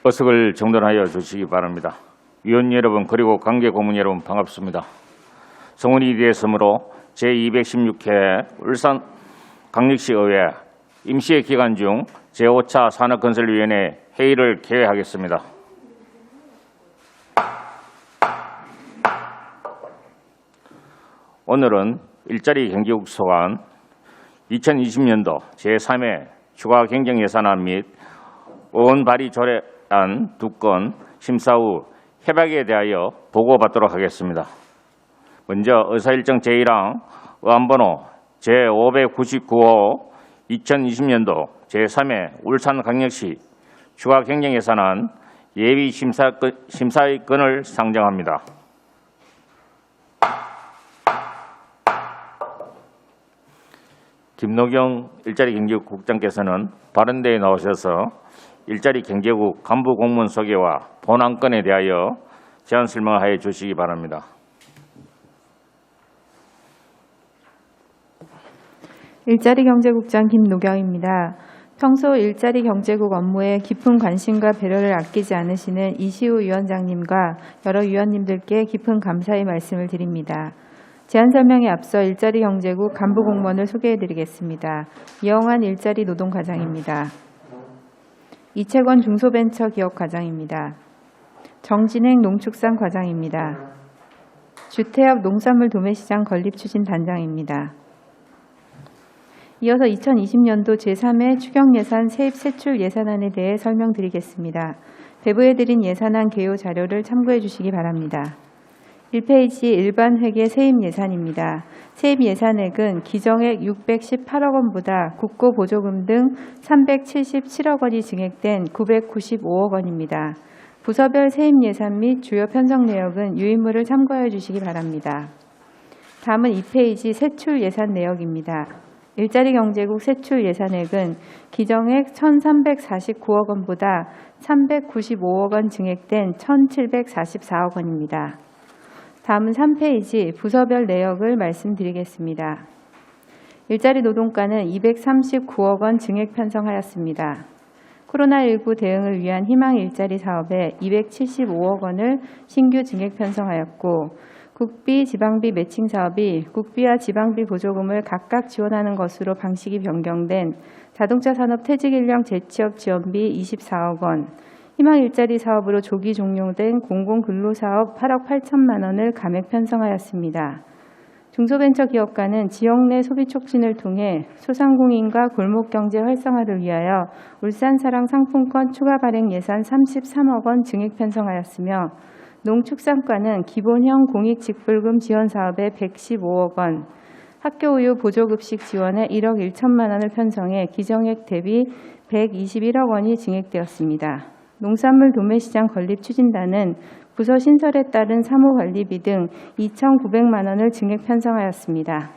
의석을 정돈하여 주시기 바랍니다. 위원 여러분 그리고 관계 고문 여러분 반갑습니다. 성원이 되었으므로 제216회 울산광역시의회 임시회 기간 중 제5차 산업건설위원회 회의를 개회하겠습니다. 오늘은 일자리 경제국 소관 2020년도 제3회 추가 경정 예산안 및 의원 발의 조례안 2건 심사 후 협약에 대하여 보고받도록 하겠습니다. 먼저 의사일정 제1항 의안번호 제599호 2020년도 제3회 울산광역시 추가 경정 예산안 예비 심사의 건을 상정합니다. 김노경 일자리 경제국 국장께서는 발언대에 나오셔서 일자리 경제국 간부 공무원 소개와 본안건에 대하여 제안 설명하여 주시기 바랍니다. 일자리 경제국장 김노경입니다. 평소 일자리 경제국 업무에 깊은 관심과 배려를 아끼지 않으시는 이시우 위원장님과 여러 위원님들께 깊은 감사의 말씀을 드립니다. 제안 설명에 앞서 일자리 경제국 간부 공무원을 소개해드리겠습니다. 이영환 일자리 노동과장입니다. 이채권 중소벤처기업과장입니다. 정진행 농축산과장입니다. 주태엽 농산물 도매시장 건립추진단장입니다. 이어서 2020년도 제3회 추경예산 세입 세출 예산안에 대해 설명드리겠습니다. 배부해드린 예산안 개요 자료를 참고해 주시기 바랍니다. 1페이지 일반 회계 세입 예산입니다. 세입 예산액은 기정액 618억 원보다 국고 보조금 등 377억 원이 증액된 995억 원입니다. 부서별 세입 예산 및 주요 편성 내역은 유인물을 참고해 주시기 바랍니다. 다음은 2페이지 세출 예산 내역입니다. 일자리 경제국 세출 예산액은 기정액 1,349억 원보다 395억 원 증액된 1,744억 원입니다. 다음은 3페이지 부서별 내역을 말씀드리겠습니다. 일자리 노동과는 239억 원 증액 편성하였습니다. 코로나19 대응을 위한 희망 일자리 사업에 275억 원을 신규 증액 편성하였고 국비, 지방비 매칭 사업이 국비와 지방비 보조금을 각각 지원하는 것으로 방식이 변경된 자동차 산업 퇴직 인력 재취업 지원비 24억 원, 희망 일자리 사업으로 조기 종료된 공공근로사업 8억 8천만 원을 감액 편성하였습니다. 중소벤처기업가는 지역 내 소비 촉진을 통해 소상공인과 골목경제 활성화를 위하여 울산사랑 상품권 추가 발행 예산 33억 원 증액 편성하였으며 농축산과는 기본형 공익직불금 지원 사업에 115억 원, 학교우유 보조급식 지원에 1억 1천만 원을 편성해 기정액 대비 121억 원이 증액되었습니다. 농산물 도매시장 건립추진단은 부서 신설에 따른 사무관리비 등 2,900만 원을 증액 편성하였습니다.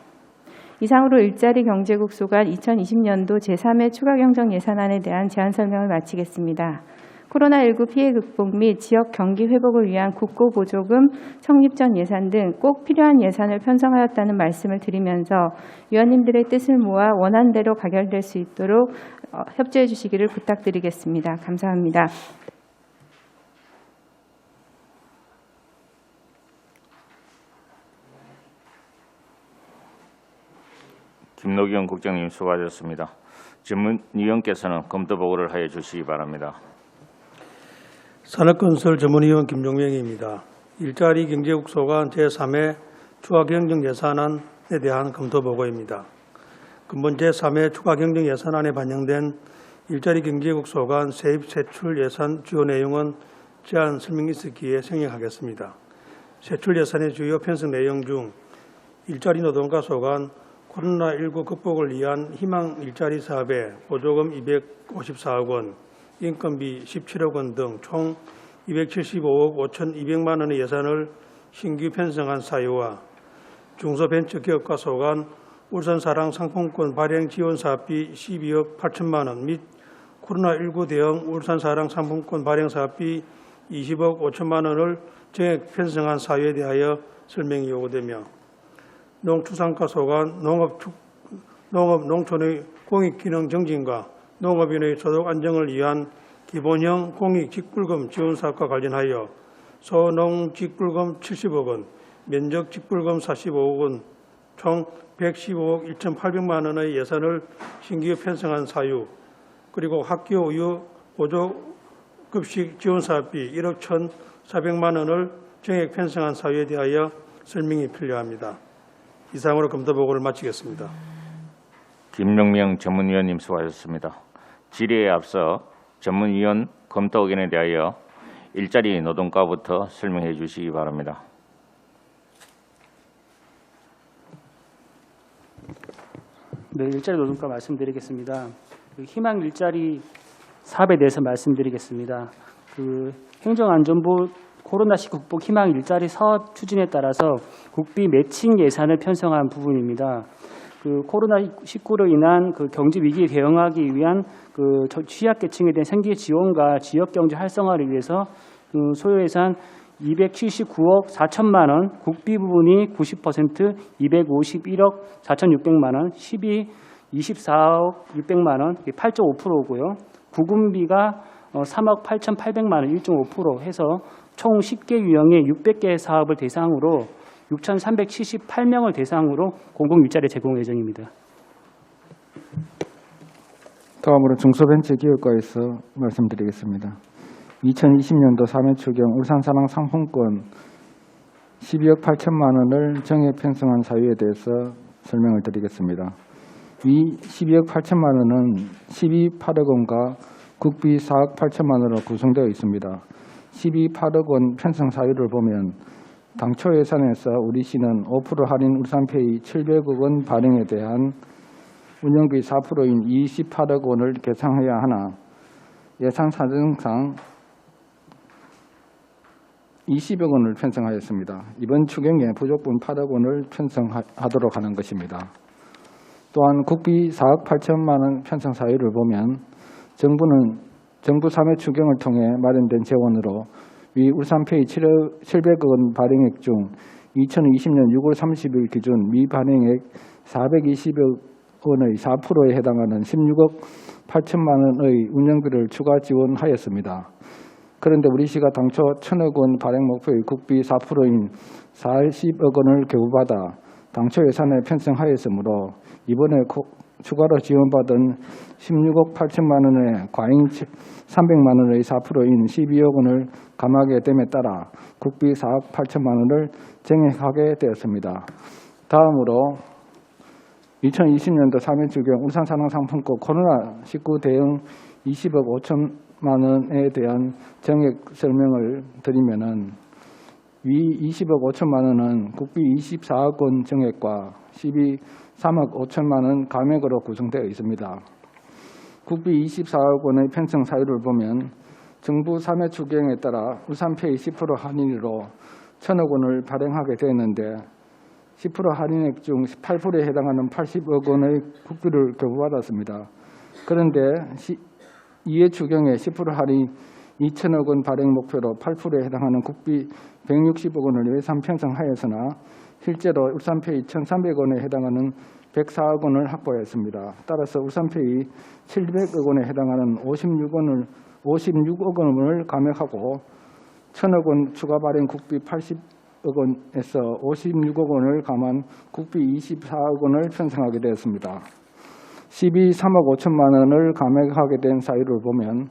이상으로 일자리 경제국 소관 2020년도 제3회 추가경정 예산안에 대한 제안 설명을 마치겠습니다. 코로나19 피해 극복 및 지역 경기 회복을 위한 국고 보조금 성립 전 예산 등 꼭 필요한 예산을 편성하였다는 말씀을 드리면서 위원님들의 뜻을 모아 원안대로 가결될 수 있도록 협조해 주시기를 부탁드리겠습니다. 감사합니다. 김노경 국장님 수고하셨습니다. 전문위원께서는 검토 보고를 하여 주시기 바랍니다. 산업건설 전문위원 김종명입니다. 일자리 경제국 소관 제3회 추가경정 예산안에 대한 검토 보고입니다. 근본 제3회 추가경정 예산안에 반영된 일자리 경제국 소관 세입 세출 예산 주요 내용은 제안 설명이 있었기에 생략하겠습니다. 세출 예산의 주요 편성 내용 중 일자리 노동과 소관 코로나19 극복을 위한 희망 일자리 사업에 보조금 254억 원, 인건비 17억 원 등 총 275억 5,200만 원의 예산을 신규 편성한 사유와 중소벤처기업과 소관 울산사랑 상품권 발행 지원 사업비 12억 8천만 원 및 코로나19 대응 울산사랑 상품권 발행 사업비 20억 5천만 원을 정액 편성한 사유에 대하여 설명이 요구되며 농축산과 소관 농업 농촌의 공익기능 정진과 농업인의 소득 안정을 위한 기본형 공익직불금 지원 사업과 관련하여 소농직불금 70억 원, 면적직불금 45억 원, 총 115억 1,800만 원의 예산을 신규 편성한 사유, 그리고 학교 우유 보조급식 지원 사업비 1억 1,400만 원을 정액 편성한 사유에 대하여 설명이 필요합니다. 이상으로 검토보고를 마치겠습니다. 김용명 전문위원님 수고하셨습니다. 질의에 앞서 전문위원 검토 의견에 대하여 일자리 노동과부터 설명해 주시기 바랍니다. 네, 일자리 노동과 말씀드리겠습니다. 희망 일자리 사업에 대해서 말씀드리겠습니다. 행정안전부 코로나19 극복 희망 일자리 사업 추진에 따라서 국비 매칭 예산을 편성한 부분입니다. 코로나19로 인한 경제 위기에 대응하기 위한 취약계층에 대한 생계 지원과 지역 경제 활성화를 위해서 소요 예산 279억 4천만 원, 국비 부분이 90% 251억 4,600만 원, 24억 600만 원, 8.5%고요. 구금비가 3억 8,800만 원, 1.5% 해서 총 10개 유형의 600개 사업을 대상으로 6,378명을 대상으로 공공 일자리 제공 예정입니다. 다음으로 중소벤처기업과에서 말씀드리겠습니다. 2020년도 3회 추경 울산사랑 상품권 12억 8천만 원을 정액 편성한 사유에 대해서 설명을 드리겠습니다. 위 12억 8천만 원은 12.8억 원과 국비 4억 8천만 원으로 구성되어 있습니다. 12.8억 원 편성 사유를 보면 당초 예산에서 우리 시는 5% 할인 울산페이 700억 원 발행에 대한 운영비 4%인 28억 원을 계상해야 하나 예산 사정상 20억 원을 편성하였습니다. 이번 추경에 부족분 8억 원을 편성하도록 하는 것입니다. 또한 국비 4억 8천만 원 편성 사유를 보면 정부는 정부 3회 추경을 통해 마련된 재원으로 위 울산페이 700억 원 발행액 중 2020년 6월 30일 기준 미발행액 420억 원의 4%에 해당하는 16억 8천만 원의 운영비를 추가 지원하였습니다. 그런데 우리 시가 당초 1,000억 원 발행 목표의 국비 4%인 40억 원을 교부받아 당초 예산에 편성하였으므로 이번에 추가로 지원받은 16억 8천만 원의 과잉 300만 원의 4%인 12억 원을 감하게 됨에 따라 국비 4억 8천만 원을 정액하게 되었습니다. 다음으로 2020년도 3회 추경 울산산업상품권 코로나19 대응 20억 5천만 원에 대한 정액 설명을 드리면은 위 20억 5천만 원은 국비 24억 원 정액과 3억 5천만 원 감액으로 구성되어 있습니다. 국비 24억 원의 편성 사유를 보면 정부 3회 추경에 따라 울산페이 10% 할인으로 1,000억 원을 발행하게 되었는데 10% 할인액 중 8%에 해당하는 80억 원의 국비를 교부받았습니다. 그런데 2회 추경에 10% 할인 2,000억 원 발행 목표로 8%에 해당하는 국비 160억 원을 예산 편성하였으나 실제로 울산페이 1,300원에 해당하는 104억 원을 확보했습니다. 따라서 울산페이 700억 원에 해당하는 56억 원을 감액하고 1,000억 원 추가 발행 국비 80억 원에서 56억 원을 감한 국비 24억 원을 편성하게 되었습니다. 3억 5천만 원을 감액하게 된 사유를 보면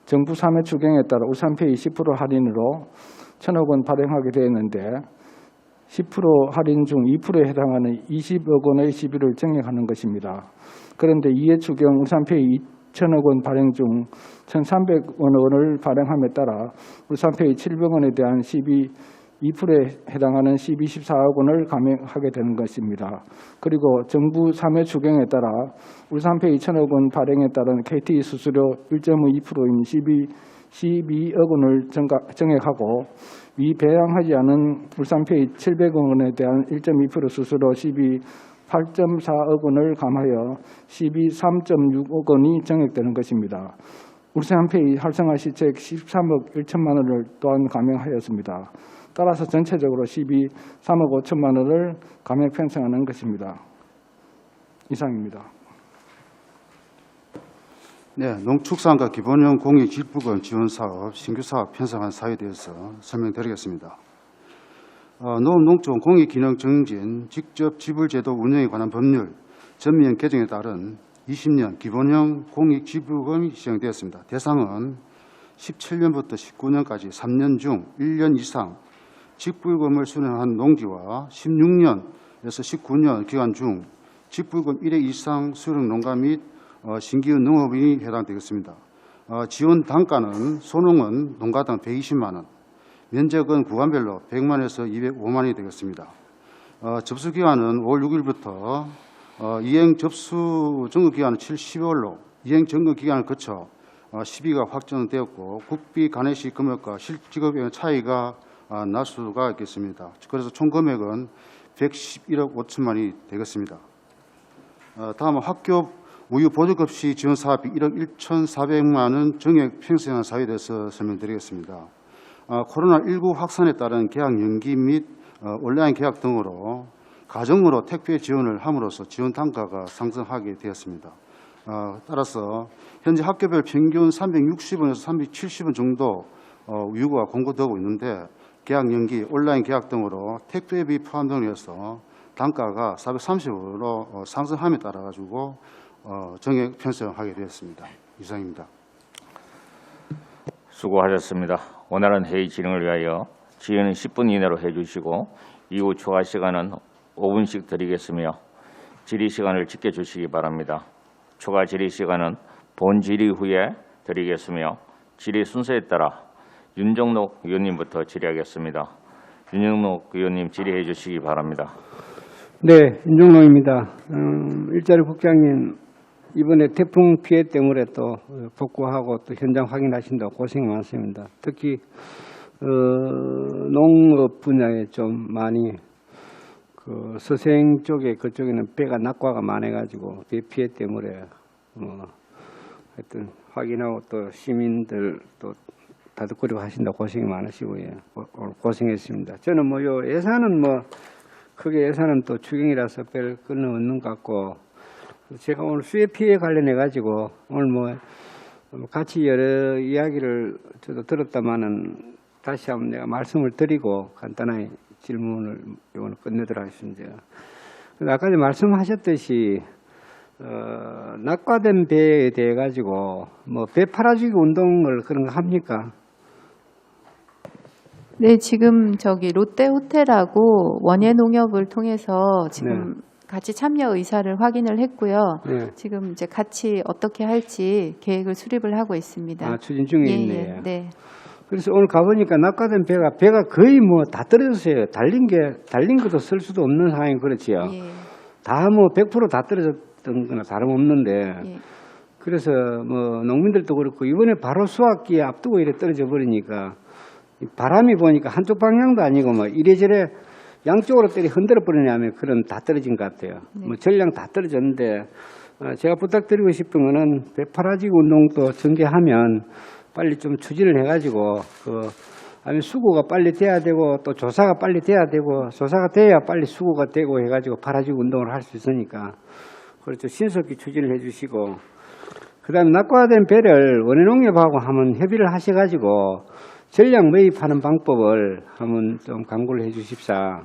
정부 3회 추경에 따라 울산페이 10% 할인으로 1,000억 원 발행하게 되었는데 10% 할인 중 2%에 해당하는 20억 원의 시비를 정액하는 것입니다. 그런데 2회 추경 울산페이 2,000억 원 발행 중 1,300억 원을 발행함에 따라 울산페이 700원에 대한 2%에 해당하는 24억 원을 감액하게 되는 것입니다. 그리고 정부 3회 추경에 따라 울산페이 1,000억 원 발행에 따른 KT 수수료 1.2%인 12억 원을 정액하고 위 배양하지 않은 울산페이 700억 원에 대한 1.2% 수수료 8.4억 원을 감하여 3.6억 원이 정액되는 것입니다. 울산페이 활성화 시책 13억 1천만 원을 또한 감액하였습니다. 따라서 전체적으로 3억 5천만 원을 감액 편성하는 것입니다. 이상입니다. 네, 농축산과 기본형 공익 질부금 지원 사업 신규 사업 편성한 사유에 대해서 설명드리겠습니다. 농업농촌 공익기능 증진 직접 지불제도 운영에 관한 법률 전면 개정에 따른 20년 기본형 공익 지불금이 시행되었습니다. 대상은 17년부터 19년까지 3년 중 1년 이상 직불금을 수령한 농지와 16년에서 19년 기간 중 직불금 1회 이상 수령 농가 및 신기후 농업인이 해당되겠습니다. 지원 단가는 소농은 농가당 120만 원, 면적은 구간별로 100만에서 205만이 되겠습니다. 접수 기간은 5월 6일부터 이행 접수 점검 기간은 12월로 이행 점검 기간을 거쳐 시비가 확정되었고 국비 간해시 금액과 실직업의 차이가 날 수가 있겠습니다. 그래서 총 금액은 111억 5천만이 되겠습니다. 다음은 학교 우유 보조급식 지원 사업비 1억 1,400만 원 정액 편성한 사유에 대해서 설명드리겠습니다. 코로나19 확산에 따른 계약 연기 및 온라인 계약 등으로 가정으로 택배 지원을 함으로써 지원 단가가 상승하게 되었습니다. 따라서 현재 학교별 평균 360원에서 370원 정도 우유가 공급되고 있는데 계약 연기, 온라인 계약 등으로 택배비 포함 등으로 해서 단가가 430원으로 상승함에 따라 가지고 정액 편성하게 되었습니다. 이상입니다. 수고하셨습니다. 오늘은 회의 진행을 위하여 질의는 10분 이내로 해주시고 이후 추가 시간은 5분씩 드리겠으며 질의 시간을 지켜주시기 바랍니다. 추가 질의 시간은 본 질의 후에 드리겠으며 질의 순서에 따라 윤정록 의원님부터 질의하겠습니다. 윤정록 의원님 질의해 주시기 바랍니다. 네, 윤정록입니다. 일자리 국장님, 이번에 태풍 피해 때문에 또 복구하고 또 현장 확인하신다고 고생 많습니다. 특히 농업 분야에 좀 많이 서생 쪽에 그쪽에는 배가 낙과가 많아가지고 배 피해 때문에 하여튼 확인하고 또 시민들 또 다독거리고 하신다고 고생이 많으시고 예, 오늘 고생했습니다. 저는 요 예산은 크게 예산은 또 추경이라서 별 끊어 없는 것 같고 제가 오늘 수해 피해 관련해 가지고 오늘 같이 여러 이야기를 저도 들었다마는 다시 한번 내가 말씀을 드리고 간단하게 질문을 이번에 끝내도록 하겠습니다. 아까 전에 말씀하셨듯이 낙과된 배에 대해 가지고 배 팔아주기 운동을 그런 거 합니까? 네, 지금 롯데 호텔하고 원예농협을 통해서 지금 같이 참여 의사를 확인을 했고요. 네. 지금 이제 같이 어떻게 할지 계획을 수립을 하고 있습니다. 추진 중에 예, 있네요. 예, 네. 그래서 오늘 가보니까 낙과된 배가 거의 다 떨어졌어요. 달린 것도 쓸 수도 없는 상황이 그렇지요. 예, 다 100% 다 떨어졌던 거나 다름없는데 예. 그래서 농민들도 그렇고 이번에 바로 수확기에 앞두고 이래 떨어져 버리니까 바람이 보니까 한쪽 방향도 아니고 이래저래 양쪽으로 흔들어 버리냐면 그런 다 떨어진 것 같아요. 전량 다 떨어졌는데 제가 부탁드리고 싶은 거는 배 팔아주기 운동도 전개하면 빨리 좀 추진을 해가지고 아니면 수고가 빨리 돼야 되고 또 조사가 빨리 돼야 되고 조사가 돼야 빨리 수고가 되고 해가지고 팔아주기 운동을 할 수 있으니까 그렇죠. 신속히 추진을 해주시고 그다음에 낙과된 배를 원예농협하고 한번 협의를 하셔가지고 전량 매입하는 방법을 한번 좀 강구를 해 주십사.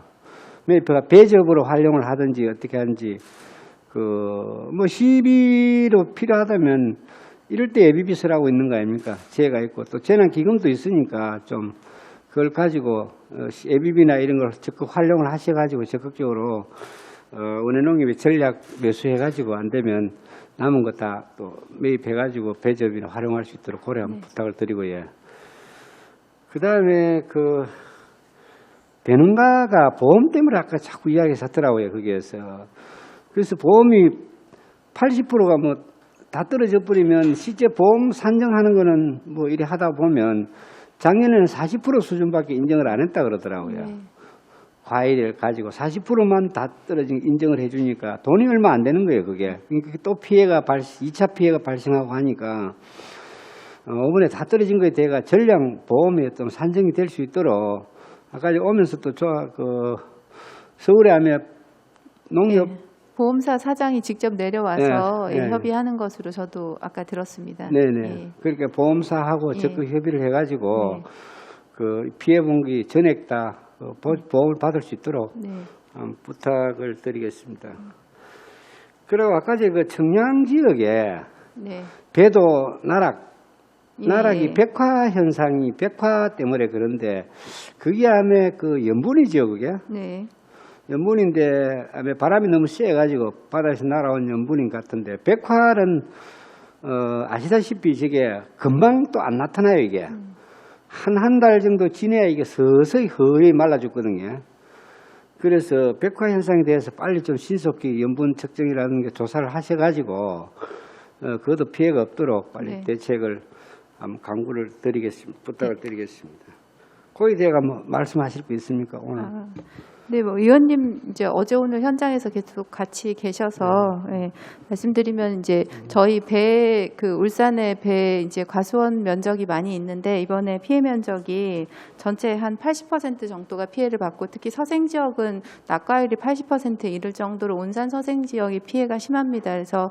매입가 배접으로 활용을 하든지 어떻게 하는지 시비로 필요하다면 이럴 때 예비비 쓰라고 있는 거 아닙니까? 재가 있고 또 재난기금도 있으니까 좀 그걸 가지고 예비비나 이런 걸 적극 활용을 하셔가지고 적극적으로 원예농협이 전략 매수해가지고 안 되면 남은 거 다 또 매입해가지고 배접이나 활용할 수 있도록 고려 한번 부탁을 드리고 예. 그 다음에 배농가가 보험 때문에 아까 자꾸 이야기하셨더라고요, 거기에서. 그래서 보험이 80%가 다 떨어져 버리면 실제 보험 산정하는 거는 이래 하다 보면 작년에는 40% 수준밖에 인정을 안 했다 그러더라고요. 네. 과일을 가지고 40%만 다 떨어진 인정을 해주니까 돈이 얼마 안 되는 거예요, 그게. 그러니까 또 2차 피해가 발생하고 하니까 이번에 다 떨어진 거에 대해 전량 보험에 좀 산정이 될 수 있도록 아까 오면서 또 서울에 하면 농협 보험사 사장이 직접 내려와서 예, 예. 협의하는 것으로 저도 아까 들었습니다. 네네. 예. 그러니까 보험사하고 예. 적극 협의를 해가지고 네. 그 피해 본기 전액 다 보험을 받을 수 있도록 네. 부탁을 드리겠습니다. 그리고 아까 그 청양 지역에 네. 배도 나락이 예. 백화 현상이 백화 때문에 그런데 그게 아마 그 염분이죠, 그게. 네. 염분인데 아마 바람이 너무 세가지고 바다에서 날아온 염분인 것 같은데 백화는 아시다시피 저게 금방 또 안 나타나요, 이게. 한 달 정도 지내야 이게 서서히 허리 말라 죽거든요. 그래서 백화 현상에 대해서 빨리 좀 신속히 염분 측정이라는 게 조사를 하셔가지고 그것도 피해가 없도록 빨리 네. 대책을 한번 강구를 드리겠습니다. 부탁을 드리겠습니다. 거기에 대해 뭐 말씀하실 거 있습니까 오늘? 네, 뭐 의원님 이제 어제 오늘 현장에서 계속 같이 계셔서 예, 말씀드리면 이제 저희 배 그 울산의 배 이제 과수원 면적이 많이 있는데 이번에 피해 면적이 전체 한 80% 정도가 피해를 받고 특히 서생 지역은 낙과율이 80%에 이를 정도로 온산 서생 지역이 피해가 심합니다. 그래서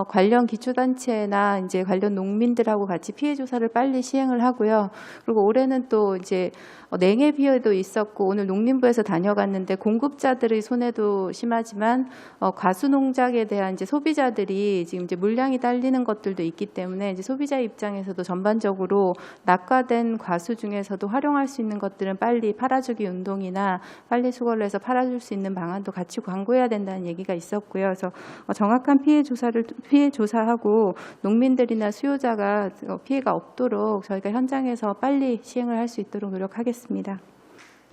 관련 기초단체나 이제 관련 농민들하고 같이 피해 조사를 빨리 시행을 하고요. 그리고 올해는 또 이제 냉해 피해도 있었고 오늘 농림부에서 다녀갔는데 공급자들의 손해도 심하지만 과수 농작에 대한 이제 소비자들이 지금 이제 물량이 딸리는 것들도 있기 때문에 이제 소비자 입장에서도 전반적으로 낙과된 과수 중에서도 활용할 수 있는 것들은 빨리 팔아주기 운동이나 빨리 수거를 해서 팔아줄 수 있는 방안도 같이 광고해야 된다는 얘기가 있었고요. 그래서 정확한 피해 조사하고 농민들이나 수요자가 피해가 없도록 저희가 현장에서 빨리 시행을 할 수 있도록 노력하겠습니다.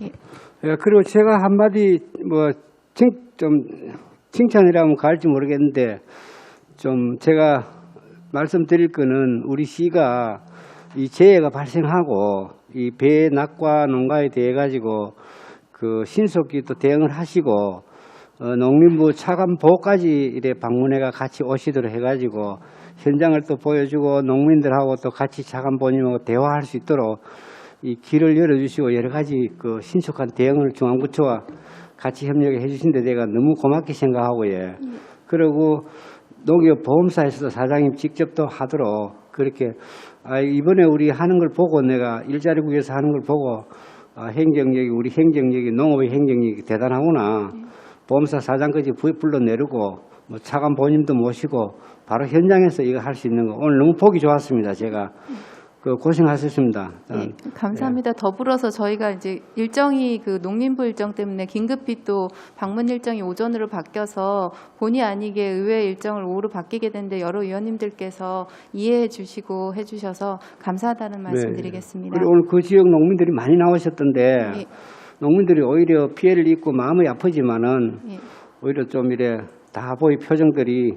예. 예, 그리고 제가 한마디 좀 칭찬이라면 갈지 모르겠는데 좀 제가 말씀드릴 거는 우리 시가 이 재해가 발생하고 이 배 낙과 농가에 대해 가지고 그 신속히 또 대응을 하시고 농림부 차관보까지 이래 방문회가 같이 오시도록 해가지고 현장을 또 보여주고 농민들하고 또 같이 차관보님하고 대화할 수 있도록 이 길을 열어주시고 여러 가지 그 신속한 대응을 중앙부처와 같이 협력해 주신 데 내가 너무 고맙게 생각하고 예. 그리고 농협보험사에서도 사장님 직접 또 하도록 그렇게 이번에 우리 하는 걸 보고 내가 일자리국에서 하는 걸 보고 행정력이 우리 행정력이 농업의 행정력이 대단하구나. 보험사 사장까지 불러내리고 뭐 차관보님도 모시고 바로 현장에서 이거 할 수 있는 거 오늘 너무 보기 좋았습니다. 제가 고생하셨습니다. 네, 감사합니다. 더불어서 저희가 이제 일정이 그 농림부 일정 때문에 긴급히 또 방문 일정이 오전으로 바뀌어서 본의 아니게 의회 일정을 오후로 바뀌게 됐는데 여러 의원님들께서 이해해 주시고 해주셔서 감사하다는 말씀드리겠습니다. 그리고 오늘 그 지역 농민들이 많이 나오셨던데 예. 농민들이 오히려 피해를 입고 마음이 아프지만은 예. 오히려 좀 이래 다보이 표정들이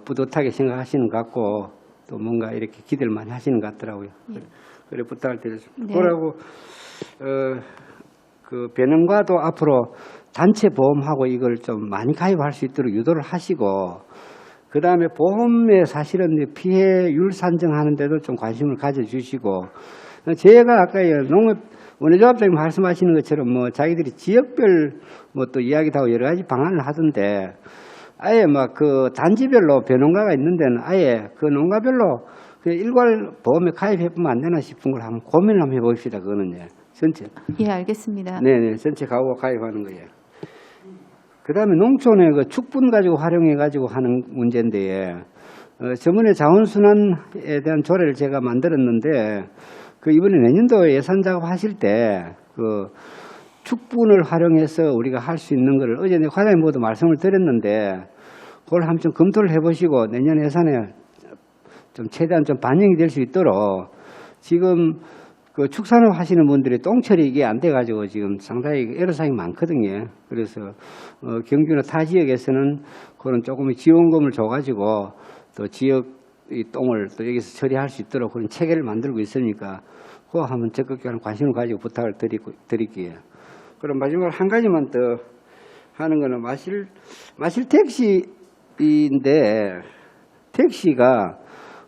뿌듯하게 생각하시는 것 같고 또 뭔가 이렇게 기대를 많이 하시는 것 같더라고요. 예. 그래 부탁을 드렸습니다. 네. 그러고 그 배농가도 앞으로 단체 보험하고 이걸 좀 많이 가입할 수 있도록 유도를 하시고 그 다음에 보험에 사실은 피해율 산정하는 데도 좀 관심을 가져주시고 제가 아까 농업 원내조합장님 말씀하시는 것처럼 뭐 자기들이 지역별 뭐 또 이야기도 하고 여러 가지 방안을 하던데 아예 막 그 단지별로 배농가가 있는 데는 아예 그 농가별로 그 일괄 보험에 가입해보면 안 되나 싶은 걸 한번 고민을 한번 해봅시다. 그거는 예. 전체. 예, 알겠습니다. 네네. 전체 가입하는 거예요. 그 다음에 농촌에 그 축분 가지고 활용해가지고 하는 문제인데 저번에 자원순환에 대한 조례를 제가 만들었는데 그 이번에 내년도 예산 작업하실 때 그 축분을 활용해서 우리가 할 수 있는 거를 어제 내 과장님보다 말씀을 드렸는데 그걸 한번 좀 검토를 해보시고 내년 예산에 좀 최대한 좀 반영이 될 수 있도록 지금 그 축산업 하시는 분들이 똥처리 이게 안 돼가지고 지금 상당히 애로사항이 많거든요. 그래서 경주나 타 지역에서는 그런 조금 지원금을 줘가지고 또 지역 이 똥을 또 여기서 처리할 수 있도록 그런 체계를 만들고 있으니까 그거 한번 적극 관심을 가지고 부탁을 드릴게요. 그럼 마지막으로 한 가지만 더 하는 거는 마실 택시인데 택시가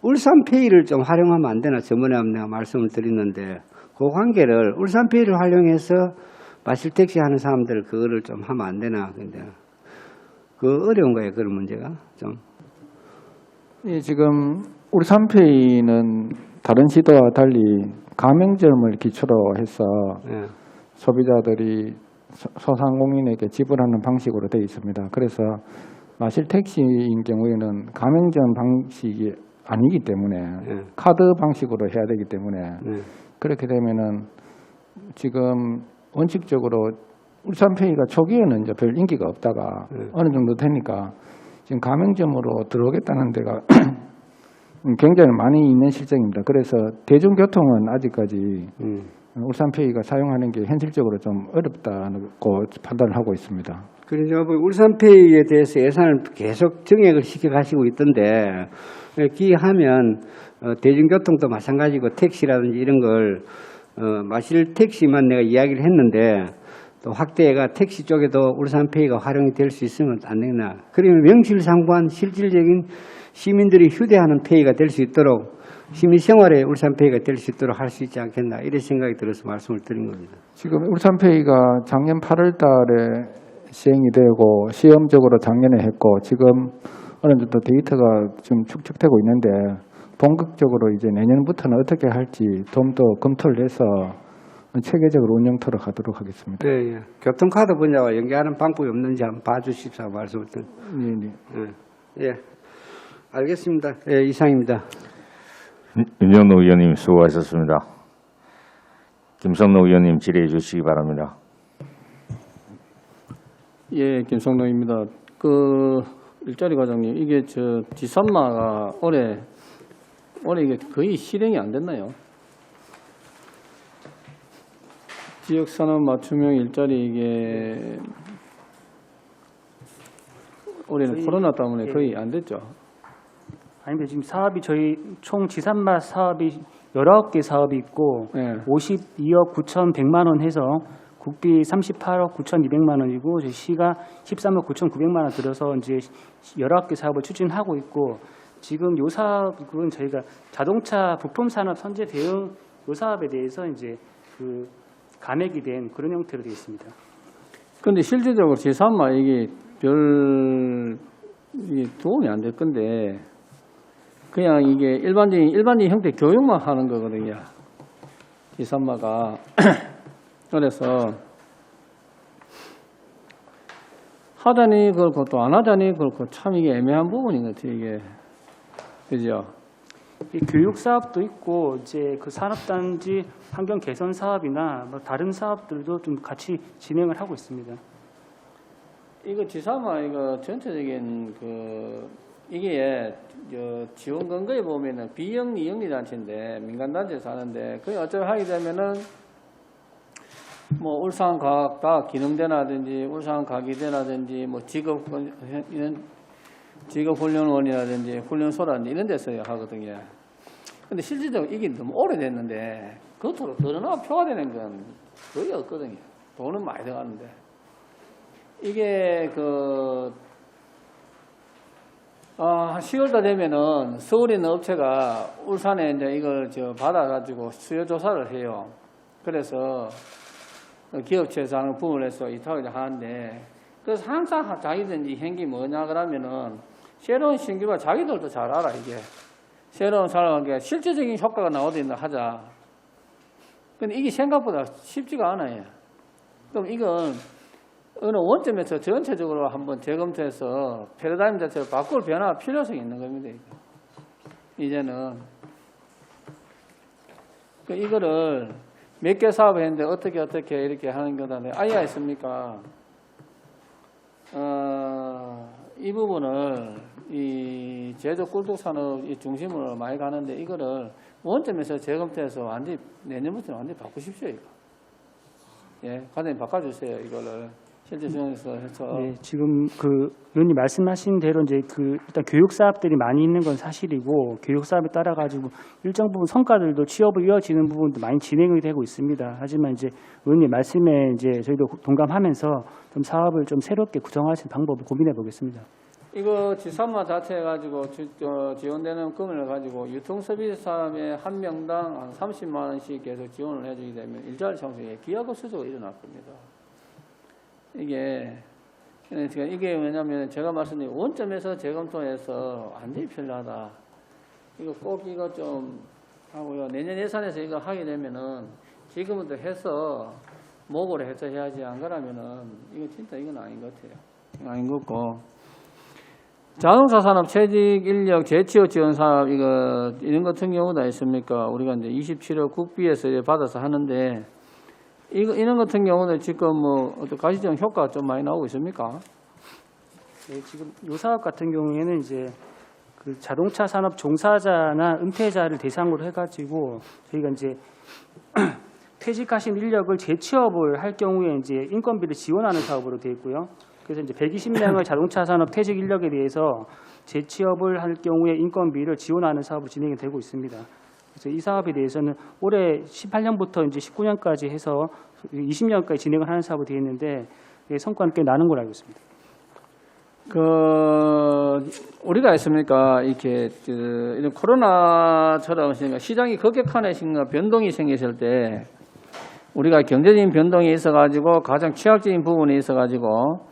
울산페이를 좀 활용하면 안 되나 저번에 내가 말씀을 드렸는데 그 관계를 울산페이를 활용해서 마실 택시 하는 사람들 그거를 좀 하면 안 되나 근데 어려운 거예요, 그런 문제가 좀. 예, 지금 울산페이는 다른 시도와 달리 가맹점을 기초로 해서 예. 소비자들이 소상공인에게 지불하는 방식으로 되어 있습니다. 그래서 마실 택시인 경우에는 가맹점 방식이 아니기 때문에 예. 카드 방식으로 해야 되기 때문에 예. 그렇게 되면은 지금 원칙적으로 울산페이가 초기에는 이제 별 인기가 없다가 어느 정도 되니까 지금 가맹점으로 들어오겠다는 데가 굉장히 많이 있는 실정입니다. 그래서 대중교통은 아직까지 울산페이가 사용하는 게 현실적으로 좀 어렵다고 판단을 하고 있습니다. 그래서 울산페이에 대해서 예산을 계속 증액을 시켜가시고 있던데 기하면 대중교통도 마찬가지고 택시라든지 이런 걸 마실 택시만 내가 이야기를 했는데 또 확대가 택시 쪽에도 울산페이가 활용이 될 수 있으면 안 되나. 그러면 명실상부한 실질적인 시민들이 휴대하는 페이가 될 수 있도록 시민생활에 울산페이가 될 수 있도록 할 수 있지 않겠나 이런 생각이 들어서 말씀을 드린 겁니다. 지금 울산페이가 작년 8월 달에 시행이 되고 시험적으로 작년에 했고 지금 어느 정도 데이터가 지금 축적되고 있는데 본격적으로 이제 내년부터는 어떻게 할지 좀 더 검토를 해서 체계적으로 운영토록 하도록 하겠습니다. 네, 예. 교통카드 분야와 연계하는 방법이 없는지 한번 봐주십사 말씀을 드립니다. 네. 예, 알겠습니다. 예, 이상입니다. 윤영노 의원님 수고하셨습니다. 김성노 의원님 질의해 주시기 바랍니다. 예, 김성노입니다. 일자리 과장님, 이게 지산마가 올해 이게 거의 실행이 안 됐나요? 지역산업 맞춤형 일자리 이게 올해는 코로나 때문에 거의 안 됐죠. 아닙니다. 지금 사업이 저희 총 지산마 사업이 19개 사업이 있고 예. 52억 9,100만 원 해서 국비 38억 9,200만 원이고 저희 시가 13억 9,900만 원 들어서 이제 19개 사업을 추진하고 있고 지금 요 사업은 저희가 자동차 부품 산업 선제 대응 요 사업에 대해서 이제 감액이 된 그런 형태로 되어 있습니다. 근데 실질적으로 지산마 이게 이게 도움이 안 될 건데 그냥 이게 일반적인 형태 교육만 하는 거거든요. 지산마가 그래서 하자니 그렇고 또 안 하자니 그렇고 참 이게 애매한 부분인 것 같아요. 이게 그죠? 이 교육 사업도 있고 이제 그 산업단지 환경 개선 사업이나 뭐 다른 사업들도 좀 같이 진행을 하고 있습니다. 이거 지산마 이거 전체적인 이게 지원 근거에 보면은 비영리 영리 단체인데 민간 단체에서 하는데 그게 어쩌면 하게 되면은 뭐 울산과학다 기능대라든지 울산과기대라든지 뭐 직업훈련원이라든지 훈련소라든지 이런 데서 하거든요. 근데 실질적으로 이게 너무 오래됐는데 겉으로 드러나 표가되는 건 거의 없거든요. 돈은 많이 들어가는데 이게 10월달 되면은 서울에 있는 업체가 울산에 이제 이걸 받아가지고 수요 조사를 해요. 그래서 기업체에서 하는 부분을 해서 이탁을 하는데 그래서 항상 자기들이 행기 뭐냐 그러면은 새로운 신규가 자기들도 잘 알아 이게 새로운 사람에게 실질적인 효과가 나오든 하자. 근데 이게 생각보다 쉽지가 않아요. 그럼 이건 어느 원점에서 전체적으로 한번 재검토해서 패러다임 자체를 바꿀 변화 필요성이 있는 겁니다. 이제는 이거를 몇 개 사업을 했는데 어떻게 이렇게 하는 거다 아이가 있습니까? 이 부분을 이 제조 꿀뚝 산업 중심으로 많이 가는데 이거를 원점에서 재검토해서 완전히 내년부터는 완전히 바꾸십시오 이거. 예, 과장님 바꿔주세요 이거를. 실제 중에서 해서 네, 지금 의원님 말씀하신 대로 이제 일단 교육 사업들이 많이 있는 건 사실이고 교육 사업에 따라 가지고 일정 부분 성과들도 취업을 이어지는 부분도 많이 진행이 되고 있습니다. 하지만 이제 의원님 말씀에 이제 저희도 동감하면서 좀 사업을 좀 새롭게 구성할 수 있는 방법을 고민해 보겠습니다. 이거 지산마 자체 가지고 지원되는 금액을 가지고 유통서비스 사람의 한 명당 한 30만 원씩 계속 지원을 해주게 되면 일자리 창출에 기하급 수주가 일어날 겁니다. 이게 그러니까 이게 왜냐하면 제가 말씀드린 원점에서 재검토해서 완전히 필요하다. 이거 꼭 이거 좀 하고요. 내년 예산에서 이거 하게 되면은 지금부터 해서 목으로 해서 해야지 안 그러면은 이거 진짜 이건 아닌 것 같아요. 아닌 것 같고. 자동차 산업 채직 인력 재취업 지원 사업 이런 같은 경우도 있습니까? 우리가 이제 27억 국비에서 받아서 하는데 이런 같은 경우는 지금 뭐 어떤 가시적 효과가 좀 많이 나오고 있습니까? 네, 지금 요 사업 같은 경우에는 이제 그 자동차 산업 종사자나 은퇴자를 대상으로 해가지고 저희가 이제 퇴직하신 인력을 재취업을 할 경우에 이제 인건비를 지원하는 사업으로 되어 있고요. 그래서 이제 120명의 자동차 산업 퇴직 인력에 대해서 재취업을 할 경우에 인건비를 지원하는 사업으로 진행이 되고 있습니다. 그래서 이 사업에 대해서는 올해 18년부터 이제 19년까지 해서 20년까지 진행을 하는 사업으로 되어 있는데 성과는 꽤 나는 걸로 알고 있습니다. 우리가 있습니까? 이렇게 이런 코로나처럼 시장이 급격한 변동이 생겼을 때 우리가 경제적인 변동이 있어가지고 가장 취약적인 부분이 있어가지고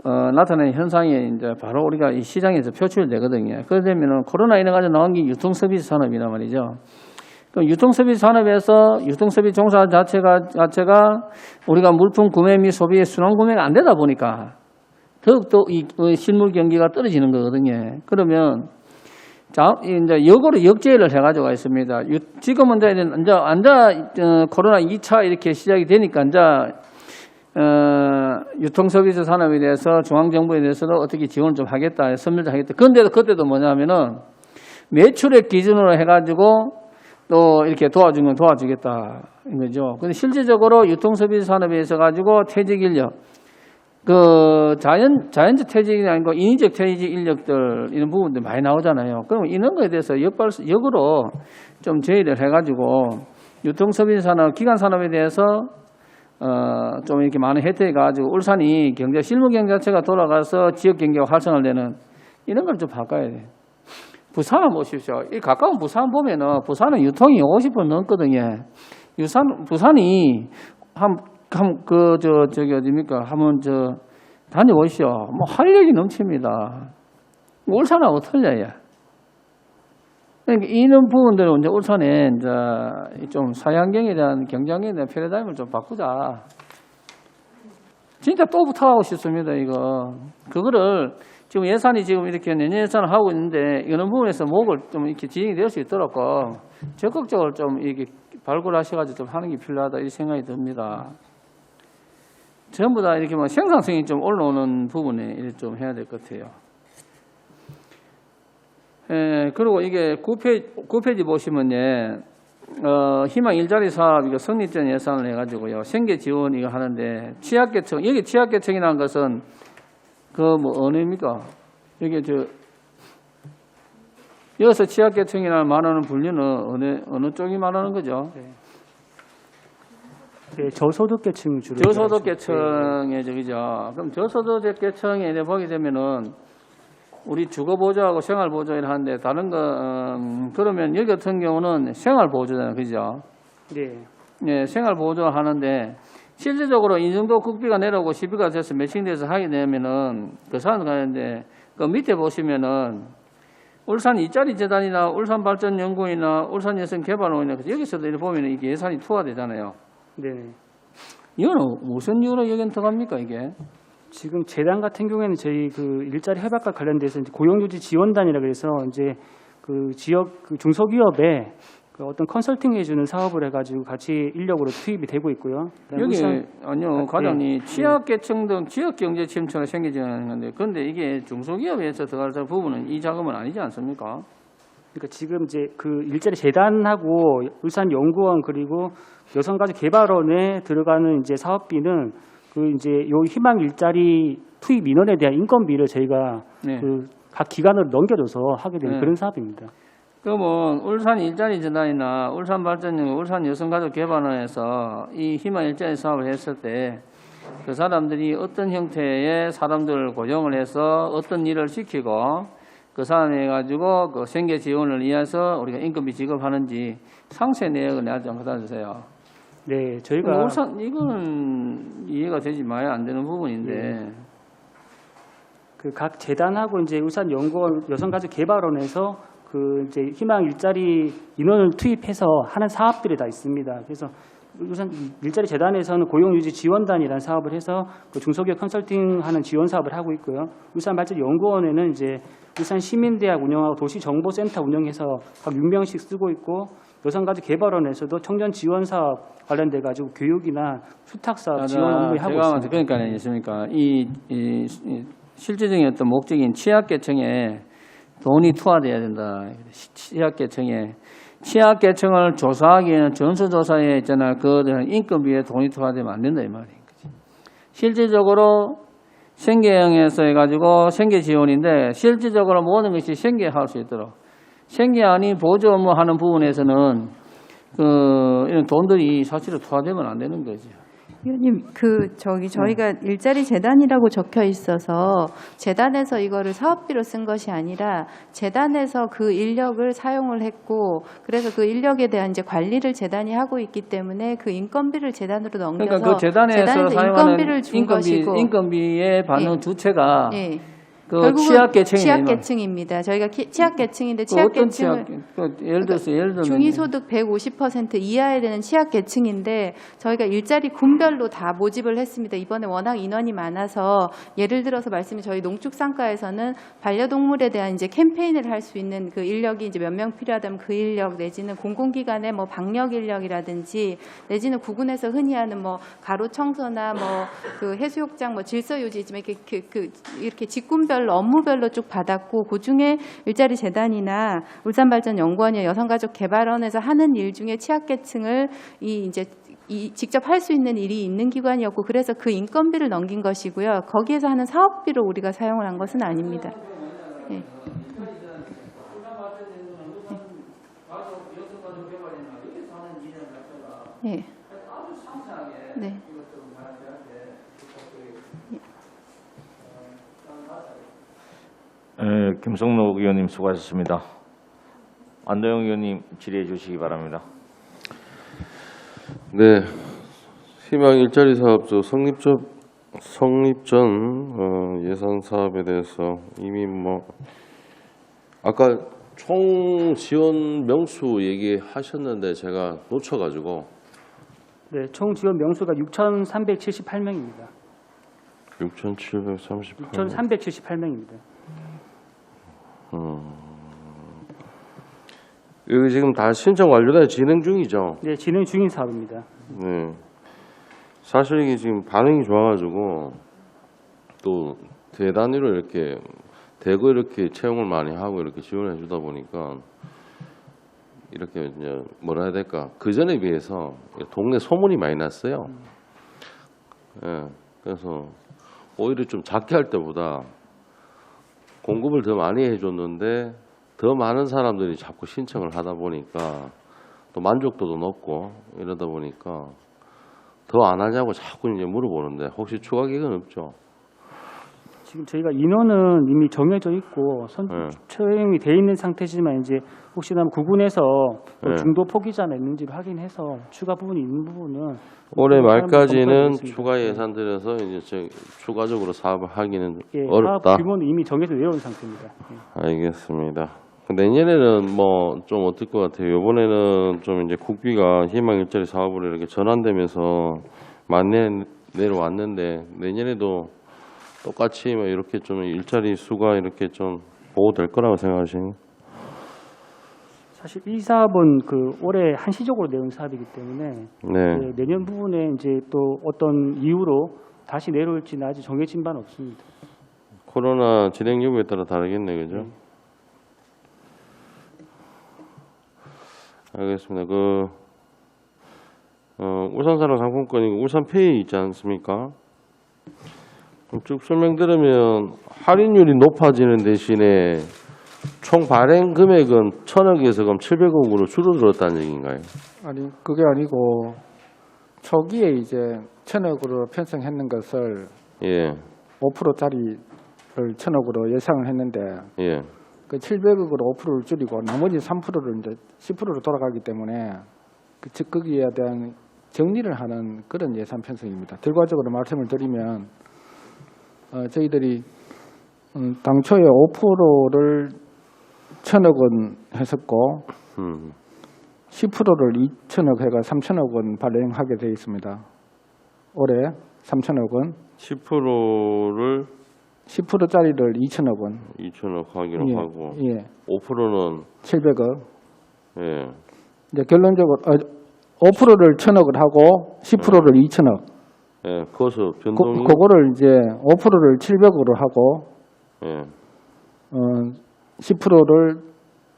나타나는 현상이 이제 바로 우리가 이 시장에서 표출되거든요. 그러면 코로나 인해 가지고 나온 게 유통서비스 산업이란 말이죠. 그럼 유통서비스 산업에서 유통서비스 종사 자체가 우리가 물품 구매 및 소비의 순환 구매가 안 되다 보니까 더욱더 이 실물 경기가 떨어지는 거거든요. 그러면 이제 역으로 역제를 해가지고 있습니다. 지금은 이제 코로나 2차 이렇게 시작이 되니까 이제 유통서비스 산업에 대해서 중앙정부에 대해서도 어떻게 지원을 좀 하겠다, 선별도 하겠다. 그런데도 그때도 뭐냐면은 매출액 기준으로 해가지고 또 이렇게 도와준 건 도와주겠다 인 거죠. 근데 실질적으로 유통서비스 산업에 있어 가지고 퇴직 인력, 자연적 퇴직이 아니고 인위적 퇴직 인력들 이런 부분들 많이 나오잖아요. 그럼 이런 거에 대해서 역으로 좀 제의를 해가지고 유통서비스 산업, 기관 산업에 대해서 좀 이렇게 많은 혜택이 가지고 울산이 실무 경제 자체가 돌아가서 지역 경제가 활성화를 되는 이런 걸 좀 바꿔야 돼요. 부산을 보십시오. 이 가까운 부산 보면은 부산은 유통이 50% 넘거든요. 부산이 어디입니까? 한번 다녀보시오. 뭐 활력이 넘칩니다. 울산하고 틀려요. 그러니까 이런 부분들은 이제 울산에 이제 좀 사회환경에 대한 경쟁에 대한 패러다임을 좀 바꾸자. 진짜 또 부탁하고 싶습니다, 이거. 그거를 지금 예산이 지금 이렇게 내년 예산을 하고 있는데 이런 부분에서 목을 좀 이렇게 진행이 될 수 있도록 적극적으로 좀 이렇게 발굴하셔가지고 좀 하는 게 필요하다 이 생각이 듭니다. 전부 다 이렇게 뭐 생산성이 좀 올라오는 부분에 좀 해야 될 것 같아요. 그리고 이게 9페이지 보시면요. 희망 일자리 사업 이거 성립전 예산을 해가지고요. 생계 지원 이거 하는데 취약계층, 여기 취약계층이라는 것은 어느입니까? 여기서 취약계층이라는 말하는 분류는 어느 쪽이 말하는 거죠? 네, 저소득계층 주로. 저소득계층의 저기죠. 그럼 저소득계층에 보게 되면은 우리 주거보조하고 생활보조를 하는데 다른 그러면 여기 같은 경우는 생활보조잖아요. 그죠? 네. 네, 생활보조 하는데 실질적으로 이 정도 국비가 내려오고 시비가 돼서 매칭돼서 하게 되면은 그 사람 가는데 그 밑에 보시면은 울산 이짜리 재단이나 울산발전연구원이나 울산여성개발원이나 여기서도 이렇게 보면은 이게 예산이 투하되잖아요. 네. 이거는 무슨 이유로 여기는 들어갑니까 이게? 지금 재단 같은 경우에는 저희 그 일자리 협약과 관련돼서 이제 고용유지 지원단이라 그래서 이제 그 지역 그 중소기업에 그 어떤 컨설팅 해주는 사업을 해가지고 같이 인력으로 투입이 되고 있고요. 여기 아니요 과장님 네. 취약계층 등 지역경제 침체가 생기지는 건데 그런데 이게 중소기업에서 들어갈 부분은 이 자금은 아니지 않습니까? 그러니까 지금 이제 그 일자리 재단하고 울산연구원 그리고 여성가족개발원에 들어가는 이제 사업비는 그 이제 요 희망 일자리 투입 인원에 대한 인건비를 저희가 네. 그 각 기관으로 넘겨줘서 하게 되는 네. 그런 사업입니다. 그러면 울산 일자리 재단이나 울산발전연구 울산여성가족개발원에서 이 희망 일자리 사업을 했을 때 그 사람들이 어떤 형태의 사람들을 고용을 해서 어떤 일을 시키고 그 사람에 가지고 그 생계 지원을 위해서 우리가 인건비 지급하는지 상세 내역을 내가 좀 갖다 주세요. 네, 저희가 울산 이거는 이해가 되지 마야 안 되는 부분인데. 네. 그 각 재단하고 이제 울산연구원 여성가족개발원에서 그 이제 희망 일자리 인원을 투입해서 하는 사업들이 다 있습니다. 그래서 울산 일자리 재단에서는 고용유지 지원단이라는 사업을 해서 그 중소기업 컨설팅하는 지원 사업을 하고 있고요. 울산발전연구원에는 이제 울산 시민대학 운영하고 도시정보센터 운영해서 각 6명씩 쓰고 있고, 여성가족개발원에서도 청년 지원 사업 관련돼 가지고 교육이나 수탁 사업 지원 업무 하고 있습니다. 그러니까 있습니까? 이 실질적인 어떤 목적인 취약계층에 돈이 투하돼야 된다. 취약계층을 조사하기에는 전수조사에 있잖아. 그들은 인건비에 돈이 투하되면 안 된다 이 말이에요. 실질적으로 생계형에서 해가지고 생계 지원인데 실질적으로 모든 것이 생계할 수 있도록 생계 아닌 보조 업무 하는 부분에서는 이런 돈들이 사실은 투하되면 안 되는 거죠. 위원님, 저희가 일자리 재단이라고 적혀 있어서 재단에서 이거를 사업비로 쓴 것이 아니라 재단에서 그 인력을 사용을 했고, 그래서 그 인력에 대한 이제 관리를 재단이 하고 있기 때문에 그 인건비를 재단으로 넘겨서 그러니까 그 재단에서 사용하는 인건비를 준 것이고, 인건비에 받는 예. 주체가 예. 그 결국은 취약계층이에요. 취약계층입니다. 저희가 취약계층인데 어떤 취약계층을 예를 들면 중위소득 150% 이하에 되는 취약계층인데 저희가 일자리 군별로 다 모집을 했습니다. 이번에 워낙 인원이 많아서 예를 들어서 저희 농축산과에서는 반려동물에 대한 이제 캠페인을 할 수 있는 그 인력이 이제 몇 명 필요하다면 그 인력, 내지는 공공기관의 뭐 방역 인력이라든지, 내지는 구군에서 흔히 하는 뭐 가로 청소나 뭐 그 해수욕장 뭐 질서 유지지만 이렇게 직군별 업무별로 쭉 받았고, 그중에 일자리 재단이나 울산발전연구원이나 여성가족개발원에서 하는 일 중에 취약계층을 직접 할 수 있는 일이 있는 기관이었고, 그래서 그 인건비를 넘긴 것이고요. 거기에서 하는 사업비로 우리가 사용을 한 것은 아닙니다. 네. 네. 네. 김성록 의원님 수고하셨습니다. 안도영 의원님 질의해 주시기 바랍니다. 네, 희망 일자리 사업소 성립 전 예산 사업에 대해서 이미 아까 총 지원 명수 얘기하셨는데 제가 놓쳐가지고. 네, 총 지원 명수가 6,378명입니다. 6,738명. 6,378명입니다. 여기 지금 다 신청 완료돼 진행 중이죠? 네, 진행 중인 사업입니다. 네. 사실 이게 지금 반응이 좋아가지고 또 대단위로 이렇게 대거 이렇게 채용을 많이 하고 이렇게 지원해 주다 보니까 이렇게 이제 뭐라 해야 될까, 그 전에 비해서 동네 소문이 많이 났어요. 예. 그래서 오히려 좀 작게 할 때보다 공급을 더 많이 해줬는데 더 많은 사람들이 자꾸 신청을 하다 보니까 또 만족도도 높고 이러다 보니까 더 안 하냐고 자꾸 이제 물어보는데 혹시 추가 계획은 없죠? 지금 저희가 인원은 이미 정해져 있고 네. 채용이 돼 있는 상태지만 이제 혹시나 구군에서 네. 중도 포기자나 있는지를 확인해서 추가 부분이 있는 부분은 올해 검토해 말까지는 보겠습니다. 추가 예산 들여서 이제 추가적으로 사업을 하기는 예, 어렵다. 사업 규모는 이미 정해서 내려온 상태입니다. 예. 알겠습니다. 내년에는 좀 어떨 것 같아요. 이번에는 좀 이제 국비가 희망 일자리 사업으로 이렇게 전환되면서 많이 내려왔는데 내년에도 똑같이 이렇게 좀 일자리 수가 이렇게 좀 보호될 거라고 생각하시나요? 사실 이 사업은 올해 한시적으로 내온 사업이기 때문에 네. 내년 부분에 이제 또 어떤 이유로 다시 내려올지는 아직 정해진 바는 없습니다. 코로나 진행 여부에 따라 다르겠네, 그죠? 알겠습니다. 울산사랑 상품권이 울산페이 있지 않습니까? 쭉 설명 들으면 할인율이 높아지는 대신에 총 발행 금액은 1,000억에서 그럼 700억으로 줄어들었다는 얘기인가요? 아니, 그게 아니고 초기에 이제 1,000억으로 편성했는 것을 예, 5%짜리를 1,000억으로 예상을 했는데 예. 그 700억으로 5%를 줄이고 나머지 3%를 이제 10%로 돌아가기 때문에 즉 거기에 대한 정리를 하는 그런 예산 편성입니다. 결과적으로 말씀을 드리면 저희들이 당초에 5%를 1,000억 원 했었고 10%를 2,000억 해가 3,000억 원 발행하게 되어 있습니다. 올해 3,000억 원, 10%를 10%짜리를 2,000억 원, 2천억 하기로 하고 예, 5%는 700억. 예. 이제 결론적으로 5%를 1,000억을 하고 10%를 2,000억. 예, 거기서 변동이 그거를 이제 5%를 700으로 하고 예. 10%를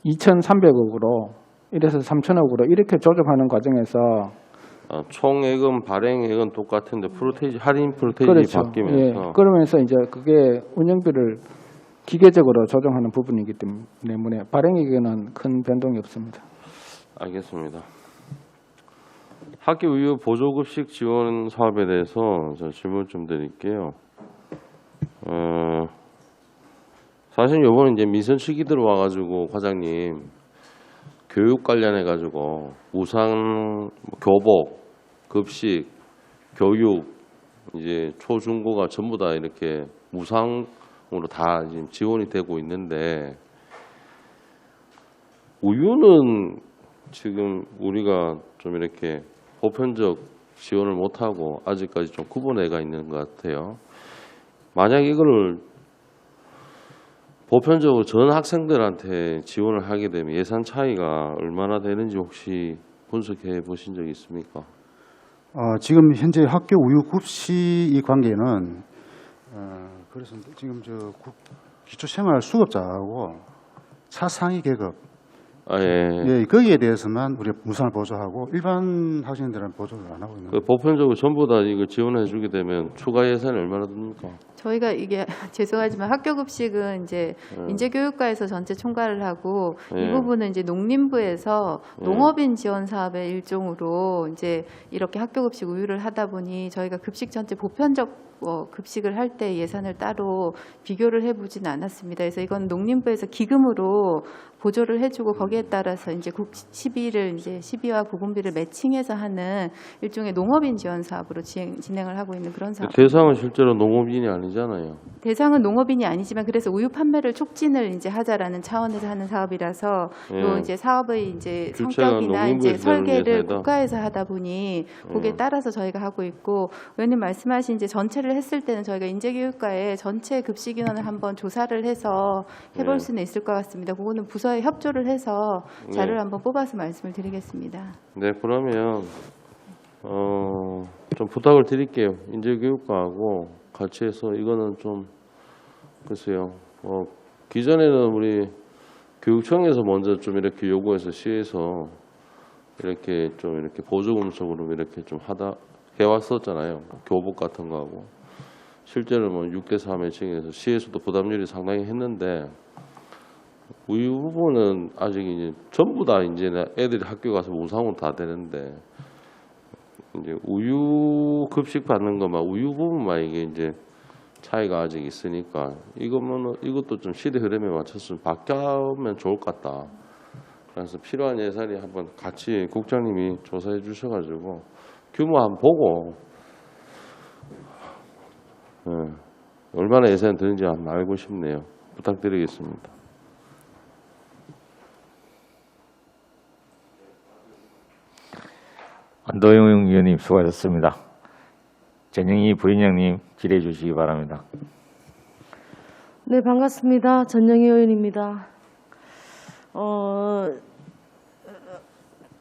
2,300억으로 이래서 3,000억으로 이렇게 조정하는 과정에서 총액은 발행액은 똑같은데 프로테이지 할인 프로테이지 그렇죠. 바뀌면서 예, 그러면서 이제 그게 운영비를 기계적으로 조정하는 부분이기 때문에 발행액에는 큰 변동이 없습니다. 알겠습니다. 학교 우유 보조급식 지원 사업에 대해서 저 질문 좀 드릴게요. 사실 요번에 이제 민선측이 들어와가지고 과장님 교육 관련해 가지고 우상 교복, 급식, 교육 이제 초중고가 전부 다 이렇게 무상으로 다 지금 지원이 되고 있는데 우유는 지금 우리가 좀 이렇게 보편적 지원을 못하고 아직까지 좀 구분해가 있는 것 같아요. 만약 이거를 보편적으로 전 학생들한테 지원을 하게 되면 예산 차이가 얼마나 되는지 혹시 분석해 보신 적이 있습니까? 지금 현재 학교 우유 급식의 관계는 그래서 지금 기초생활 수급자하고 차상위 계급 예, 거기에 대해서만 우리가 무상을 보조하고 일반 학생들은 보조를 안 하고 있는 거예요. 보편적으로 전부 다 이거 지원해 주게 되면 추가 예산이 얼마나 듭니까? 저희가 이게 죄송하지만 학교 급식은 이제 인재교육과에서 전체 총괄을 하고 이 부분은 이제 농림부에서 농업인 지원 사업의 일종으로 이제 이렇게 학교 급식 우유를 하다 보니 저희가 급식 전체 보편적 급식을 할 때 예산을 따로 비교를 해보진 않았습니다. 그래서 이건 농림부에서 기금으로 보조를 해주고 거기에 따라서 이제 시비를 이제 시비와 구분비를 매칭해서 하는 일종의 농업인 지원 사업으로 진행을 하고 있는 그런 사업. 대상은 실제로 농업인이 아니잖아요. 대상은 농업인이 아니지만 그래서 우유 판매를 촉진을 이제 하자라는 차원에서 하는 사업이라서 요 이제 사업의 이제 성격이나 이제 설계를 국가에서 하다 보니 거기에 따라서 저희가 하고 있고 의원님 말씀하신 이제 전체를 했을 때는 저희가 인재교육과에 전체 급식 인원을 한번 조사를 해서 해볼 수는 있을 것 같습니다. 그거는 부서에 협조를 해서 자료를 한번 뽑아서 말씀을 드리겠습니다. 네, 그러면 좀 부탁을 드릴게요. 인재교육과하고 같이 해서 이거는 좀 글쎄요. 기존에는 우리 교육청에서 먼저 좀 이렇게 요구해서 시에서 이렇게 좀 이렇게 보조금속으로 이렇게 좀 해왔었잖아요. 교복 같은 거 하고 실제로 뭐 6대4 매칭해서 시에서도 부담률이 상당히 했는데 우유 부분은 아직 이제 전부 다 이제 애들이 학교 가서 무상으로 다 되는데 이제 우유 급식 받는 것만 우유 부분만 이게 이제 차이가 아직 있으니까 이것도 좀 시대 흐름에 맞춰서 바뀌면 좋을 것 같다. 그래서 필요한 예산이 한번 같이 국장님이 조사해 주셔가지고 규모 한번 보고 얼마나 예산이 드는지 한번 알고 싶네요. 부탁드리겠습니다. 안도영 의원님 수고하셨습니다. 전영희 부위원장님 질의해 주시기 바랍니다. 네, 반갑습니다. 전영희 의원입니다.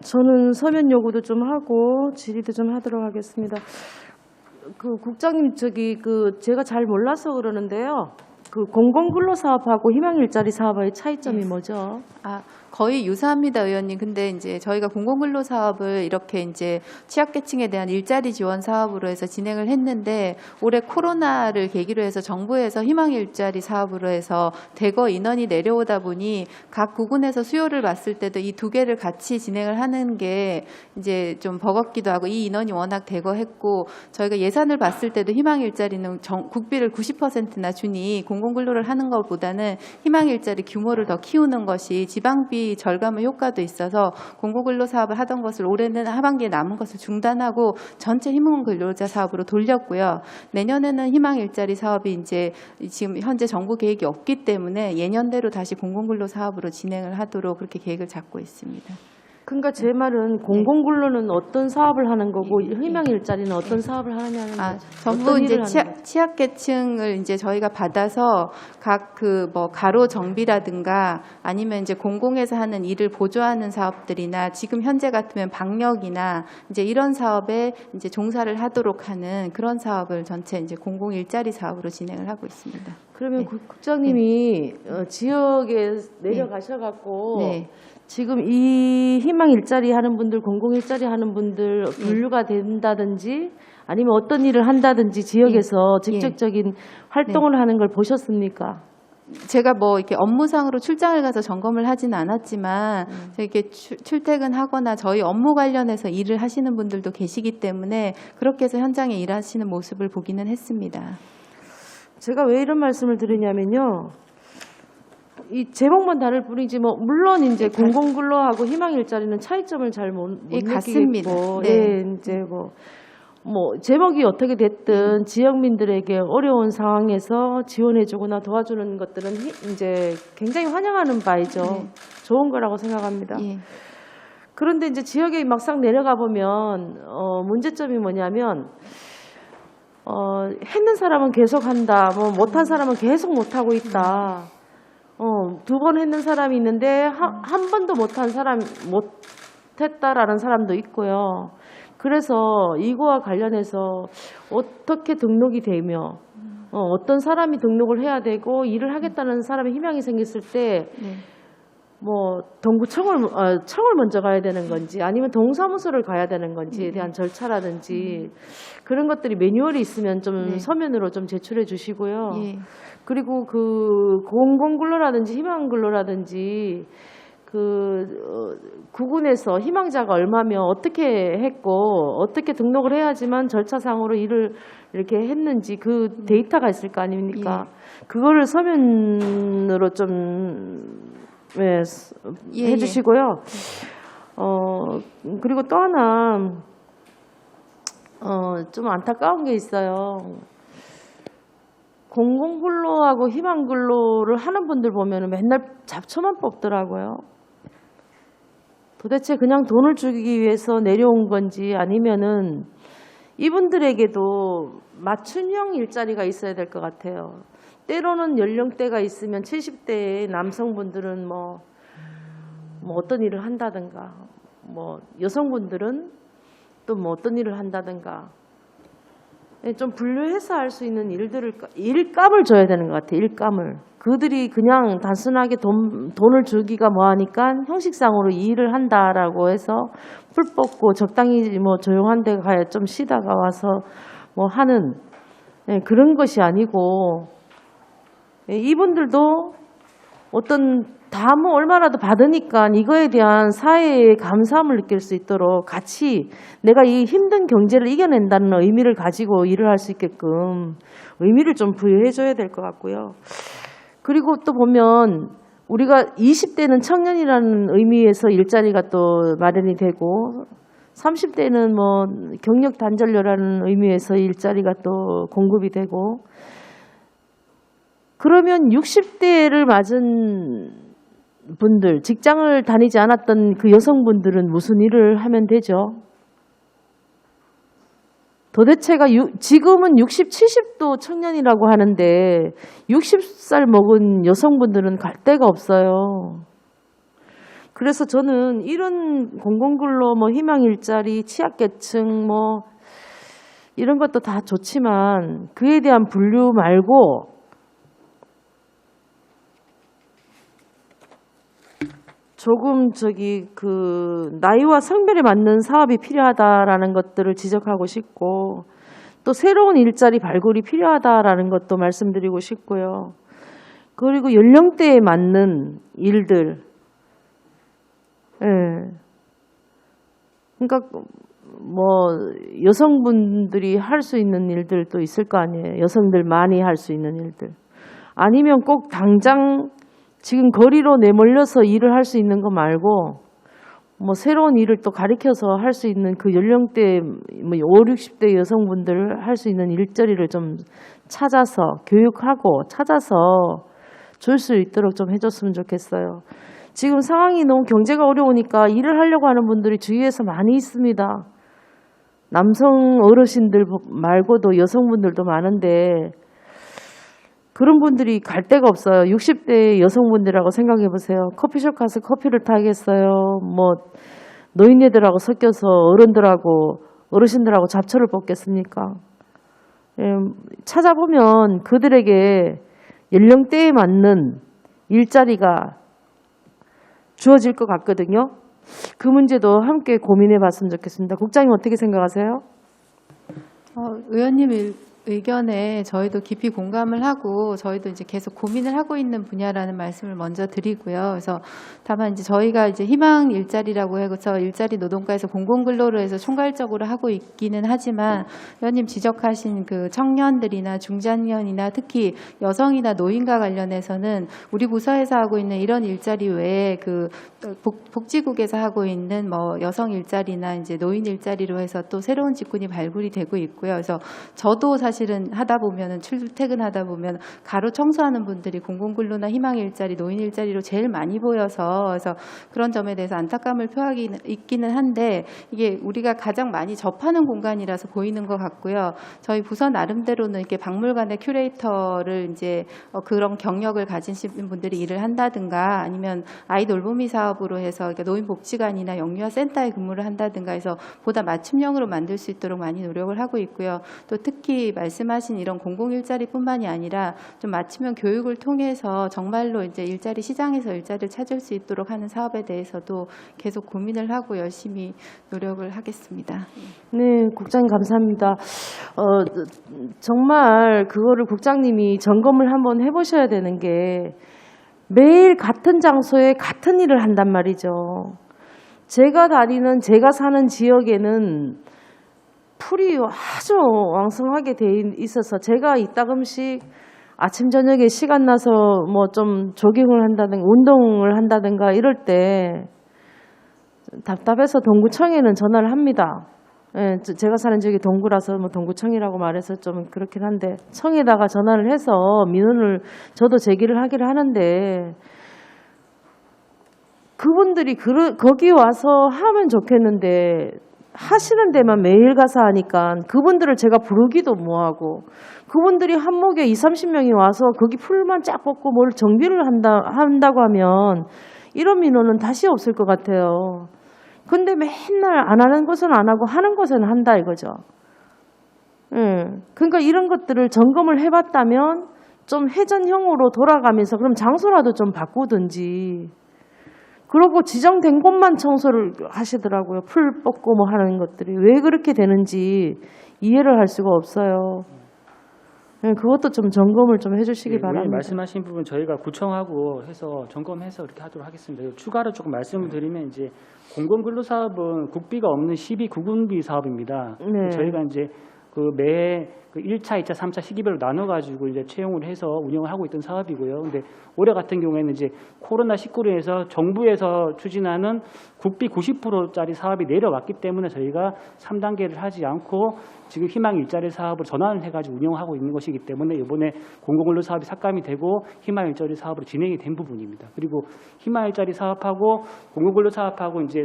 저는 서면 요구도 좀 하고 질의도 좀 하도록 하겠습니다. 국장님, 제가 잘 몰라서 그러는데요. 공공근로 사업하고 희망 일자리 사업의 차이점이 뭐죠? 거의 유사합니다, 의원님. 근데 이제 저희가 공공근로 사업을 이렇게 이제 취약계층에 대한 일자리 지원 사업으로 해서 진행을 했는데 올해 코로나를 계기로 해서 정부에서 희망 일자리 사업으로 해서 대거 인원이 내려오다 보니 각 구군에서 수요를 봤을 때도 이 두 개를 같이 진행을 하는 게 이제 좀 버겁기도 하고 이 인원이 워낙 대거했고 저희가 예산을 봤을 때도 희망 일자리는 국비를 90%나 주니 공공근로를 하는 것보다는 희망 일자리 규모를 더 키우는 것이 지방비 사업비 절감의 효과도 있어서 공공근로 사업을 하던 것을 올해는 하반기에 남은 것을 중단하고 전체 희망근로자 사업으로 돌렸고요. 내년에는 희망 일자리 사업이 이제 지금 현재 정부 계획이 없기 때문에 예년대로 다시 공공근로 사업으로 진행을 하도록 그렇게 계획을 잡고 있습니다. 그러니까 제 말은 공공근로는 어떤 사업을 하는 거고 희망 일자리는 어떤 사업을 하느냐는 거죠. 전부 어떤 이제 일을 하는 거죠. 취약계층을 이제 저희가 받아서 각 그 뭐 가로 정비라든가 아니면 이제 공공에서 하는 일을 보조하는 사업들이나 지금 현재 같으면 방역이나 이제 이런 사업에 이제 종사를 하도록 하는 그런 사업을 전체 이제 공공 일자리 사업으로 진행을 하고 있습니다. 그러면 국장님이 지역에 내려가셔갖고 네. 지금 이 희망 일자리 하는 분들, 공공 일자리 하는 분들 분류가 된다든지 아니면 어떤 일을 한다든지 지역에서 직접적인 활동을 하는 걸 보셨습니까? 제가 뭐 이렇게 업무상으로 출장을 가서 점검을 하지는 않았지만 이렇게 출퇴근하거나 저희 업무 관련해서 일을 하시는 분들도 계시기 때문에 그렇게 해서 현장에 일하시는 모습을 보기는 했습니다. 제가 왜 이런 말씀을 드리냐면요. 이 제목만 다를 뿐이지 뭐 물론 이제 공공근로하고 희망 일자리는 차이점을 잘 못 같습니다. 느끼겠고, 네. 이제 뭐 제목이 어떻게 됐든 지역민들에게 어려운 상황에서 지원해주거나 도와주는 것들은 이제 굉장히 환영하는 바이죠. 좋은 거라고 생각합니다. 예. 그런데 이제 지역에 막상 내려가 보면 문제점이 뭐냐면 했는 사람은 계속 한다, 뭐 못한 사람은 계속 못하고 있다. 2번 했는 사람이 있는데 한 번도 못한 사람 못했다라는 사람도 있고요. 그래서 이거와 관련해서 어떻게 등록이 되며 어떤 사람이 등록을 해야 되고 일을 하겠다는 사람의 희망이 생겼을 때 뭐 청을 먼저 가야 되는 건지 아니면 동사무소를 가야 되는 건지에 대한 절차라든지 그런 것들이 매뉴얼이 있으면 좀 서면으로 좀 제출해 주시고요. 예. 그리고 그 공공근로라든지 희망근로라든지 구군에서 희망자가 얼마며 어떻게 했고 어떻게 등록을 해야지만 절차상으로 일을 이렇게 했는지 그 데이터가 있을 거 아닙니까? 그거를 서면으로 좀 해주시고요. 그리고 또 하나 좀 안타까운 게 있어요. 공공근로하고 희망근로를 하는 분들 보면 맨날 잡초만 뽑더라고요. 도대체 그냥 돈을 주기 위해서 내려온 건지 아니면은 이분들에게도 맞춤형 일자리가 있어야 될 것 같아요. 때로는 연령대가 있으면 70대의 남성분들은 뭐 어떤 일을 한다든가 뭐 여성분들은 또 뭐 어떤 일을 한다든가 좀 분류해서 할 수 있는 일감을 줘야 되는 것 같아요. 일감을. 그들이 그냥 단순하게 돈을 주기가 뭐하니까 형식상으로 이 일을 한다라고 해서 풀 뽑고 적당히 뭐 조용한 데 가야 좀 쉬다가 와서 뭐 하는 그런 것이 아니고 이분들도 어떤 다 뭐 얼마라도 받으니까 이거에 대한 사회의 감사함을 느낄 수 있도록 같이 내가 이 힘든 경제를 이겨낸다는 의미를 가지고 일을 할 수 있게끔 의미를 좀 부여해줘야 될 것 같고요. 그리고 또 보면 우리가 20대는 청년이라는 의미에서 일자리가 또 마련이 되고 30대는 뭐 경력 단절료라는 의미에서 일자리가 또 공급이 되고 그러면 60대를 맞은 분들, 직장을 다니지 않았던 그 여성분들은 무슨 일을 하면 되죠? 도대체가 지금은 60, 70도 청년이라고 하는데 60살 먹은 여성분들은 갈 데가 없어요. 그래서 저는 이런 공공근로, 뭐 희망일자리, 취약계층 뭐 이런 것도 다 좋지만 그에 대한 분류 말고 조금 나이와 성별에 맞는 사업이 필요하다라는 것들을 지적하고 싶고 또 새로운 일자리 발굴이 필요하다라는 것도 말씀드리고 싶고요. 그리고 연령대에 맞는 일들. 그러니까 뭐 여성분들이 할 수 있는 일들도 있을 거 아니에요. 여성들만이 할 수 있는 일들. 아니면 꼭 당장 지금 거리로 내몰려서 일을 할 수 있는 거 말고 뭐 새로운 일을 또 가리켜서 할 수 있는 그 연령대 뭐 5, 60대 여성분들 할 수 있는 일자리를 좀 찾아서 교육하고 찾아서 줄 수 있도록 좀 해줬으면 좋겠어요. 지금 상황이 너무 경제가 어려우니까 일을 하려고 하는 분들이 주위에서 많이 있습니다. 남성 어르신들 말고도 여성분들도 많은데 그런 분들이 갈 데가 없어요. 60대 여성분들하고 생각해 보세요. 커피숍 가서 커피를 타겠어요. 뭐 노인네들하고 섞여서 어르신들하고 잡초를 뽑겠습니까? 예, 찾아보면 그들에게 연령대에 맞는 일자리가 주어질 것 같거든요. 그 문제도 함께 고민해 봤으면 좋겠습니다. 국장님 어떻게 생각하세요? 의원님 의견에 저희도 깊이 공감을 하고 저희도 이제 계속 고민을 하고 있는 분야라는 말씀을 먼저 드리고요. 그래서 다만 이제 저희가 이제 희망 일자리라고 해서 일자리 노동과에서 공공근로로 해서 총괄적으로 하고 있기는 하지만 의원님 지적하신 그 청년들이나 중장년이나 특히 여성이나 노인과 관련해서는 우리 부서에서 하고 있는 이런 일자리 외에 그 복지국에서 하고 있는 뭐 여성 일자리나 이제 노인 일자리로 해서 또 새로운 직군이 발굴이 되고 있고요. 그래서 저도 사실은 하다 보면은 출퇴근하다 보면 가로 청소하는 분들이 공공근로나 희망 일자리, 노인 일자리로 제일 많이 보여서 그래서 그런 점에 대해서 안타까움을 표하기 있기는 한데 이게 우리가 가장 많이 접하는 공간이라서 보이는 것 같고요. 저희 부서 나름대로는 이렇게 박물관의 큐레이터를 이제 그런 경력을 가지신 분들이 일을 한다든가 아니면 아이 돌보미 사업으로 해서 노인복지관이나 영유아 센터에 근무를 한다든가 해서 보다 맞춤형으로 만들 수 있도록 많이 노력을 하고 있고요. 또 특히 말씀하신 이런 공공일자리뿐만이 아니라 좀 맞춤형 교육을 통해서 정말로 이제 일자리 시장에서 일자리를 찾을 수 있도록 하는 사업에 대해서도 계속 고민을 하고 열심히 노력을 하겠습니다. 네, 국장님 감사합니다. 정말 그거를 국장님이 점검을 한번 해보셔야 되는 게 매일 같은 장소에 같은 일을 한단 말이죠. 제가 사는 지역에는 풀이 아주 왕성하게 돼 있어서 제가 이따금씩 아침 저녁에 시간 나서 뭐 좀 조깅을 한다든가 운동을 한다든가 이럴 때 답답해서 동구청에는 전화를 합니다. 예, 제가 사는 지역이 동구라서 뭐 동구청이라고 말해서 좀 그렇긴 한데 청에다가 전화를 해서 민원을 저도 제기를 하기를 하는데 그분들이 거기 와서 하면 좋겠는데 하시는 데만 매일 가서 하니까 그분들을 제가 부르기도 뭐하고 그분들이 한목에 20-30명이 와서 거기 풀만 쫙 뽑고 뭘 정비를 한다고 하면 이런 민원은 다시 없을 것 같아요. 근데 맨날 안 하는 것은 안 하고 하는 것은 한다 이거죠. 그러니까 이런 것들을 점검을 해봤다면 좀 회전형으로 돌아가면서 그럼 장소라도 좀 바꾸든지 그러고 지정된 곳만 청소를 하시더라고요. 풀 뽑고 뭐 하는 것들이. 왜 그렇게 되는지 이해를 할 수가 없어요. 그것도 좀 점검을 좀 해주시기 바랍니다. 말씀하신 부분 저희가 구청하고 해서 점검해서 이렇게 하도록 하겠습니다. 추가로 조금 말씀을 드리면 이제 공공근로사업은 국비가 없는 12구군비 사업입니다. 네. 저희가 이제 그 매해 그 1차, 2차, 3차 시기별로 나눠가지고 이제 채용을 해서 운영을 하고 있던 사업이고요. 근데 올해 같은 경우에는 이제 코로나19로 해서 정부에서 추진하는 국비 90%짜리 사업이 내려왔기 때문에 저희가 3단계를 하지 않고 지금 희망 일자리 사업을 전환을 해가지고 운영하고 있는 것이기 때문에 이번에 공공근로 사업이 삭감이 되고 희망 일자리 사업으로 진행이 된 부분입니다. 그리고 희망 일자리 사업하고 공공근로 사업하고 이제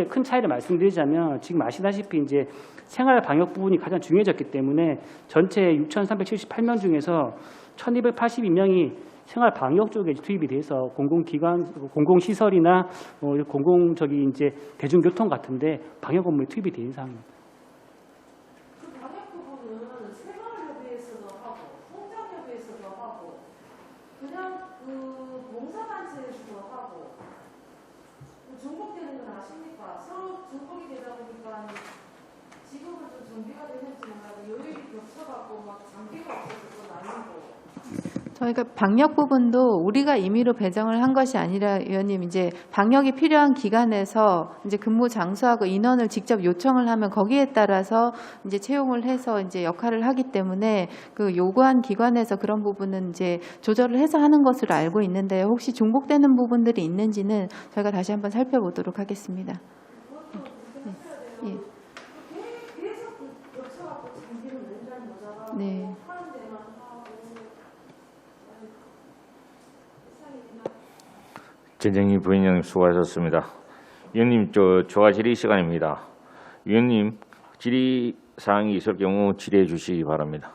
큰 차이를 말씀드리자면 지금 아시다시피 이제 생활 방역 부분이 가장 중요해졌기 때문에 전체 6,378명 중에서 1,282명이 생활 방역 쪽에 투입이 돼서 공공기관, 공공시설이나 공공적인 이제 대중교통 같은데 방역 업무에 투입이 된 상황입니다. 그 방역 부분은 생활협의회에서도 하고 성장협의회에서도 하고 그냥 그 봉사단체에서도 하고 중복되는 건 아십니까? 서로 중복이 되다 보니까 지금은 좀 정비가 되는지 몰라도 요일이 겹쳐갖고 막 장비가 없어서 그건 아니고 저희가 방역 부분도 우리가 임의로 배정을 한 것이 아니라 의원님 이제 방역이 필요한 기관에서 이제 근무 장소하고 인원을 직접 요청을 하면 거기에 따라서 이제 채용을 해서 이제 역할을 하기 때문에 그 요구한 기관에서 그런 부분은 이제 조절을 해서 하는 것으로 알고 있는데 혹시 중복되는 부분들이 있는지는 저희가 다시 한번 살펴보도록 하겠습니다. 예. 네. 전정희 부위원님 수고하셨습니다. 위원님, 초과 질의 시간입니다. 위원님, 질의 사항이 있을 경우 질의해 주시기 바랍니다.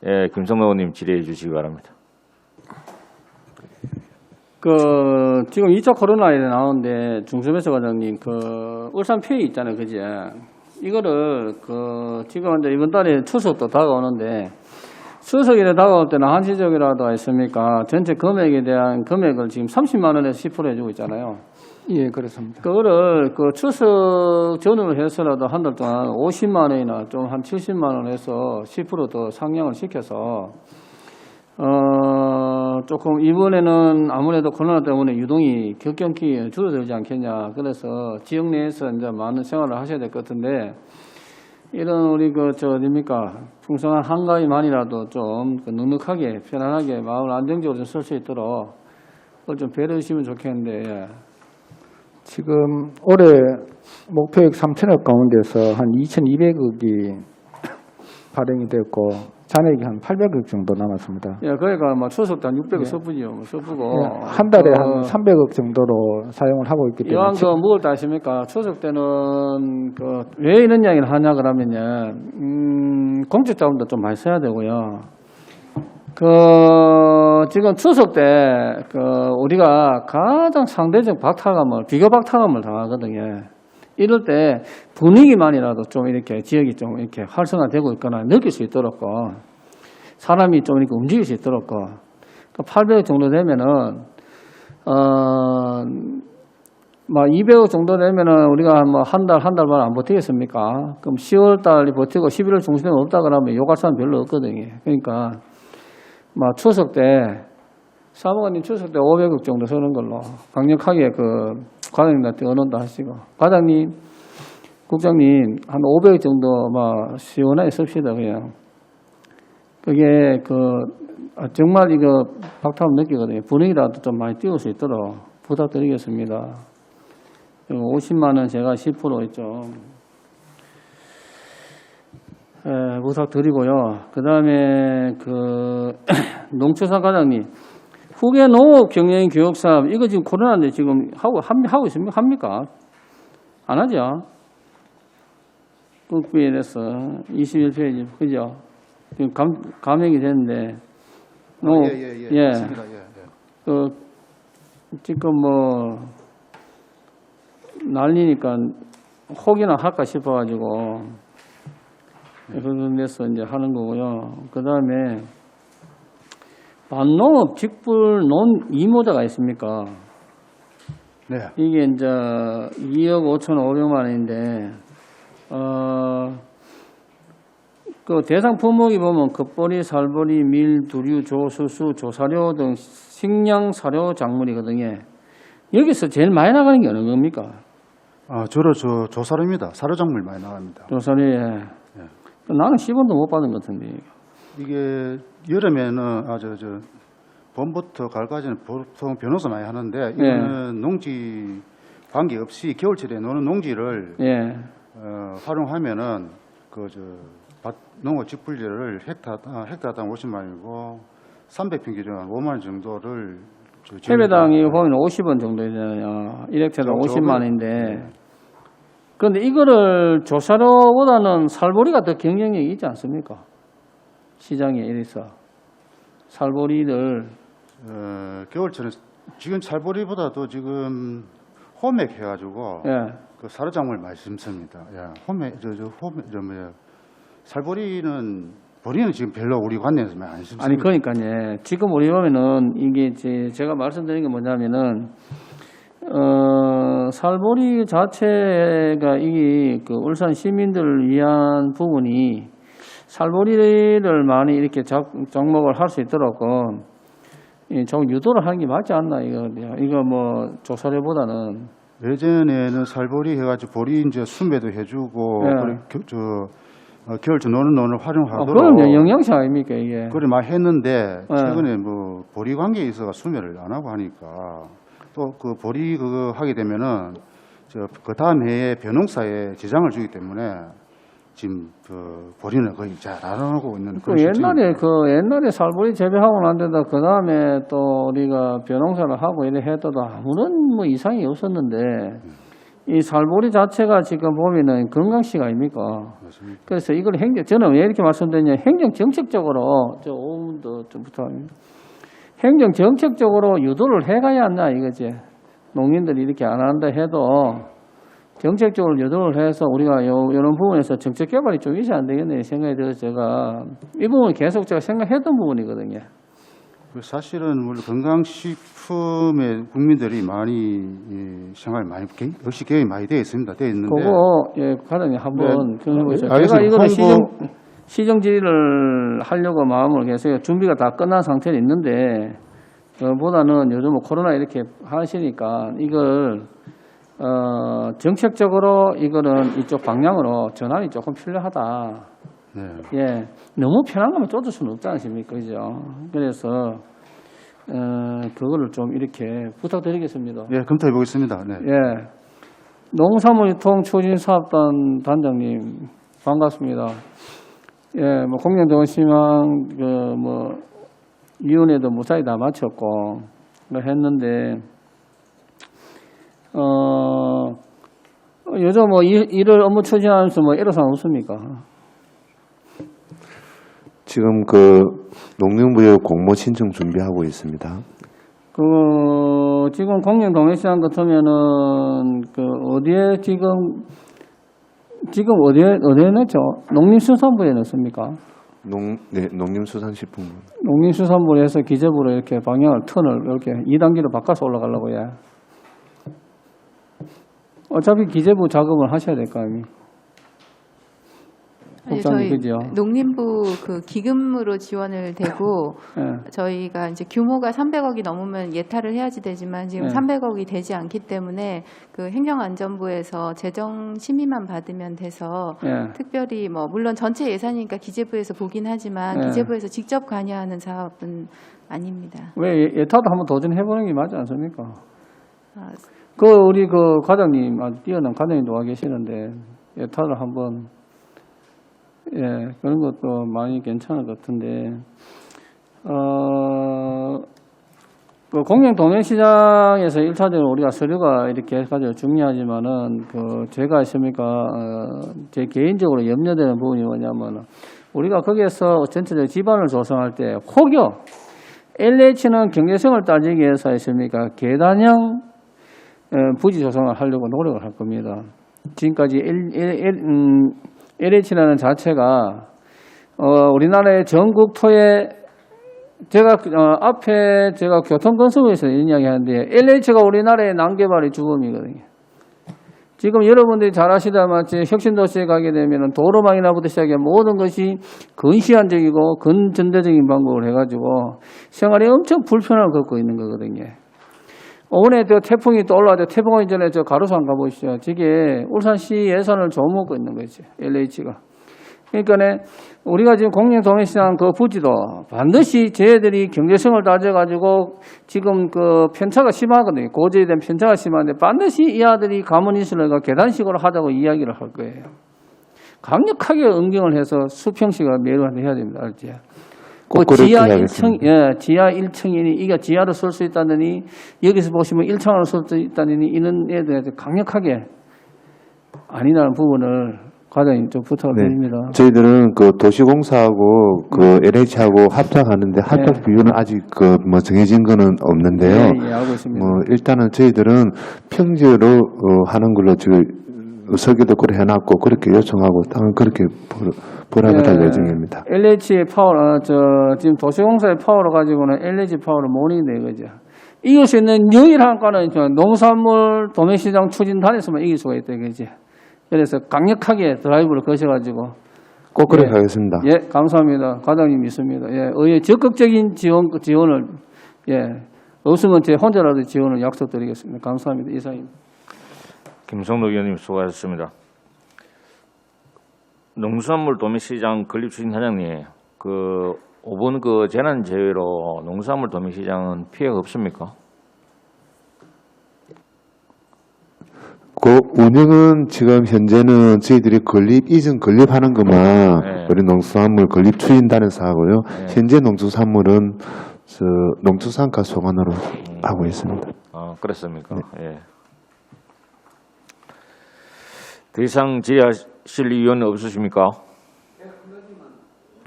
예, 김성노 의원님 질의해 주시기 바랍니다. 지금 2차 코로나에 나오는데 중소매수 과장님 울산 피해 있잖아요, 그제? 이거를 지금 이제 이번 달에 추석도 다가오는데 추석일에 다가올 때는 한시적이라도 있습니까? 전체 금액에 대한 금액을 지금 30만 원에서 10% 해주고 있잖아요. 예, 그렇습니다. 그거를 추석 전후를 해서라도 한 달 동안 50만 원이나 좀 한 70만 원에서 10% 더 상향을 시켜서 조금 이번에는 아무래도 코로나 때문에 유동이 격경기 줄어들지 않겠냐. 그래서 지역 내에서 이제 많은 생활을 하셔야 될 것 같은데 이런 우리 어딥니까? 풍성한 한가위만이라도 좀 넉넉하게 편안하게 마음을 안정적으로 좀 쓸 수 있도록 그걸 좀 배려해 주시면 좋겠는데. 예. 지금 올해 목표액 3천억 가운데서 한 2,200억이 발행이 됐고 잔액이 한 800억 정도 남았습니다. 예, 그러니까 추석 때 한 600억 써보죠. 써보고. 한 달에 한 300억 정도로 사용을 하고 있기 때문에. 이왕 뭘 다 아십니까? 추석 때는 왜 이런 이야기를 하냐 그러면요. 공적 자금도 좀 많이 써야 되고요. 지금 추석 때 우리가 가장 상대적 박탈감을 비교 박탈감을 당하거든요. 이럴 때 분위기만이라도 좀 이렇게 지역이 좀 이렇게 활성화되고 있거나 느낄 수 있도록 사람이 좀 이렇게 움직일 수 있도록 800억 정도 되면은 200억 정도 되면은 우리가 한 달 반 안 버티겠습니까? 그럼 10월 달이 버티고 11월 중순에 없다 그러면 욕할 사람 별로 없거든요. 그러니까 추석 때 사무관님 추석 때 500억 정도 쓰는 걸로 강력하게 과장님한테 언론도 하시고 과장님, 국장님 한 500억 정도 시원하게 씁시다 그냥. 그게 정말 이거 박탈감 느끼거든요. 분위기라도 좀 많이 띄울 수 있도록 부탁드리겠습니다. 50만 원 제가 10% 있죠. 부탁드리고요. 그 다음에 농축산 과장님 후계 농업 경영 교육 사업 이거 지금 코로나인데 지금 하고 있습니까? 합니까? 안 하죠. 국비에서 21페이지 그죠? 지금 감액이 됐는데 예. 맞습니다. 예. 지금 난리니까 혹이나 할까 싶어가지고 그런 데서 이제 하는 거고요. 그 다음에 반농업 직불 논 이모자가 있습니까? 네. 이게 이제 2억 5,500만 원인데 대상 품목이 보면 겉보리, 살보리, 밀, 두류, 조, 수수, 조사료 등 식량 사료 작물이거든요. 여기서 제일 많이 나가는 게 어느 겁니까? 주로 조사료입니다. 사료작물 많이 나갑니다. 조사료에. 나는 10원도 못 받은 것 같은데. 이게 여름에는 봄부터 가을까지는 보통 변호사 많이 하는데 이거는 농지 관계 없이 겨울철에 노는 농지를 활용하면은 농업 직불제를 헥타당 50만 원이고 300평 기준 한 5만 원 정도를 해배당이 보면 50원 정도 되잖아요. 1헥타당 50만 원인데. 그런데 이거를 조사료보다는 살보리가 더 경쟁력이 있지 않습니까? 시장에 이래서 살보리를 겨울철에 지금 살보리보다도 지금 호맥 해가지고 사료작물 많이 심습니다. 호맥 살보리는 보리는 지금 별로 우리 관내에서 많이 안 심습니다. 아니 그러니까요. 지금 우리 보면은 이게 제가 말씀드린 게 뭐냐면은 살보리 자체가 이게 울산 시민들을 위한 부분이 살보리를 많이 이렇게 접목을 할 수 있도록 좀 유도를 하는 게 맞지 않나 이거 뭐 조사료보다는. 예전에는 살보리 해가지고 보리 이제 순배도 해주고 예. 그리고 겨울철 노는 논을 활용하도록 그럼요, 영양제 아닙니까 이게. 그래 막 했는데 예. 최근에 뭐 보리 관계에 있어서 수매를 안 하고 하니까 또 그 보리 그거 하게 되면은 그 다음 해에 벼농사에 지장을 주기 때문에 지금 그 보리는 거의 잘 안 하고 있는 그런 실정입니다. 옛날에 살보리 재배하고 난 데다 그 다음에 또 우리가 벼농사를 하고 이래 해도 아무런 뭐 이상이 없었는데 이 살보리 자체가 지금 보면은 건강식 아닙니까? 맞습니다. 그래서 이걸 저는 왜 이렇게 말씀드리냐, 행정 정책적으로 좀 부탁합니다. 행정 정책적으로 유도를 해가야 한다 이거지. 농민들이 이렇게 안 한다 해도 정책적으로 유도를 해서 우리가 이런 부분에서 정책 개발이 좀 있어야 안 되겠네 생각이 들어서 제가 이 부분 계속 제가 생각했던 부분이거든요. 사실은 우리 건강식품에 국민들이 많이 생활 많이 역시 개혁이 많이 되어 있습니다. 되어 있는데 그거 과장님 한번 해보세요. 알겠습니다. 제가 이거는 홍보- 시정 질의를 하려고 마음을 계속 준비가 다 끝난 상태는 있는데 그보다는 요즘 코로나 이렇게 하시니까 이걸 정책적으로 이거는 이쪽 방향으로 전환이 조금 필요하다. 네. 예, 너무 편한 것만 쫓을 수는 없지 않습니까, 그죠? 그래서 그거를 좀 이렇게 부탁드리겠습니다. 예, 검토해 보겠습니다. 네. 예, 농산물유통추진사업단 단장님 반갑습니다. 예, 뭐 공영정신망 위원회도 무사히 다 마쳤고 했는데 요즘 뭐 일을 업무 추진하면서 뭐 애로사항 없습니까? 지금 그 농림부에 공모 신청 준비하고 있습니다. 지금 공영동해시장 같으면은 어디에 지금 어디에 넣죠? 농림수산부에 넣습니까? 농림수산식품부. 농림수산부에서 기재부로 이렇게 방향을 턴을 이렇게 2단계로 바꿔서 올라가려고 해. 어차피 기재부 작업을 하셔야 될 거 아닙니까? 저희 그죠? 농림부 그 기금으로 지원을 되고 예. 저희가 이제 규모가 300억이 넘으면 예탈을 해야지 되지만 지금 네. 300억이 되지 않기 때문에 그 행정안전부에서 재정 심의만 받으면 돼서 예. 특별히 뭐 물론 전체 예산이니까 기재부에서 보긴 하지만 네. 기재부에서 직접 관여하는 사업은 아닙니다. 왜 예타도 한번 도전해보는 게 맞지 않습니까? 아, 우리 과장님, 아주 뛰어난 과장님도 와 계시는데, 예타를 한번, 그런 것도 많이 괜찮을 것 같은데, 공영동해시장에서 1차적으로 우리가 서류가 이렇게 해가지고 중요하지만은, 제가 있습니까, 제 개인적으로 염려되는 부분이 뭐냐면은, 우리가 거기에서 전체적 기반을 조성할 때, 혹여, LH는 경제성을 따지기 위해서 있습니까, 계단형 부지 조성을 하려고 노력을 할 겁니다. 지금까지 LH라는 자체가 우리나라의 전국 토에 앞에 제가 교통건설부에서 이런 이야기 하는데 LH가 우리나라의 난개발의 주범이거든요. 지금 여러분들이 잘 아시다시피 혁신도시에 가게 되면 도로망이나부터 시작해 모든 것이 근시안적이고 근전대적인 방법을 해가지고 생활에 엄청 불편함을 겪고 있는 거거든요. 오늘 태풍이 또 올라왔는데 태풍 오기 전에 가로산 가보시죠. 저게 울산시 예산을 조먹고 있는 거지, LH가. 그러니까 우리가 지금 공영동해시장 그 부지도 반드시 저희들이 경제성을 따져가지고 지금 편차가 심하거든요. 고지에 대한 편차가 심한데 반드시 이 아들이 가문인수를 계단식으로 하자고 이야기를 할 거예요. 강력하게 응경을 해서 수평식을 매료를 해야 됩니다. 알지? 지하 1층, 지하 1층이니, 이게 지하로 쓸 수 있다느니, 여기서 보시면 1층으로 쓸 수 있다느니, 이런 애에 대해서 강력하게 아니라는 부분을 과장님 좀 부탁을 드립니다. 저희들은 도시공사하고 LH하고 합작하는데 합작 비율은 아직 정해진 거는 없는데요. 예, 알고 있습니다. 일단은 저희들은 평지로 하는 걸로 설계도 그렇게 해놨고 그렇게 요청하고 당연 그렇게 보답을 할 예정입니다. LH 파워, 지금 도시공사의 파워로 가지고는 LH 파워를 모닝돼 이거죠. 이길 수 있는 유일한 과는 농산물 도매시장 추진단에서만 이길 수가 있다 이거지. 그래서 강력하게 드라이브를 거셔가지고 꼭 그렇게 예. 하겠습니다. 예, 감사합니다. 과장님 믿습니다. 예, 의회 적극적인 지원을 없으면 제 혼자라도 지원을 약속드리겠습니다. 감사합니다. 이상입니다. 김성노 의원님 수고하셨습니다. 농수산물 도매시장 건립 추진 사장님, 5번 재난 제외로 농수산물 도매시장은 피해가 없습니까? 그 운영은 지금 현재는 저희들이 이전 건립하는 것만 네. 우리 농수산물 건립 추진단에서 하고요. 네. 현재 농수산물은 농수산가 소관으로 하고 있습니다. 그렇습니까? 예. 더 이상 질의하실 의원 없으십니까?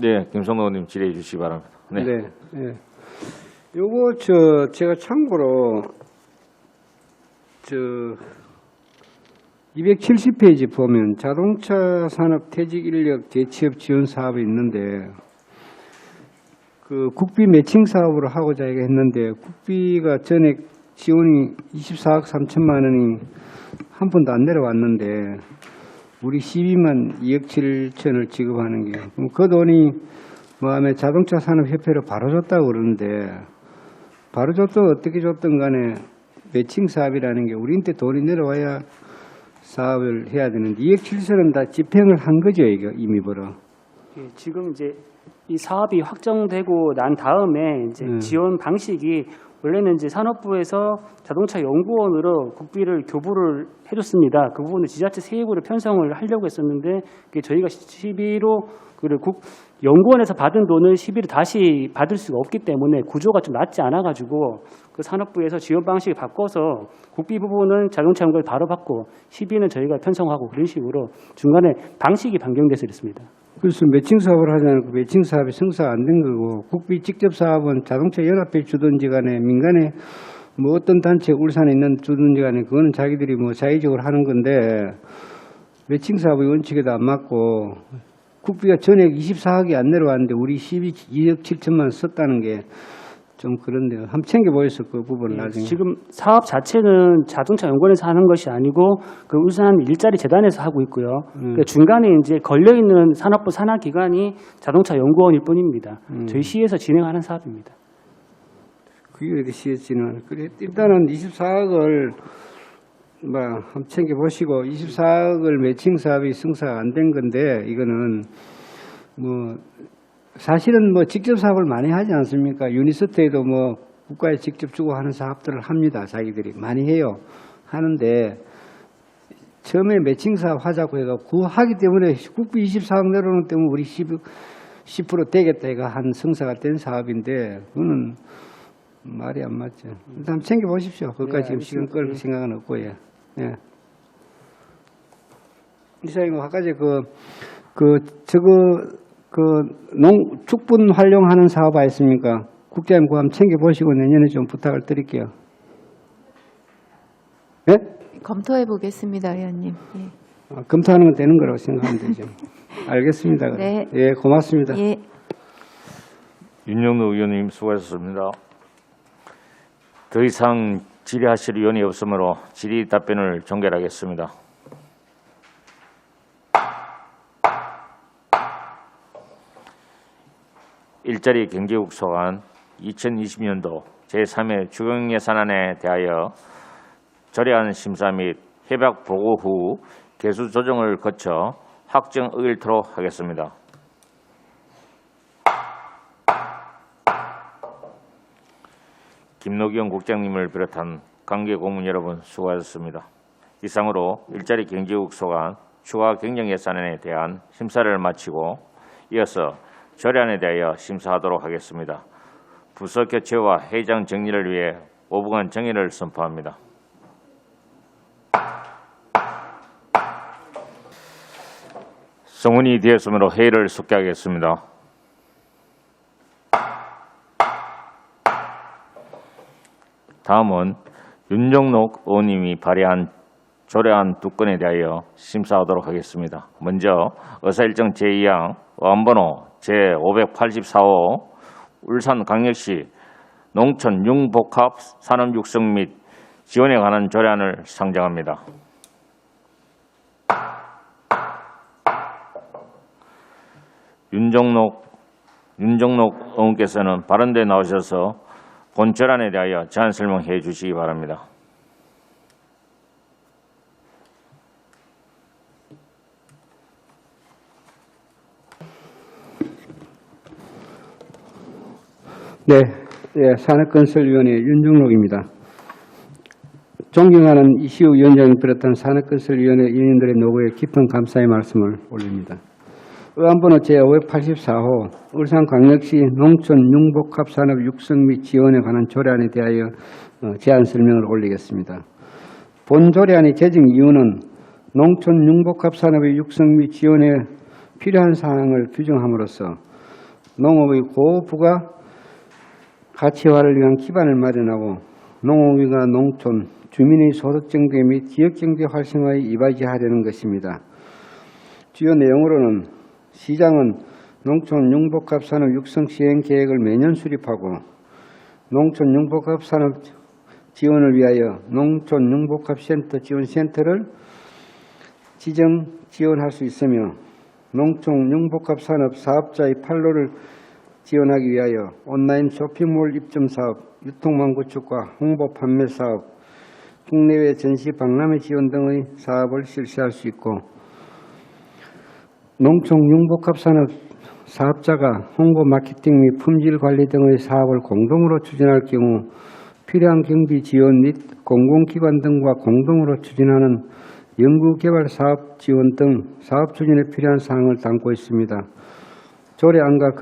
네, 김성노 의원님 질의해 주시기 바랍니다. 네. 네. 네. 요거 제가 참고로 270페이지 보면 자동차 산업 퇴직 인력 재취업 지원 사업이 있는데 국비 매칭 사업으로 하고자 했는데 국비가 전액 지원이 24억 3천만 원이 한 푼도 안 내려왔는데 우리 12만 2억 7천을 지급하는 게 그럼 그 돈이 뭐하면 자동차 산업협회로 바로 줬다고 그러는데 바로 줬든 어떻게 줬든 간에 매칭 사업이라는 게 우리한테 돈이 내려와야 사업을 해야 되는데 2억 7천은 다 집행을 한 거죠, 이거 이미 벌어. 예, 지금 이제 이 사업이 확정되고 난 다음에 이제 지원 방식이 원래는 이제 산업부에서 자동차 연구원으로 국비를 교부를 해줬습니다. 그 부분을 지자체 세액으로 편성을 하려고 했었는데 그게 저희가 시비로 연구원에서 받은 돈을 시비로 다시 받을 수가 없기 때문에 구조가 좀 맞지 않아가지고 그 산업부에서 지원 방식을 바꿔서 국비 부분은 자동차 연구를 바로 받고 시비는 저희가 편성하고 그런 식으로 중간에 방식이 변경돼서 이렇습니다. 그래서 매칭 사업을 하자는 그 매칭 사업이 성사가 안 된 거고 국비 직접 사업은 자동차 연합회 주든지 간에 민간에 뭐 어떤 단체 울산에 있는 주든지 간에 그거는 자기들이 뭐 자의적으로 하는 건데 매칭 사업의 원칙에도 안 맞고 국비가 전액 24억이 안 내려왔는데 우리 12억 7천만 썼다는 게 좀 그런데요. 한번 챙겨보였어 그 부분을 나중에. 지금 사업 자체는 자동차 연구원에서 하는 것이 아니고 그 울산 일자리 재단에서 하고 있고요. 그러니까 중간에 이제 걸려 있는 산업부 산하 기관이 자동차 연구원일 뿐입니다. 저희 시에서 진행하는 사업입니다. 그게 어디 시였지는 그래 일단은 24억을 한번 챙겨보시고 24억을 매칭 사업이 성사가 안 된 건데 이거는 사실은 직접 사업을 많이 하지 않습니까? 유니스트에도 국가에 직접 주고 하는 사업들을 합니다. 자기들이 많이 해요. 하는데 처음에 매칭 사업 하자고 해서 하기 때문에 국비 24억 내려오는 때문에 우리 10% 되겠다 이거 한 성사가 된 사업인데 그거는 말이 안 맞죠. 일단 챙겨보십시오. 그것까지 지금 시간 끌 생각은 없고 예. 이사님 아까 축분 활용하는 사업 아니십니까? 국장님 그거 한번 챙겨보시고 내년에 좀 부탁을 드릴게요. 예? 검토해 보겠습니다, 의원님. 예. 검토하는 건 되는 거라고 생각하면 되죠. 알겠습니다. 네. 예, 고맙습니다. 예. 윤영노 의원님 수고하셨습니다. 더 이상 질의하실 의원이 없으므로 질의 답변을 종결하겠습니다. 일자리 경제국 소관 2020년도 제3회 추경예산안에 대하여 절야한 심사 및 협약 보고 후 개수 조정을 거쳐 확정 의결토록 하겠습니다. 김노기영 국장님을 비롯한 관계 고문 여러분 수고하셨습니다. 이상으로 일자리 경제국 소관 추가 경정 예산안에 대한 심사를 마치고 이어서 절야안에 대하여 심사하도록 하겠습니다. 부서 교체와 회의장 정리를 위해 5분간 정의를 선포합니다. 성훈이 되었으므로 회의를 속개하겠습니다. 다음은 윤정록 의원님이 발의한 조례안 2건에 대하여 심사하도록 하겠습니다. 먼저 의사일정 제2항 의안번호 제584호 울산광역시 농촌 융복합 산업 육성 및 지원에 관한 조례안을 상정합니다. 윤정록 의원께서는 발언대에 나오셔서 본철안에 대하여 제안 설명해 주시기 바랍니다. 네, 산업건설위원회 윤중록입니다. 존경하는 이시우 위원장을 비롯한 산업건설위원회 위원들의 노고에 깊은 감사의 말씀을 올립니다. 의안번호 제584호 울산광역시 농촌 융복합산업 육성 및 지원에 관한 조례안에 대하여 제안 설명을 올리겠습니다. 본 조례안의 제정 이유는 농촌 융복합산업의 육성 및 지원에 필요한 사항을 규정함으로써 농업의 고부가 가치화를 위한 기반을 마련하고 농업인과 농촌, 주민의 소득증대 및 지역경제 활성화에 이바지하려는 것입니다. 주요 내용으로는 시장은 농촌 융복합산업 육성 시행 계획을 매년 수립하고 농촌 융복합산업 지원을 위하여 농촌 융복합센터 지원센터를 지원할 수 있으며 농촌 융복합산업 사업자의 판로를 지원하기 위하여 온라인 쇼핑몰 입점 사업, 유통망 구축과 홍보 판매 사업, 국내외 전시 박람회 지원 등의 사업을 실시할 수 있고 농촌 융복합산업 사업자가 홍보 마케팅 및 품질 관리 등의 사업을 공동으로 추진할 경우 필요한 경비 지원 및 공공기관 등과 공동으로 추진하는 연구개발 사업 지원 등 사업 추진에 필요한 사항을 담고 있습니다. 조례안과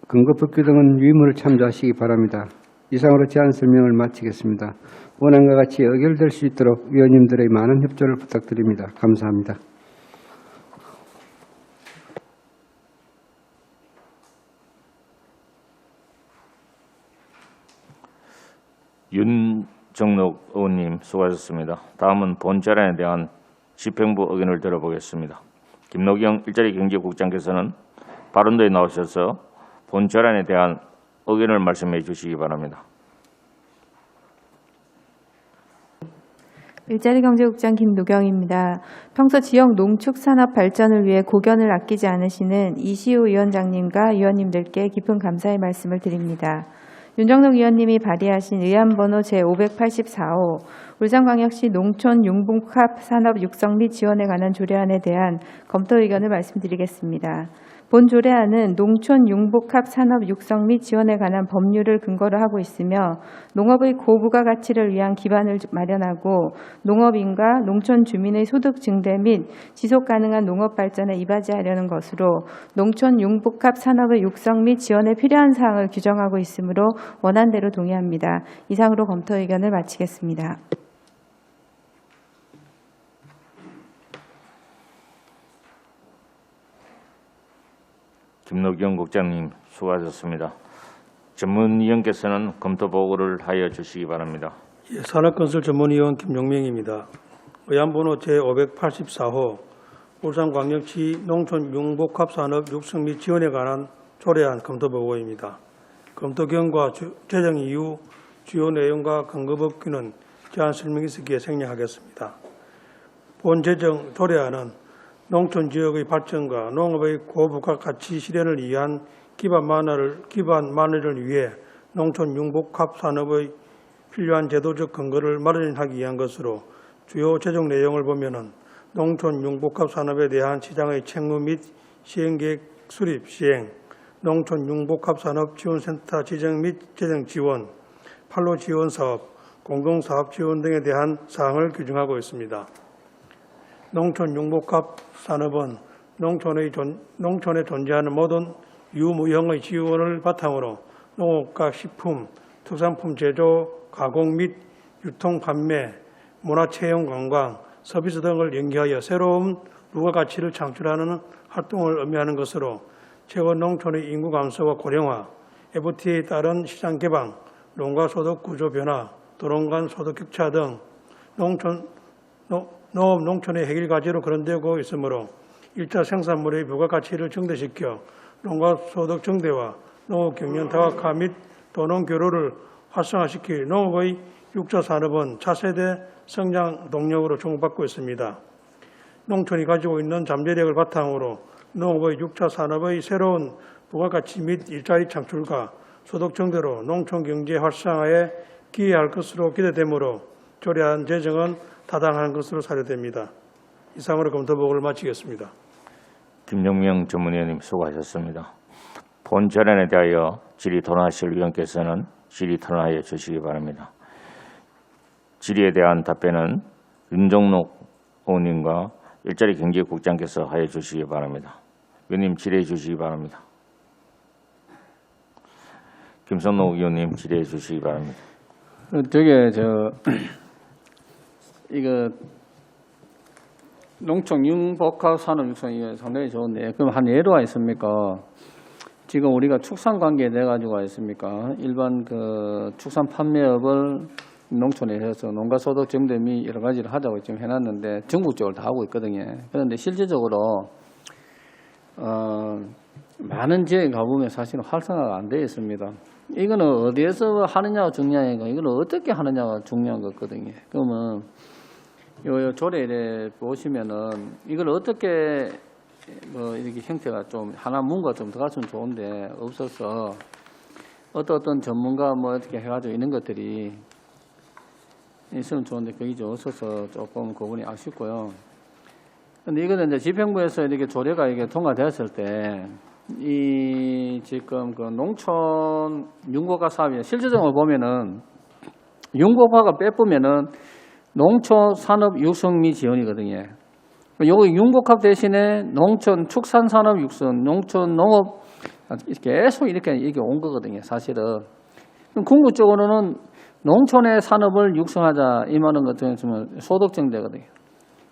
근거법규 등은 유의무를 참조하시기 바랍니다. 이상으로 제안 설명을 마치겠습니다. 원안과 같이 의결될 수 있도록 위원님들의 많은 협조를 부탁드립니다. 감사합니다. 윤정록 의원님 수고하셨습니다. 다음은 본조례안에 대한 집행부 의견을 들어보겠습니다. 김노경 일자리 경제국장께서는 발언대에 나오셔서 본조례안에 대한 의견을 말씀해 주시기 바랍니다. 일자리경제국장 김노경입니다. 평소 지역 농축산업 발전을 위해 고견을 아끼지 않으시는 이시우 위원장님과 위원님들께 깊은 감사의 말씀을 드립니다. 윤정록 위원님이 발의하신 의안번호 제584호 울산광역시 농촌 융복합 산업 육성 및 지원에 관한 조례안에 대한 검토 의견을 말씀드리겠습니다. 본 조례안은 농촌 융복합 산업 육성 및 지원에 관한 법률을 근거로 하고 있으며 농업의 고부가 가치를 위한 기반을 마련하고 농업인과 농촌 주민의 소득 증대 및 지속 가능한 농업 발전에 이바지하려는 것으로 농촌 융복합 산업의 육성 및 지원에 필요한 사항을 규정하고 있으므로 원안대로 동의합니다. 이상으로 검토 의견을 마치겠습니다. 김노경 국장님 수고하셨습니다. 전문위원께서는 검토 보고를 하여 주시기 바랍니다. 예, 산업건설 전문위원 김용명입니다. 의안번호 제584호 울산광역시 농촌 융복합산업 육성 및 지원에 관한 조례안 검토 보고입니다. 검토 결과 제정 이후 주요 내용과 근거법규는 제안 설명이 있기에 생략하겠습니다. 본 제정 조례안은 농촌 지역의 발전과 농업의 고부가 가치 실현을 위한 기반 마련을 위해 농촌 융복합 산업의 필요한 제도적 근거를 마련하기 위한 것으로 주요 제정 내용을 보면은 농촌 융복합 산업에 대한 시장의 책무 및 시행계획 수립 시행, 농촌 융복합 산업 지원센터 지정 및 재정 지원, 판로 지원 사업, 공동사업 지원 등에 대한 사항을 규정하고 있습니다. 농촌 융복합 산업은 농촌에 존재하는 모든 유무형의 지원을 바탕으로 농업과 식품, 특산품 제조, 가공 및 유통, 판매, 문화체험, 관광, 서비스 등을 연계하여 새로운 부가가치를 창출하는 활동을 의미하는 것으로 최근 농촌의 인구 감소와 고령화, FTA에 따른 시장 개방, 농가 소득 구조 변화, 도농 간 소득 격차 등 농업 농촌의 해결 과제로 거론되고 있으므로 1차 생산물의 부가가치를 증대시켜 농가 소득 증대와 농업 경영 다각화 및 도농 교류를 활성화시킬 농업의 6차 산업은 차세대 성장 동력으로 주목받고 있습니다. 농촌이 가지고 있는 잠재력을 바탕으로 농업의 6차 산업의 새로운 부가가치 및 일자리 창출과 소득 증대로 농촌 경제 활성화에 기여할 것으로 기대되므로 조례안 제정은 타당한 것으로 사료됩니다. 이상으로 검토보고를 마치겠습니다. 김종명 전문위원님 수고하셨습니다. 본 결안에 대하여 질의 토론하실 위원께서는 질의 토론하여 주시기 바랍니다. 질의에 대한 답변은 윤종록 의원님과 일자리 경제국장께서 하여 주시기 바랍니다. 위원님 질의해 주시기 바랍니다. 김선호 의원님 질의해 주시기 바랍니다. 되게 이거 농촌 융복합 산업 육성 이게 상당히 좋은데 그럼 한 예로가 있습니까? 지금 우리가 축산 관계에 내 가지고 있습니까? 일반 그 축산 판매업을 농촌에 해서 농가 소득 증대 및 여러 가지를 하자고 지금 해놨는데 전국적으로 다 하고 있거든요. 그런데 실질적으로 많은 지역에 가보면 사실은 활성화가 안 되어 있습니다. 이거는 어디에서 하느냐가 중요한 거, 이걸 어떻게 하느냐가 중요한 거거든요. 그러면 요 조례에 보시면은 이걸 어떻게 뭐 이렇게 형태가 좀 하나 문구가 좀 들어갔으면 좋은데 없어서 어떤 전문가 뭐 어떻게 해가지고 있는 것들이 있으면 좋은데 그게 좀 없어서 조금 그분이 아쉽고요. 근데 이거는 이제 집행부에서 이렇게 조례가 이게 통과되었을 때 이 지금 그 농촌 융복합 사업이 실질적으로 보면은 융복합을 빼보면은 농촌 산업 육성 및 지원이거든요. 요거 융복합 대신에 농촌 축산 산업 육성, 농촌 농업 이렇게 계속 이렇게 온 거거든요. 사실은. 그럼 궁극적으로는 농촌의 산업을 육성하자 임하는 것은 소득 증대거든요.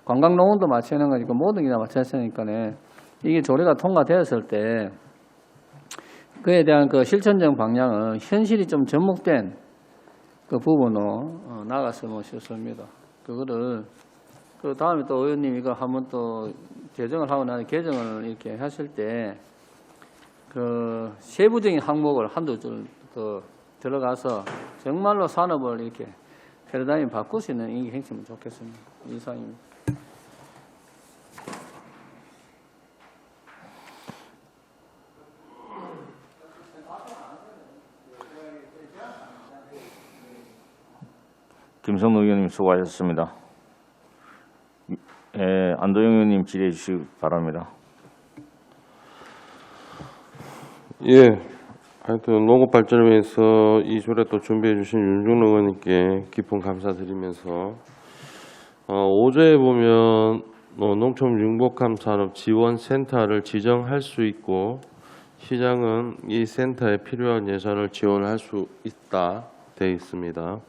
관광농업도 마찬가지고 모든 게 다 마찬가지니까네. 이게 조례가 통과되었을 때 그에 대한 그 실천적 방향은 현실이 좀 접목된 그 부분으로 나갔으면 좋습니다. 그거를 그 다음에 또 의원님 이거 한번 또 제정을 하고 나서 개정을 이렇게 하실 때 그 세부적인 항목을 한두 줄 더 들어가서 정말로 산업을 이렇게 패러다임 바꿀 수 있는 이게 행치면 좋겠습니다. 이상입니다. 김성노 의원님 수고하셨습니다. 안도영 의원님 질의해 주시기 바랍니다. 예, 하여튼 농업 발전을 위해서 이 조례 또 준비해 주신 윤종록 의원님께 깊은 감사드리면서 5조에 보면 농촌 융복합 산업 지원센터를 지정할 수 있고 시장은 이 센터에 필요한 예산을 지원할 수 있다 되어 있습니다.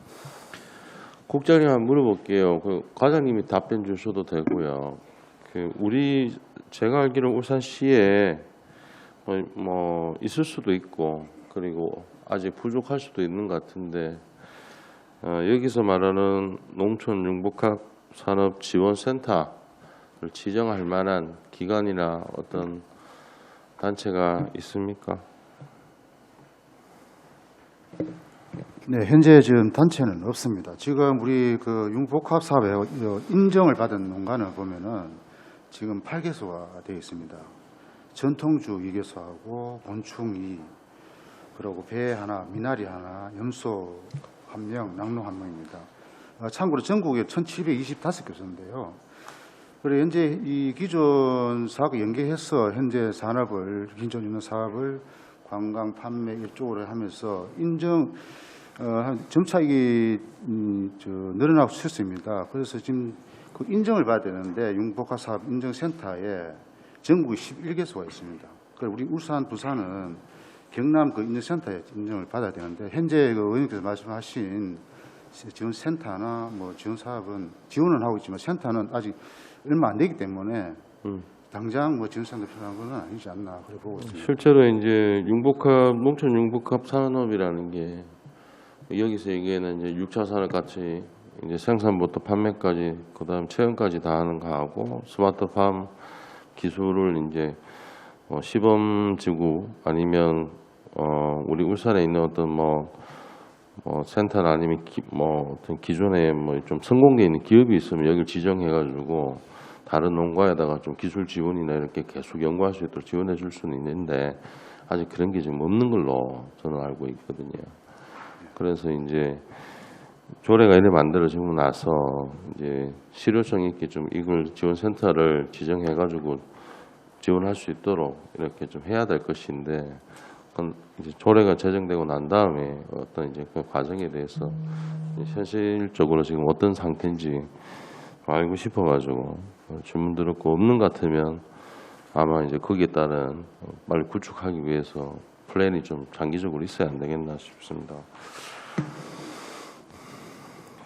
국장님 한번 물어볼게요. 그 과장님이 답변 주셔도 되고요. 제가 알기로 울산시에 뭐 있을 수도 있고 그리고 아직 부족할 수도 있는 것 같은데 여기서 말하는 농촌 융복합 산업 지원센터를 지정할 만한 기관이나 어떤 단체가 있습니까? 네, 현재 지금 단체는 없습니다. 지금 우리 그 융복합 사업에 인정을 받은 농가는 보면은 지금 8개소가 되어 있습니다. 전통주 2개소하고 곤충 2, 그리고 배 하나, 미나리 하나, 염소 1명, 낙농 1명입니다. 참고로 전국에 1725개소인데요. 그리고 현재 이 기존 사업과 연계해서 현재 산업을, 기존 있는 사업을 관광, 판매 이쪽으로 하면서 인정, 점차 이게 늘어나고 있습니다. 그래서 지금 그 인정을 받아야 되는데 융복합 사업 인정센터에 전국에 11개소가 있습니다. 그리고 우리 울산, 부산은 경남 그 인증센터에 인정을 받아야 되는데 현재 그 의원님께서 말씀하신 지원센터나 뭐 지원 사업은 지원은 하고 있지만 센터는 아직 얼마 안 되기 때문에 당장 뭐 지원센터 필요한 건 아니지 않나 그래 보고 있습니다. 실제로 이제 농촌 융복합 산업이라는 게 여기서 얘기하는 이제 6차 산업 같이 이제 생산부터 판매까지 그다음 체험까지 다 하는 거하고 스마트팜 기술을 이제 시범지구 아니면 우리 울산에 있는 어떤 뭐 센터나 아니면 어떤 기존에 뭐 좀 성공되어 있는 기업이 있으면 여기를 지정해가지고 다른 농가에다가 좀 기술 지원이나 이렇게 계속 연구할 수 있도록 지원해 줄 수는 있는데 아직 그런 게 지금 없는 걸로 저는 알고 있거든요. 그래서 이제 조례가 이래 만들어지고 나서 이제 실효성 있게 좀 이걸 지원센터를 지정해가지고 지원할 수 있도록 이렇게 좀 해야 될 것인데, 그건 이제 조례가 제정되고 난 다음에 어떤 이제 그 과정에 대해서 현실적으로 지금 어떤 상태인지 알고 싶어가지고 질문 드렸고, 없는 것 같으면 아마 이제 거기에 따른 빨리 구축하기 위해서 플랜이 좀 장기적으로 있어야 안 되겠나 싶습니다.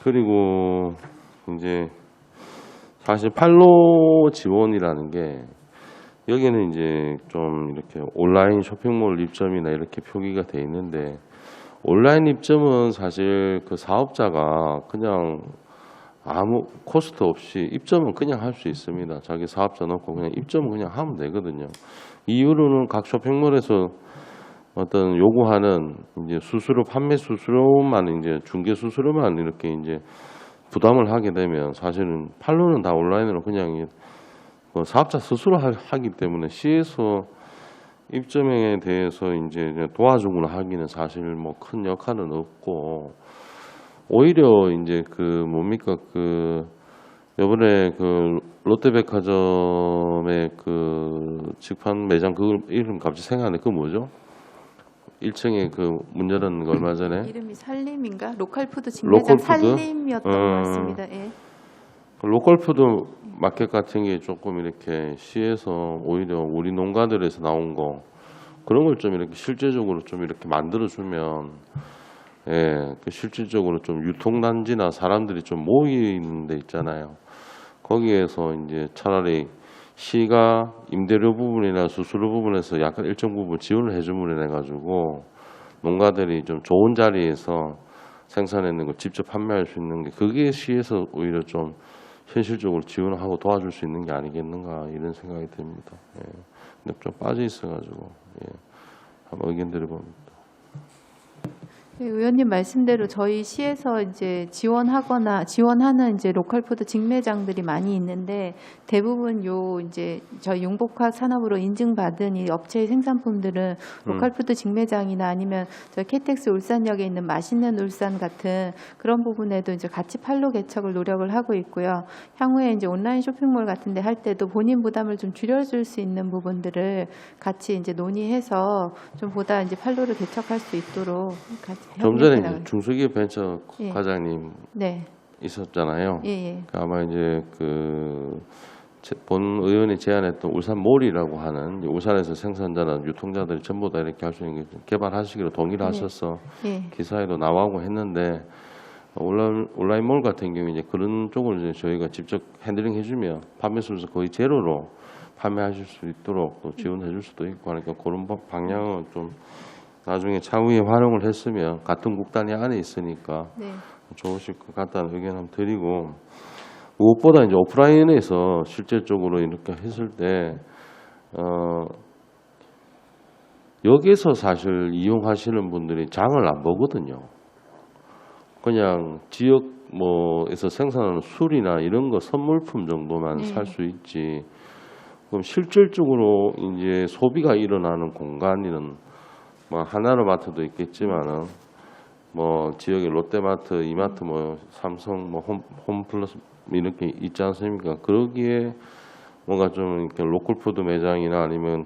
그리고 이제 사실 판로 지원이라는 게 여기는 이제 좀 이렇게 온라인 쇼핑몰 입점이나 이렇게 표기가 돼 있는데, 온라인 입점은 사실 그 사업자가 그냥 아무 코스트 없이 입점은 그냥 할 수 있습니다. 자기 사업자 넣고 그냥 입점은 그냥 하면 되거든요. 이유로는 각 쇼핑몰에서 어떤 요구하는 이제 수수료, 판매 수수료만 이제 중개 수수료만 이렇게 이제 부담을 하게 되면 사실은 판로는 다 온라인으로 그냥 사업자 스스로 하기 때문에 시에서 입점에 대해서 이제 도와주거나 하기는 사실 뭐 큰 역할은 없고, 오히려 이제 그 뭡니까 그 이번에 그 롯데백화점의 그 직판 매장 그 이름 갑자기 생각 안 나. 그 뭐죠? 1층에 그 문 열었는 거 얼마 전에. 이름이 살림인가? 로컬푸드 직매장 로컬푸드? 살림이었던 것 같습니다. 예. 로컬푸드 마켓 같은 게 조금 이렇게 시에서 오히려 우리 농가들에서 나온 거 그런 걸 좀 이렇게 실제적으로 좀 이렇게 만들어주면, 예, 그 실질적으로 좀 유통단지나 사람들이 좀 모이는 데 있잖아요. 거기에서 이제 차라리 시가 임대료 부분이나 수수료 부분에서 약간 일정 부분 지원을 해주면 해가지고 농가들이 좀 좋은 자리에서 생산해낸 걸 직접 판매할 수 있는 게, 그게 시에서 오히려 좀 현실적으로 지원하고 도와줄 수 있는 게 아니겠는가 이런 생각이 듭니다. 예. 근데 좀 빠져 있어가지고 한번 의견 드려봅니다. 네, 의원님 말씀대로 저희 시에서 이제 지원하는 이제 로컬푸드 직매장들이 많이 있는데, 대부분 이제 저희 융복합 산업으로 인증받은 이 업체의 생산품들은 로컬푸드 직매장이나 아니면 저희 KTX 울산역에 있는 맛있는 울산 같은 그런 부분에도 이제 같이 판로 개척을 노력을 하고 있고요. 향후에 이제 온라인 쇼핑몰 같은데 할 때도 본인 부담을 좀 줄여줄 수 있는 부분들을 같이 이제 논의해서 좀 보다 이제 판로를 개척할 수 있도록 같이. 좀 전에 이제 중소기업 벤처 예. 과장님 네. 있었잖아요. 예. 아마 이제 그 본 의원이 제안했던 울산몰이라고 하는 울산에서 생산자나 유통자들이 전부 다 이렇게 할 수 있는 게 개발하시기로 동의를 하셔서 예. 기사에도 나오고 했는데, 온라인몰 같은 경우 이제 그런 쪽을 이제 저희가 직접 핸들링 해주면 판매 수수 거의 제로로 판매하실 수 있도록 또 지원해 줄 수도 있고 하니까 그런 방향은 좀 나중에 차후에 활용을 했으면 같은 국단위 안에 있으니까 네. 좋으실 것 같다는 의견 한번 드리고, 무엇보다 이제 오프라인에서 실질적으로 이렇게 했을 때 여기서 사실 이용하시는 분들이 장을 안 보거든요. 그냥 지역 뭐에서 생산하는 술이나 이런 거 선물품 정도만 살 수 있지, 그럼 실질적으로 이제 소비가 일어나는 공간이는 뭐 하나로마트도 있겠지만은 뭐 지역의 롯데마트, 이마트, 뭐 삼성, 뭐 홈플러스 이렇게 있지 않습니까? 그러기에 뭔가 좀 이렇게 로컬푸드 매장이나 아니면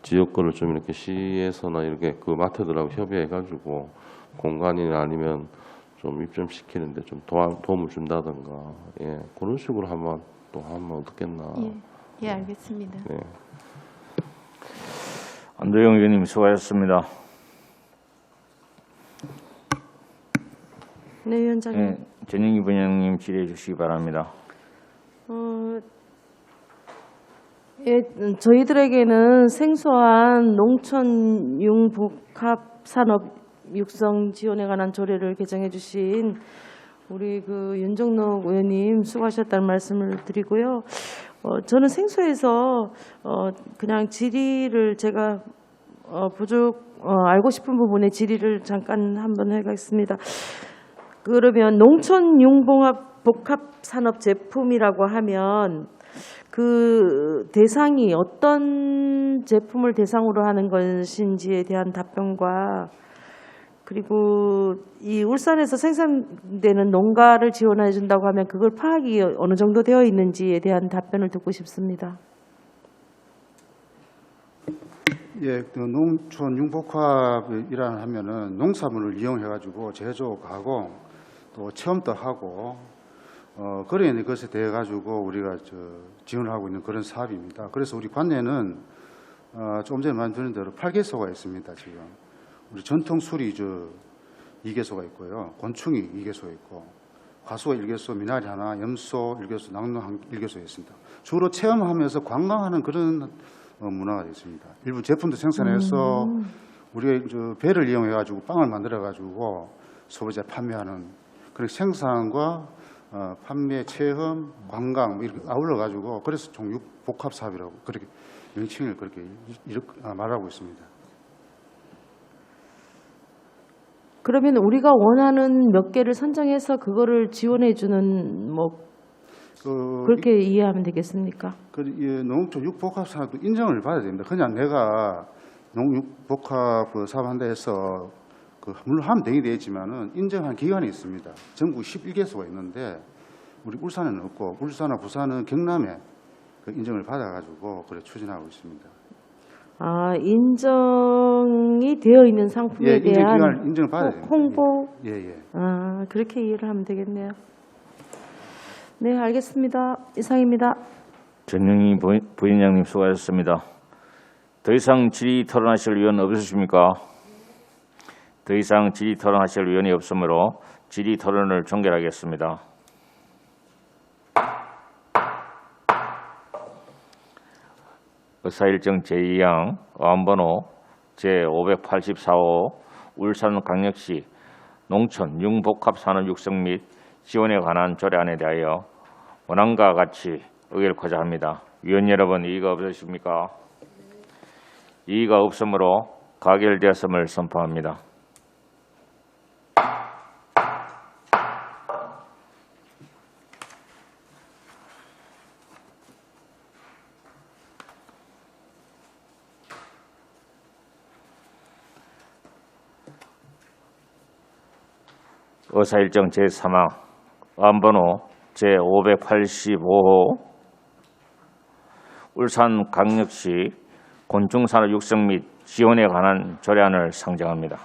지역 거를 좀 이렇게 시에서나 이렇게 그 마트들하고 협의해가지고 공간이나 아니면 좀 입점시키는데 좀 도움을 준다든가, 예, 그런 식으로 하면 어떻겠나. 예, 알겠습니다. 네. 안도영 의원님 수고하셨습니다. 네, 위원장님. 네, 전영희 부장님 질의해 주시기 바랍니다. 예, 저희들에게는 생소한 농촌 융복합 산업 육성 지원에 관한 조례를 개정해 주신 우리 그 윤정록 의원님 수고하셨다는 말씀을 드리고요. 저는 생소해서 그냥 질의를 제가 알고 싶은 부분의 질의를 잠깐 한번 해가겠습니다. 그러면 농촌 융복합 복합 산업 제품이라고 하면 그 대상이 어떤 제품을 대상으로 하는 것인지에 대한 답변과 그리고 이 울산에서 생산되는 농가를 지원해 준다고 하면 그걸 파악이 어느 정도 되어 있는지에 대한 답변을 듣고 싶습니다. 예, 그 농촌 융복합이라 하면은 농산물을 이용해가지고 제조, 가공, 또 체험도 하고, 그런 것에 대해 가지고 우리가 지원을 하고 있는 그런 사업입니다. 그래서 우리 관내는 조금 전에 말씀드린 대로 8개소가 있습니다. 지금 우리 전통 술이 2개소가 있고요, 곤충이 2개소 있고, 과수가 1개소, 미나리 하나, 염소 1개소, 낙농 1개소 있습니다. 주로 체험하면서 관광하는 그런 문화가 되어 있습니다. 일부 제품도 생산해서 우리가 배를 이용해 가지고 빵을 만들어 가지고 소비자에 판매하는 그런 생산과 판매, 체험, 관광 이렇게 아울러 가지고 그래서 종육 복합 사업이라고 그렇게 명칭을 그렇게 말하고 있습니다. 그러면 우리가 원하는 몇 개를 선정해서 그거를 지원해 주는 그렇게 이해하면 되겠습니까? 농촌 육복합 사업도 인정을 받아야 됩니다. 그냥 내가 농육복합 사업한다 해서 물론 하면 되겠지만은 인정한 기관이 있습니다. 전국 11개소가 있는데 우리 울산에는 없고 울산과 부산은 경남에 인정을 받아가지고 그래 추진하고 있습니다. 아, 인정이 되어 있는 상품에 대한 인정을 받아야 됩니다. 홍보. 예. 아, 그렇게 이해를 하면 되겠네요. 네, 알겠습니다. 이상입니다. 전영희 부위원장님 수고하셨습니다. 더 이상 질의 토론하실 의원 없으십니까? 더 이상 질의 토론하실 의원이 없으므로 질의 토론을 종결하겠습니다. 의사일정 제2항 어안번호 제584호 울산광역시 농촌 융복합산업 육성 및 지원에 관한 조례안에 대하여 원안과 같이 의결코자 합니다. 위원 여러분, 이의가 없으십니까? 이의가 없으므로 가결되었음을 선포합니다. 의사일정 제3항 어안번호 제585호 울산광역시 곤충산업 육성 및 지원에 관한 조례안을 상정합니다.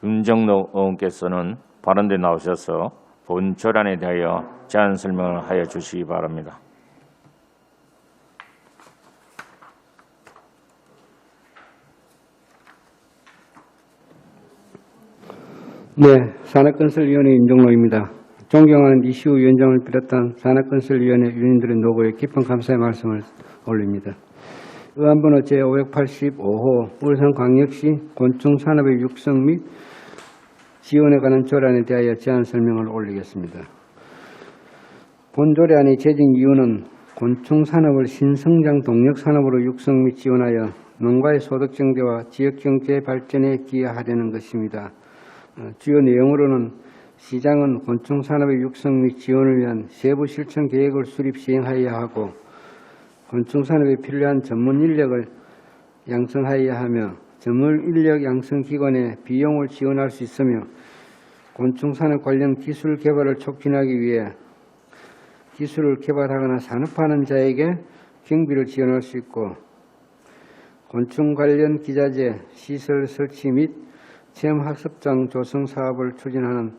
윤정록 의원께서는 발언대 나오셔서 본 조례안에 대하여 제안 설명을 하여 주시기 바랍니다. 네, 산업건설위원회 윤종로입니다. 존경하는 이시우 위원장을 비롯한 산업건설위원회 위원님들의 노고에 깊은 감사의 말씀을 올립니다. 의안번호 제585호 울산광역시 곤충산업의 육성 및 지원에 관한 조례안에 대하여 제안 설명을 올리겠습니다. 본 조례안의 제정 이유는 곤충산업을 신성장 동력산업으로 육성 및 지원하여 농가의 소득 증대와 지역경제 발전에 기여하려는 것입니다. 주요 내용으로는 시장은 곤충산업의 육성 및 지원을 위한 세부 실천 계획을 수립 시행하여야 하고 곤충산업에 필요한 전문 인력을 양성하여야 하며 전문 인력 양성 기관의 비용을 지원할 수 있으며 곤충산업 관련 기술 개발을 촉진하기 위해 기술을 개발하거나 산업하는 자에게 경비를 지원할 수 있고 곤충 관련 기자재, 시설 설치 및 체험학습장 조성 사업을 추진하는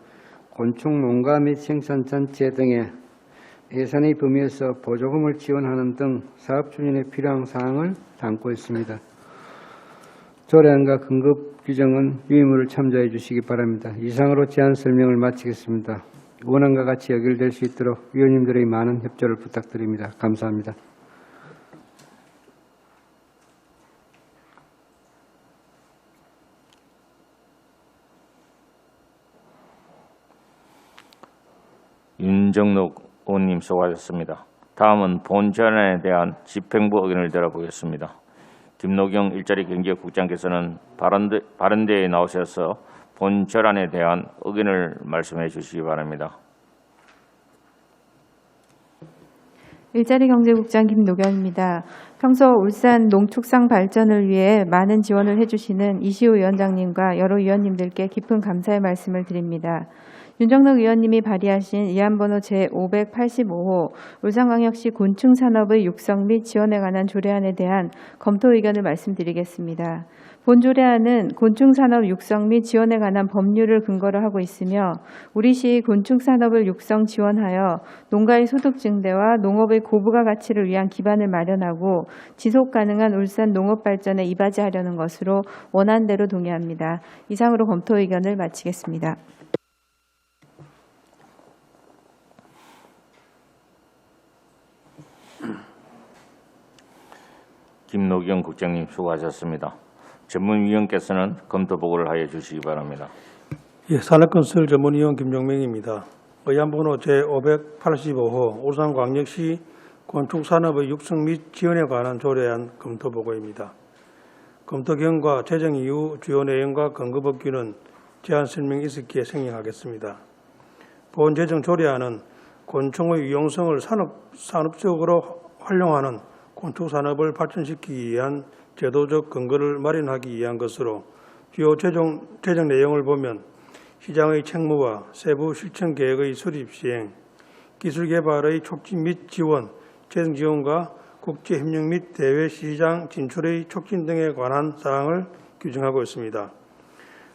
곤충 농가 및 생산단체 등의 예산의 범위에서 보조금을 지원하는 등 사업 추진에 필요한 사항을 담고 있습니다. 조례안과 근급 규정은 유의무를 참조해 주시기 바랍니다. 이상으로 제안 설명을 마치겠습니다. 원안과 같이 연결될 수 있도록 위원님들의 많은 협조를 부탁드립니다. 감사합니다. 윤정록 의원님 수고하셨습니다. 다음은 본 조례안에 대한 집행부 의견을 들어보겠습니다. 김노경 일자리 경제국장께서는 발언대에 나오셔서 본 결안에 대한 의견을 말씀해 주시기 바랍니다. 일자리 경제국장 김노경입니다. 평소 울산 농축산 발전을 위해 많은 지원을 해주시는 이시우 위원장님과 여러 위원님들께 깊은 감사의 말씀을 드립니다. 윤정록 의원님이 발의하신 의안번호 제585호 울산광역시 곤충산업의 육성 및 지원에 관한 조례안에 대한 검토 의견을 말씀드리겠습니다. 본 조례안은 곤충산업 육성 및 지원에 관한 법률을 근거로 하고 있으며 우리 시 곤충산업을 육성 지원하여 농가의 소득 증대와 농업의 고부가 가치를 위한 기반을 마련하고 지속 가능한 울산 농업 발전에 이바지하려는 것으로 원안대로 동의합니다. 이상으로 검토 의견을 마치겠습니다. 김노경 국장님 수고하셨습니다. 전문위원께서는 검토 보고를 하여 주시기 바랍니다. 예, 산업건설 전문위원 김종명입니다. 의안번호 제585호 울산광역시 곤충산업의 육성 및 지원에 관한 조례안 검토 보고입니다. 검토 결과 제정 이후 주요 내용과 근거 법규는 제안 설명이 있었기에 생략하겠습니다. 본 제정 조례안은 곤충의 유용성을 산업적으로 활용하는 곤충산업을 발전시키기 위한 제도적 근거를 마련하기 위한 것으로 주요 제정 내용을 보면 시장의 책무와 세부 실천 계획의 수립 시행, 기술 개발의 촉진 및 지원, 재정 지원과 국제 협력 및 대외 시장 진출의 촉진 등에 관한 사항을 규정하고 있습니다.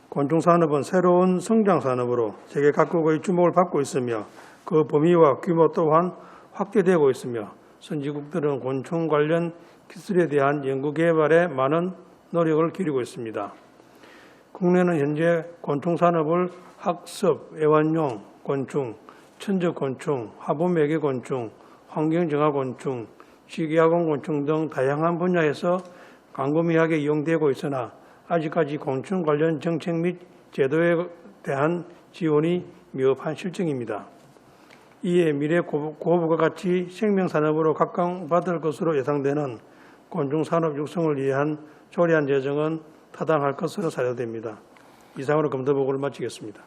곤충산업은 새로운 성장 산업으로 세계 각국의 주목을 받고 있으며 그 범위와 규모 또한 확대되고 있으며 선진국들은 곤충 관련 기술에 대한 연구 개발에 많은 노력을 기울이고 있습니다. 국내는 현재 곤충 산업을 학습, 애완용 곤충, 천적 곤충, 화분 매개 곤충, 환경 정화 곤충, 식이학원 곤충 등 다양한 분야에서 광범위하게 이용되고 있으나 아직까지 곤충 관련 정책 및 제도에 대한 지원이 미흡한 실정입니다. 이에 미래 고부가 가치 생명산업으로 각광받을 것으로 예상되는 곤충산업 육성을 위한 조례안 제정은 타당할 것으로 사료됩니다. 이상으로 검토 보고를 마치겠습니다.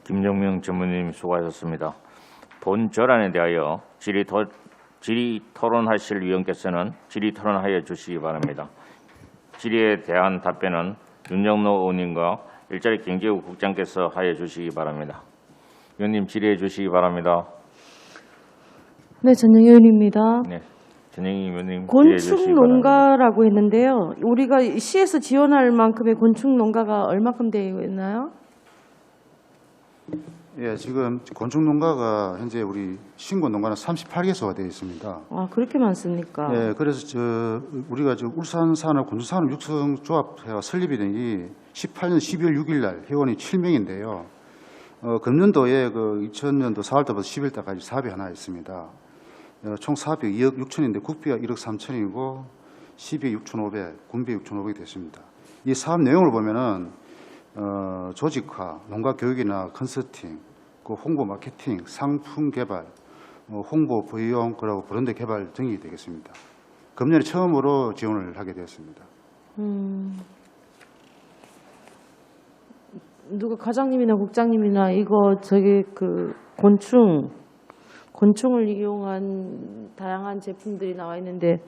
김정명 전무님 수고하셨습니다. 본 결안에 대하여 질의 토론하실 위원께서는 질의 토론하여 주시기 바랍니다. 질의에 대한 답변은 윤정록 의원님과 일자리 경제국 국장께서 하여 주시기 바랍니다. 의원님 질의해 주시기 바랍니다. 네, 전영희 의원입니다. 네, 전영희 의원님 질의해 주시기 곤충 바랍니다. 농가라고 했는데요. 우리가 시에서 지원할 만큼의 곤충 농가가 얼마큼 되어 있나요? 예, 지금 곤충 농가가 현재 우리 신고 농가는 38개소가 되어 있습니다. 아, 그렇게 많습니까? 예, 그래서 우리가 울산산업 곤충산업 육성조합회가 설립이 된 게 18년 12월 6일 날 회원이 7명인데요. 금년도에 2000년도 4월달부터 10일달까지 사업이 하나 있습니다. 총 사업비 2억 6천인데 국비가 1억 3천이고 시비 6,500, 군비 6,500이 됐습니다. 이 사업 내용을 보면은 조직화, 농가 교육이나 컨설팅, 홍보 마케팅, 상품 개발, 홍보 부용 그리고 브랜드 개발 등이 되겠습니다. 금년에 처음으로 지원을 하게 되었습니다. 누가 과장님이나 국장님이나 이거 곤충을 이용한 다양한 제품들이 나와 있는데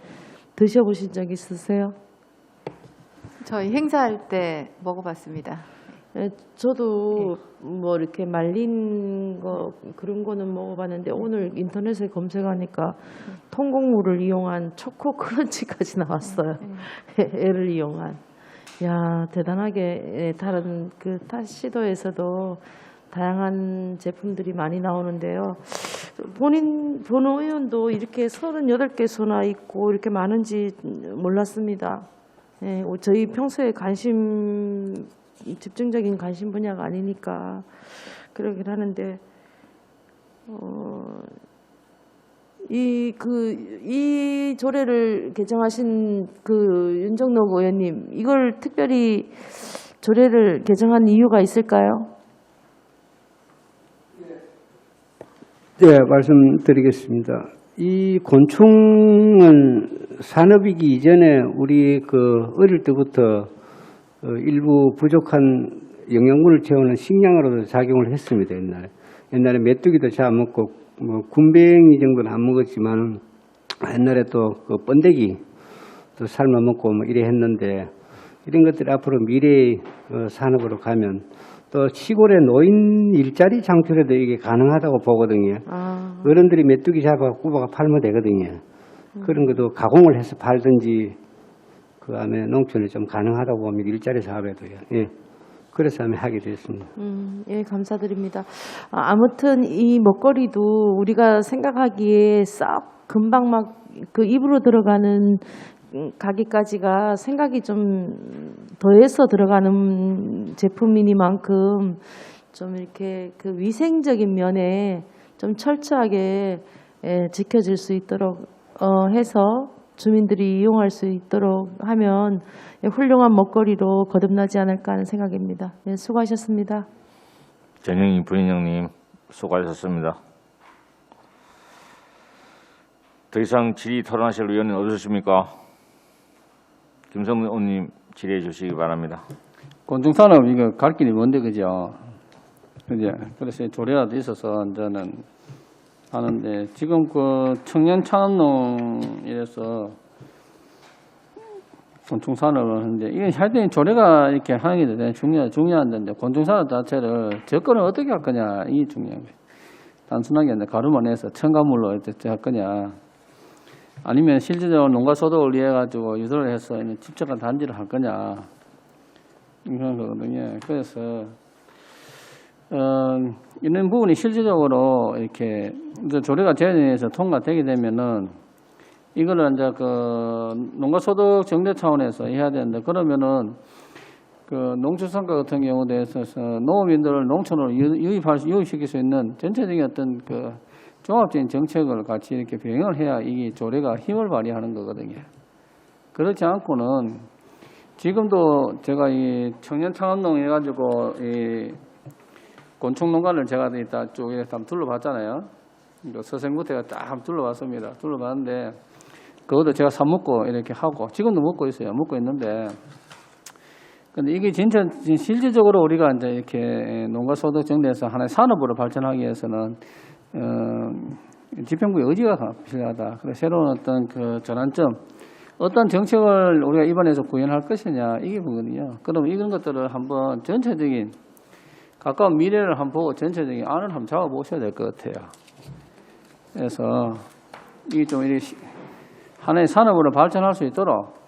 드셔보신 적 있으세요? 저희 행사할 때 먹어봤습니다. 네, 저도 뭐 이렇게 말린 거 그런 거는 먹어봤는데 오늘 인터넷에 검색하니까 통곡물을 이용한 초코 크런치까지 나왔어요. 애를 이용한. 야, 대단하게 다른 타 시도에서도 다양한 제품들이 많이 나오는데요. 본 의원도 이렇게 38개소나 있고 이렇게 많은지 몰랐습니다. 네, 저희 평소에 집중적인 관심 분야가 아니니까 그러긴 하는데, 이 조례를 개정하신 윤정록 의원님, 이걸 특별히 조례를 개정한 이유가 있을까요? 네, 말씀드리겠습니다. 이 곤충은 산업이기 이전에 우리 어릴 때부터 일부 부족한 영양분을 채우는 식량으로도 작용을 했습니다. 옛날에 메뚜기도 잡아먹고 뭐 군뱅이 정도는 안 먹었지만 옛날에 또 그 번데기 또 삶아 먹고 뭐 이래 했는데 이런 것들이 앞으로 미래의 산업으로 가면 또 시골의 노인 일자리 창출에도 이게 가능하다고 보거든요. 어른들이 메뚜기 잡아 구워가 팔면 되거든요. 그런 것도 가공을 해서 팔든지 그 다음에 농촌에 좀 가능하다고 봅니다. 일자리 사업에도요. 예. 그래서 하게 됐습니다. 예, 감사드립니다. 아무튼 이 먹거리도 우리가 생각하기에 싹 금방 막 그 입으로 들어가는 가기까지가 생각이 좀 더해서 들어가는 제품이니만큼 좀 이렇게 그 위생적인 면에 좀 철저하게 지켜질 수 있도록 해서 주민들이 이용할 수 있도록 하면 훌륭한 먹거리로 거듭나지 않을까 하는 생각입니다. 네, 수고하셨습니다. 전영희 부인장님 수고하셨습니다. 더 이상 질의 토론하실 의원은 없으십니까? 김성문 의원님 질의해 주시기 바랍니다. 곤충산업 이거 갈 길이 뭔데 그죠? 그죠? 그래서 조례라도 있어서 저는 하는데 지금 그 청년 창업농이라서 곤충산업을 하는데 이게 하여튼 조례가 이렇게 하는 게 대단히 중요한데 곤충산업 자체를 접근을 어떻게 할 거냐 이게 중요한 거예요. 단순하게 가루만 해서 첨가물로 어떻게 할 거냐 아니면 실질적으로 농가 소득을 위해 가지고 유도를 해서 집적한 단지를 할 거냐 이런 거거든요. 그래서 이런 부분이 실질적으로 이렇게 조례가 제정해서 통과되게 되면은 이거를 이제 그 농가소득 정대 차원에서 해야 되는데 그러면은 그 농축산가 같은 경우에 있어서 농업인들을 농촌으로 유입시킬 수 있는 전체적인 어떤 그 종합적인 정책을 같이 이렇게 병행을 해야 이게 조례가 힘을 발휘하는 거거든요. 그렇지 않고는 지금도 제가 이 청년 창업농 해가지고 이 곤충 농가를 제가 다 쭉 이렇게 한번 둘러봤잖아요. 서생부터 딱 한번 둘러봤습니다. 둘러봤는데 그것도 제가 사 먹고 이렇게 하고 지금도 먹고 있어요. 먹고 있는데 근데 이게 진짜 실질적으로 우리가 이제 이렇게 농가 소득 정대에서 하나의 산업으로 발전하기 위해서는 집행부의 의지가 필요하다. 그래서 새로운 어떤 그 전환점, 어떤 정책을 우리가 이번에서 구현할 것이냐 이게 뭐거든요. 그럼 이런 것들을 한번 전체적인 가까운 미래를 한번 보고 전체적인 안을 한번 잡아보셔야 될 것 같아요. 그래서 이게 좀 이렇게 하나의 산업으로 발전할 수 있도록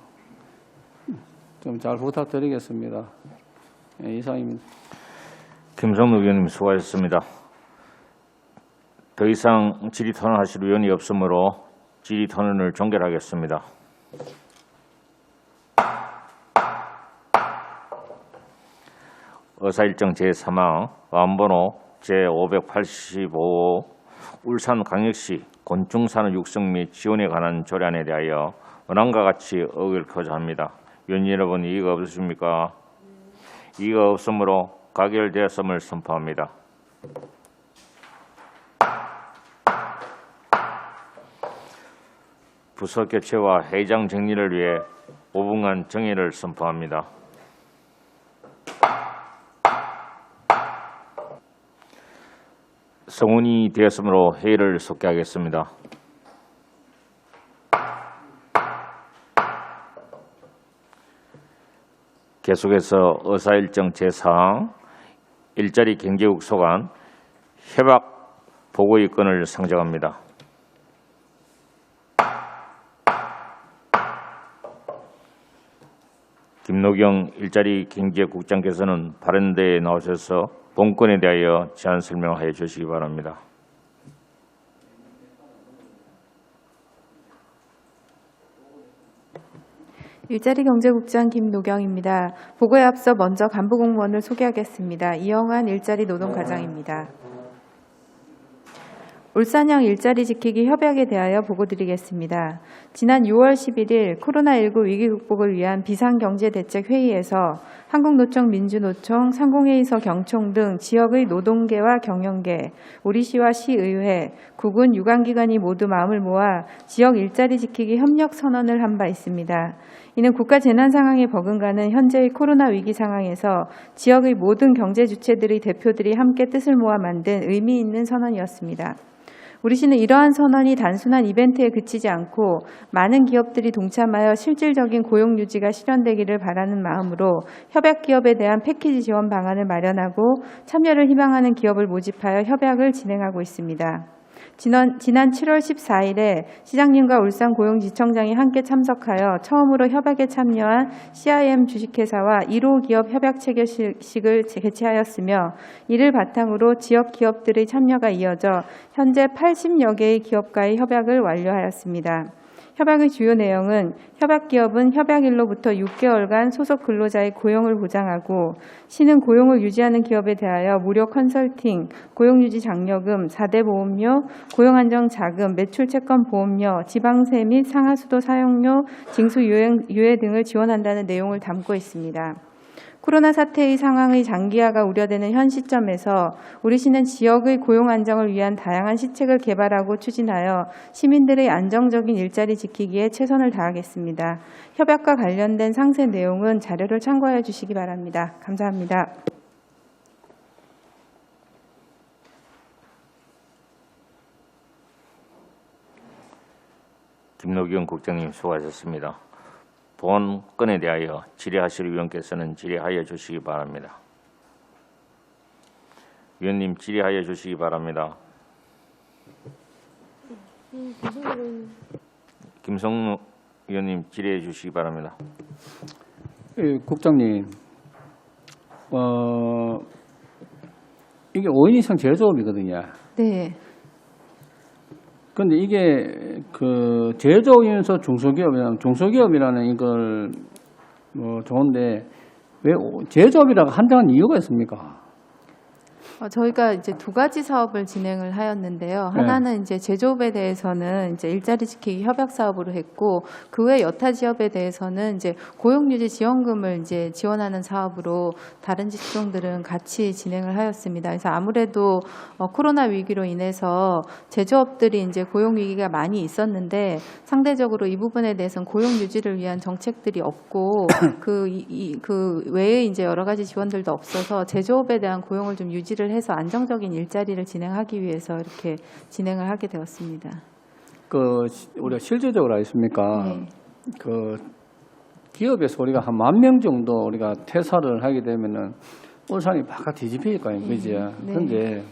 좀 잘 부탁드리겠습니다. 네, 이상입니다. 김성무 의원님 수고하셨습니다. 더 이상 질의 토론하실 의원이 없으므로 질의 토론을 종결하겠습니다. 의사일정 제3항 안번호 제585 울산광역시 곤충산업 육성 및 지원에 관한 조례안에 대하여 원안과 같이 의결코자 합니다. 위원 여러분 이의가 없으십니까? 이의가 없으므로 가결되었음을 선포합니다. 부서 교체와 회장 정리를 위해 5분간 정회를 선포합니다. 성원이 되었으므로 회의를 속개하겠습니다. 계속해서 의사일정 제4항 일자리 경제국 소관 협약 보고의 건을 상정합니다. 김노경 일자리 경제국장께서는 발언대에 나오셔서 본건에 대하여 제안 설명하여 주시기 바랍니다. 일자리경제국장 김노경입니다. 보고에 앞서 먼저 간부공무원을 소개하겠습니다. 이영환 일자리노동과장입니다. 울산형 일자리 지키기 협약에 대하여 보고드리겠습니다. 지난 6월 11일 코로나19 위기 극복을 위한 비상경제대책회의에서 한국노총, 민주노총, 상공회의소, 경총 등 지역의 노동계와 경영계, 우리시와 시의회, 국군, 유관기관이 모두 마음을 모아 지역 일자리 지키기 협력 선언을 한 바 있습니다. 이는 국가 재난 상황에 버금가는 현재의 코로나 위기 상황에서 지역의 모든 경제 주체들의 대표들이 함께 뜻을 모아 만든 의미 있는 선언이었습니다. 우리시는 이러한 선언이 단순한 이벤트에 그치지 않고 많은 기업들이 동참하여 실질적인 고용 유지가 실현되기를 바라는 마음으로 협약 기업에 대한 패키지 지원 방안을 마련하고 참여를 희망하는 기업을 모집하여 협약을 진행하고 있습니다. 지난 7월 14일에 시장님과 울산고용지청장이 함께 참석하여 처음으로 협약에 참여한 CIM 주식회사와 1호 기업 협약 체결식을 개최하였으며 이를 바탕으로 지역 기업들의 참여가 이어져 현재 80여 개의 기업과의 협약을 완료하였습니다. 협약의 주요 내용은 협약 기업은 협약일로부터 6개월간 소속 근로자의 고용을 보장하고 시는 고용을 유지하는 기업에 대하여 무료 컨설팅, 고용유지 장려금, 4대 보험료, 고용안정자금, 매출채권 보험료, 지방세 및 상하수도 사용료, 징수유예 등을 지원한다는 내용을 담고 있습니다. 코로나 사태의 상황의 장기화가 우려되는 현 시점에서 우리시는 지역의 고용 안정을 위한 다양한 시책을 개발하고 추진하여 시민들의 안정적인 일자리 지키기에 최선을 다하겠습니다. 협약과 관련된 상세 내용은 자료를 참고하여 주시기 바랍니다. 감사합니다. 김노기훈 국장님 수고하셨습니다. 본 건에 대하여 질의하실 위원께서는 질의하여 주시기 바랍니다. 위원님 질의하여 주시기 바랍니다. 김성무 위원님 질의해 주시기 바랍니다. 예, 국장님, 이게 5인 이상 제조업이거든요. 네. 근데 이게 그 제조업이면서 중소기업이라는 이걸 뭐 좋은데 왜 제조업이라고 한정한 이유가 있습니까? 저희가 이제 두 가지 사업을 진행을 하였는데요. 하나는 이제 제조업에 대해서는 이제 일자리 지키기 협약 사업으로 했고, 그 외 여타 지역에 대해서는 이제 고용유지 지원금을 이제 지원하는 사업으로 다른 직종들은 같이 진행을 하였습니다. 그래서 아무래도 코로나 위기로 인해서 제조업들이 이제 고용 위기가 많이 있었는데 상대적으로 이 부분에 대해서는 고용 유지를 위한 정책들이 없고 그 외에 이제 여러 가지 지원들도 없어서 제조업에 대한 고용을 좀 유지를 해서 안정적인 일자리를 진행하기 위해서 이렇게 진행을 하게 되었습니다. 그 우리가 실질적으로 알겠습니까? 네. 그 기업에서 우리가 한 10,000명 정도 우리가 퇴사를 하게 되면은 울산이 바깥 뒤집힐 거예요, 그지? 네. 그런데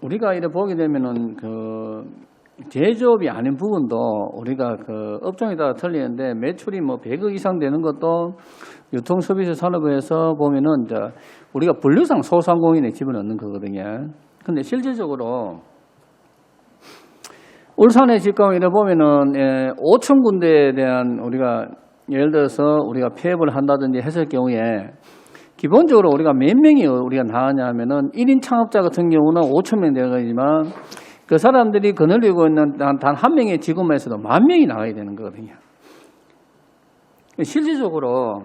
우리가 이래 보게 되면은 그 제조업이 아닌 부분도 우리가 그 업종에 따라 틀리는데 매출이 뭐 100억 이상 되는 것도 유통서비스 산업에서 보면은 이제 우리가 분류상 소상공인에 집어넣는 거거든요. 근데 실질적으로 울산의 직감을 보면은 5천 군데에 대한 우리가 예를 들어서 우리가 폐업을 한다든지 했을 경우에 기본적으로 우리가 몇 명이 우리가 나가냐 하면은 1인 창업자 같은 경우는 5천 명 되지만 그 사람들이 거느리고 있는 단 한 명의 직업에서도 10,000명이 나가야 되는 거거든요. 실질적으로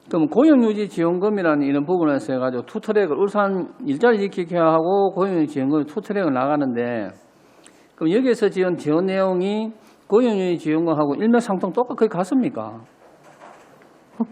그럼 고용유지 지원금이라는 이런 부분에서 해가지고 투트랙을 울산 일자리 지키기 하고 고용유지 지원금이 투트랙을 나가는데 그럼 여기에서 지원 내용이 고용유지 지원금하고 일맥상통 똑같이 같습니까?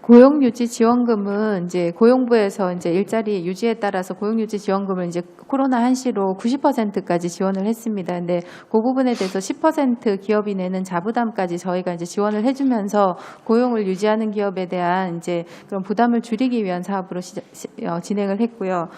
고용유지 지원금은 이제 고용부에서 이제 일자리 유지에 따라서 고용유지 지원금을 이제 코로나 한시로 90%까지 지원을 했습니다. 근데 그 부분에 대해서 10% 기업이 내는 자부담까지 저희가 이제 지원을 해주면서 고용을 유지하는 기업에 대한 이제 그런 부담을 줄이기 위한 사업으로 진행을 했고요.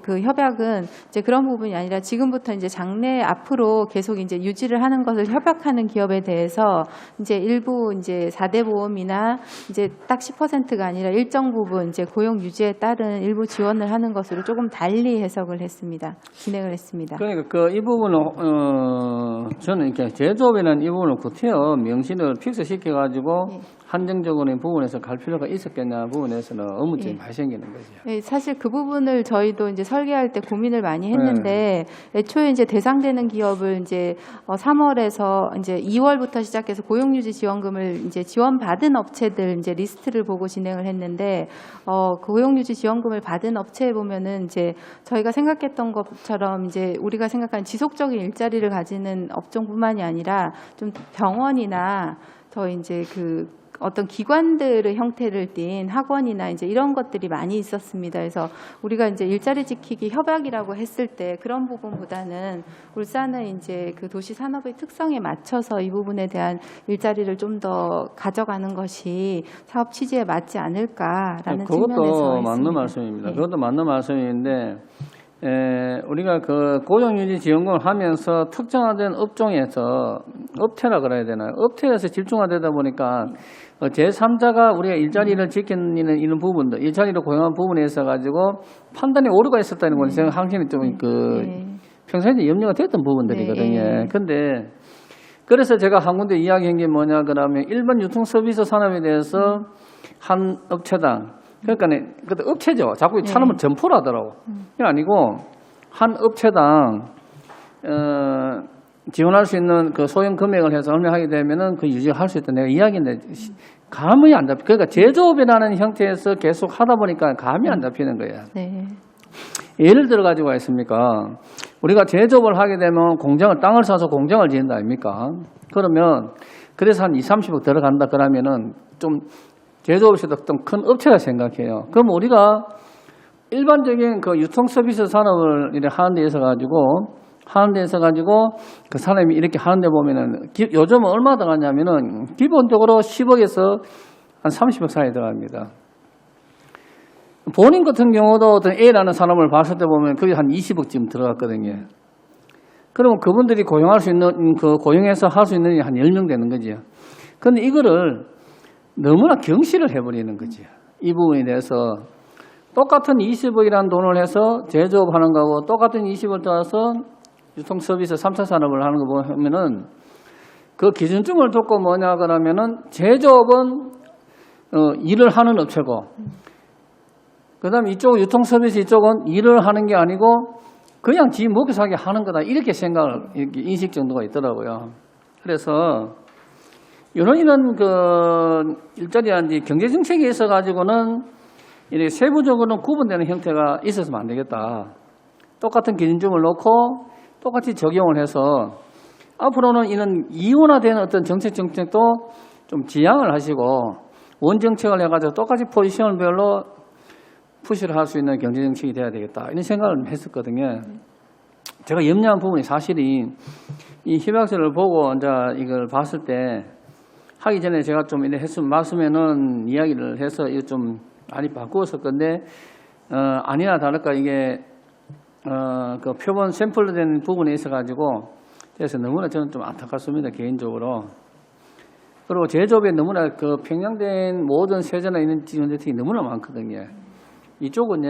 그 협약은 이제 그런 부분이 아니라 지금부터 이제 장래 앞으로 계속 이제 유지를 하는 것을 협약하는 기업에 대해서 이제 일부 이제 4대 보험이나 이제 딱 10%가 아니라 일정 부분 이제 고용 유지에 따른 일부 지원을 하는 것으로 조금 달리 해석을 했습니다. 진행을 했습니다. 그러니까 이 부분은 저는 이렇게 제조업이라는 이 부분을 구태여 명시를 픽스시켜 가지고 한정적으로의 부분에서 갈 필요가 있었겠냐 부분에서는 의문점이 예. 많이 생기는 거죠. 네, 사실 그 부분을 저희도 이제 설계할 때 고민을 많이 했는데 애초에 이제 대상되는 기업을 이제 3월에서 이제 2월부터 시작해서 고용유지 지원금을 이제 지원받은 업체들 이제 리스트를 보고 진행을 했는데 그 고용유지 지원금을 받은 업체에 보면은 이제 저희가 생각했던 것처럼 이제 우리가 생각하는 지속적인 일자리를 가지는 업종뿐만이 아니라 좀 병원이나 더 이제 그 어떤 기관들의 형태를 띈 학원이나 이제 이런 것들이 많이 있었습니다. 그래서 우리가 이제 일자리 지키기 협약이라고 했을 때 그런 부분보다는 울산은 이제 그 도시 산업의 특성에 맞춰서 이 부분에 대한 일자리를 좀 더 가져가는 것이 사업 취지에 맞지 않을까라는 측면에서 그것도 맞는 했습니다. 말씀입니다. 예. 그것도 맞는 말씀인데 우리가 그 고용유지 지원금을 하면서 특정화된 업종에서 업태라 그래야 되나요? 업태에서 집중화되다 보니까 제3자가 우리가 일자리를 지키는 이런 부분들, 일자리를 고용한 부분에 있어 가지고 판단에 오류가 있었다는 건 제가 항상 좀 평소에 염려가 됐던 부분들이거든요. 네. 근데 그래서 제가 한 군데 이야기한 게 뭐냐 그러면 일반 유통 서비스 산업에 대해서 한 업체당 그러니까 그때 업체죠. 자꾸 차는 점포를 하더라고. 그게 아니고 한 업체당 지원할 수 있는 그 소형 금액을 해서 얼마 하게 되면은 그 유지할 수 있다. 내가 이야기인데 감이 안 잡혀. 그러니까 제조업이라는 형태에서 계속 하다 보니까 감이 안 잡히는 거예요. 네. 예를 들어 가지고 있습니까? 우리가 제조업을 하게 되면 땅을 사서 공장을 지은다 아닙니까? 그러면 그래서 한 20, 30억 들어간다 그러면은 좀 제조업에서도 좀 큰 업체가 생각해요. 그럼 우리가 일반적인 그 유통 서비스 산업을 이렇게 하는 데 있어 가지고 그 사람이 이렇게 하는 데 보면은 요즘은 얼마 들어가냐면은 기본적으로 10억에서 한 30억 사이에 들어갑니다. 본인 같은 경우도 어떤 A라는 산업을 봤을 때 보면 거의 한 20억쯤 들어갔거든요. 그러면 그분들이 고용할 수 있는, 고용해서 할 수 있는 한 10명 되는 거죠. 근데 이거를 너무나 경시를 해버리는 거죠. 이 부분에 대해서 똑같은 20억이라는 돈을 해서 제조업 하는 거하고 똑같은 20을 떠나서 유통 서비스 3차 산업을 하는 거 보면은 그 기준점을 두고 뭐냐 그러면은 제조업은 일을 하는 업체고 그다음에 이쪽 유통 서비스 이쪽은 일을 하는 게 아니고 그냥 지 먹고 살게 하는 거다 이렇게 생각을 이렇게 인식 정도가 있더라고요. 그래서 이런 그 일자리라든지 경제 정책에 있어 가지고는 이렇게 세부적으로는 구분되는 형태가 있었으면 안 되겠다. 똑같은 기준점을 놓고 똑같이 적용을 해서 앞으로는 이런 이원화된 어떤 정책도 좀 지양을 하시고 원정책을 해가지고 똑같이 포지션별로 푸시를 할 수 있는 경제정책이 돼야 되겠다. 이런 생각을 했었거든요. 제가 염려한 부분이 사실이 이 협약서를 보고 이제 이걸 봤을 때 하기 전에 제가 좀 이렇게 맞으면은 이야기를 해서 이거 좀 많이 바꾸었을 건데, 아니나 다를까 이게, 그 표본 샘플로 된 부분에 있어가지고, 그래서 너무나 저는 좀 안타깝습니다, 개인적으로. 그리고 제조업에 너무나 그 평양된 모든 세제나 있는 지원대책이 너무나 많거든요. 이쪽은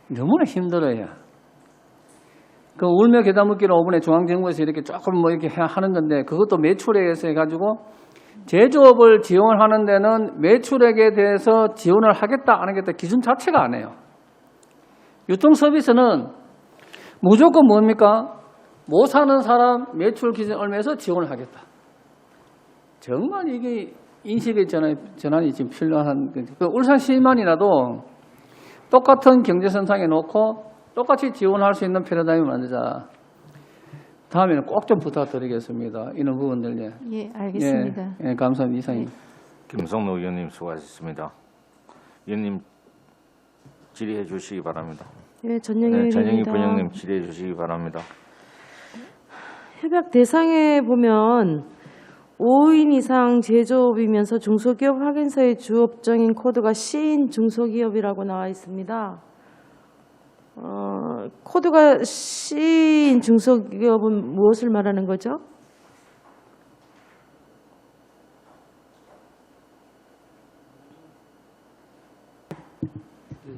너무나 힘들어요. 그 울며 계다 묻기를 5분에 중앙정부에서 이렇게 조금 뭐 이렇게 하는 건데 그것도 매출액에서 해가지고 제조업을 지원하는 데는 매출액에 대해서 지원을 하겠다 안 하겠다 기준 자체가 안 해요. 유통서비스는 무조건 뭡니까? 못 사는 사람 매출 기준 얼마에서 지원을 하겠다. 정말 이게 인식의 전환이 지금 필요한 그 울산시만이라도 똑같은 경제선상에 놓고 똑같이 지원할 수 있는 패러다임을 만들자. 다음에는 꼭 좀 부탁드리겠습니다. 이런 부분들. 예, 알겠습니다. 예, 감사합니다. 이상입니다. 김성노 의원님 수고하셨습니다. 의원님 질의해 주시기 바랍니다. 네, 전영희 네, 전영희 의원입니다. 부총님 질의해 주시기 바랍니다. 협약 대상에 보면 5인 이상 제조업이면서 중소기업 확인서의 주업종인 코드가 C인 중소기업이라고 나와 있습니다. 코드가 C인 중소기업은 무엇을 말하는 거죠?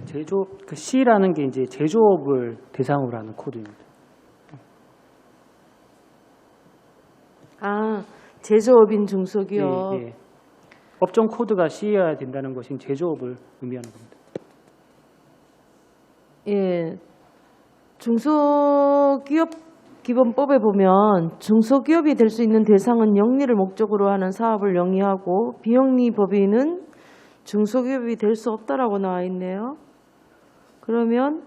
제조업, 그 C라는 게 이제 제조업을 대상으로 하는 코드입니다. 아, 제조업인 중소기업. 예, 예. 업종 코드가 C여야 된다는 것이 제조업을 의미하는 겁니다. 예, 중소기업 기본법에 보면 중소기업이 될 수 있는 대상은 영리를 목적으로 하는 사업을 영위하고 비영리 법인은 중소기업이 될 수 없다라고 나와 있네요. 그러면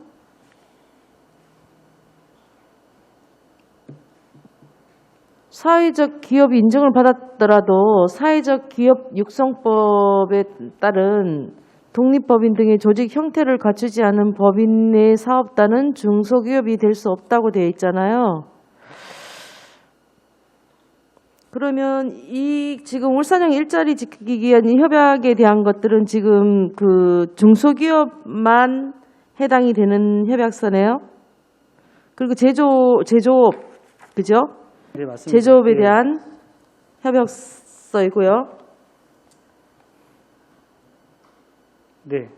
사회적 기업이 인정을 받았더라도 사회적 기업 육성법에 따른 독립법인 등의 조직 형태를 갖추지 않은 법인 내 사업단은 중소기업이 될 수 없다고 되어 있잖아요. 그러면 이 지금 울산형 일자리 지키기 위한 협약에 대한 것들은 지금 그 중소기업만 해당이 되는 협약서네요. 그리고 제조업, 그죠? 네, 맞습니다. 제조업에 예. 대한 협약서이고요. 네.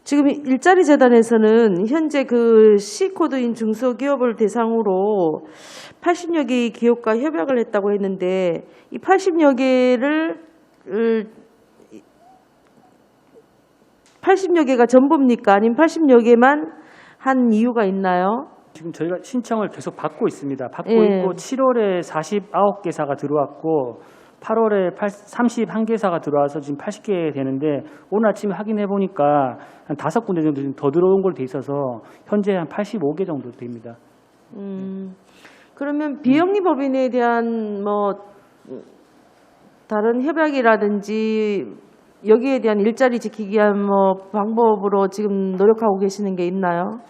지금 일자리 재단에서는 현재 그 C코드인 중소기업을 대상으로 80여 개의 기업과 협약을 했다고 했는데 이 80여 개를 80여 개가 전부입니까? 아니면 80여 개만 한 이유가 있나요? 지금 저희가 신청을 계속 받고 있습니다. 받고 예. 있고 7월에 49개사가 들어왔고 8월에 31개사가 들어와서 지금 80개 되는데 오늘 아침에 확인해 보니까 한 5군데 정도 지금 더 들어온 걸로 돼 있어서 현재 한 85개 정도 됩니다. 그러면 비영리 법인에 대한 뭐 다른 협약이라든지 여기에 대한 일자리 지키기 위한 뭐 방법으로 지금 노력하고 계시는 게 있나요?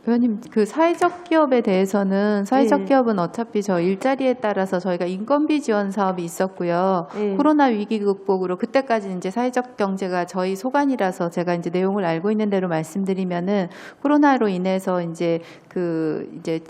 의원님, 그 사회적 기업에 대해서는 사회적 예. 기업은 어차피 저 일자리에 따라서 저희가 인건비 지원 사업이 있었고요. 예. 코로나 위기 극복으로 그때까지 이제 사회적 경제가 저희 소관이라서 제가 이제 내용을 알고 있는 대로 말씀드리면은 코로나로 인해서 이제 그러니까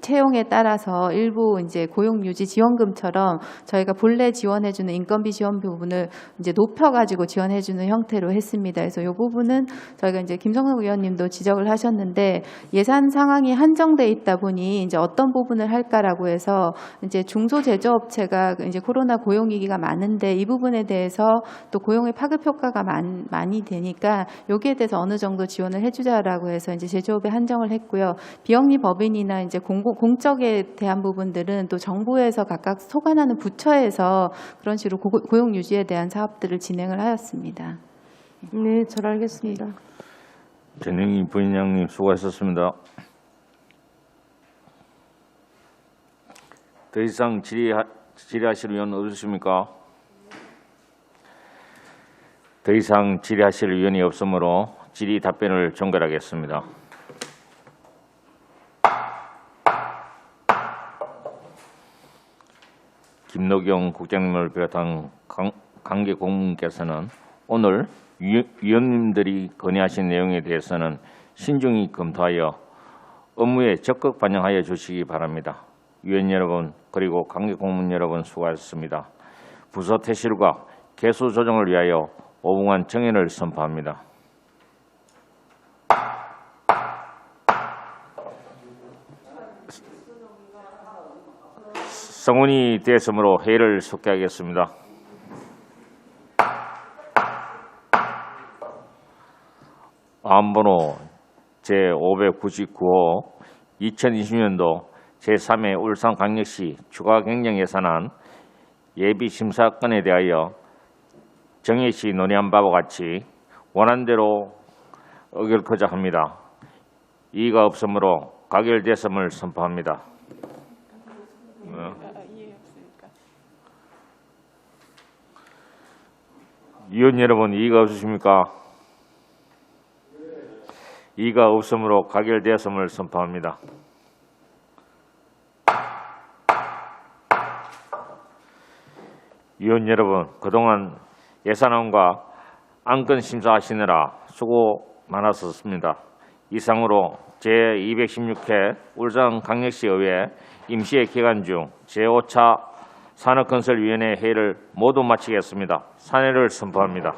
채용에 따라서 일부 이제 고용 유지 지원금처럼 저희가 본래 지원해주는 인건비 지원 부분을 이제 높여가지고 지원해주는 형태로 했습니다. 그래서 이 부분은 저희가 이제 김성석 의원님도 지적을 하셨는데 예산 상황이 한정돼 있다 보니 이제 어떤 부분을 할까라고 해서 이제 중소제조업체가 이제 코로나 고용 위기가 많은데 이 부분에 대해서 또 고용의 파급 효과가 많이 되니까 여기에 대해서 어느 정도 지원을 해주자라고 해서 이제 제조업에 한정을 했고요. 비영리 법인이나 이제 공적에 대한 부분들은 또 정부에서 각각 소관하는 부처에서 그런 식으로 고용 유지에 대한 사업들을 진행을 하였습니다. 네, 잘 알겠습니다. 전영희 부인장님 수고하셨습니다. 더 이상 질의하실 의원 없으십니까? 더 이상 질의하실 의원이 없으므로 질의 답변을 종결하겠습니다. 김노경 국장님을 비롯한 관계 공무원께서는 오늘 위원님들이 건의하신 내용에 대해서는 신중히 검토하여 업무에 적극 반영하여 주시기 바랍니다. 위원 여러분 그리고 관계 공무원 여러분 수고하셨습니다. 부서 퇴실과 개수 조정을 위하여 5분간 정회를 선포합니다. 성운이 되었으므로 회의를 속개하겠습니다. 안번호 제599호 2020년도 제3회 울산광역시 추가경정예산안 예비심사건에 대하여 정의시 논의한 바와 같이 원안대로 의결코자 합니다. 이의가 없으므로 가결됐음을 선포합니다. 위원 여러분 이의가 없으십니까? 이의가 없으므로 가결되었음을 선포합니다. 위원 여러분 그동안 예산안과 안건 심사하시느라 수고 많았습니다. 이상으로 제216회 울산광역시의회 임시회 기간 중 제5차 산업건설위원회 회의를 모두 마치겠습니다. 산회를 선포합니다.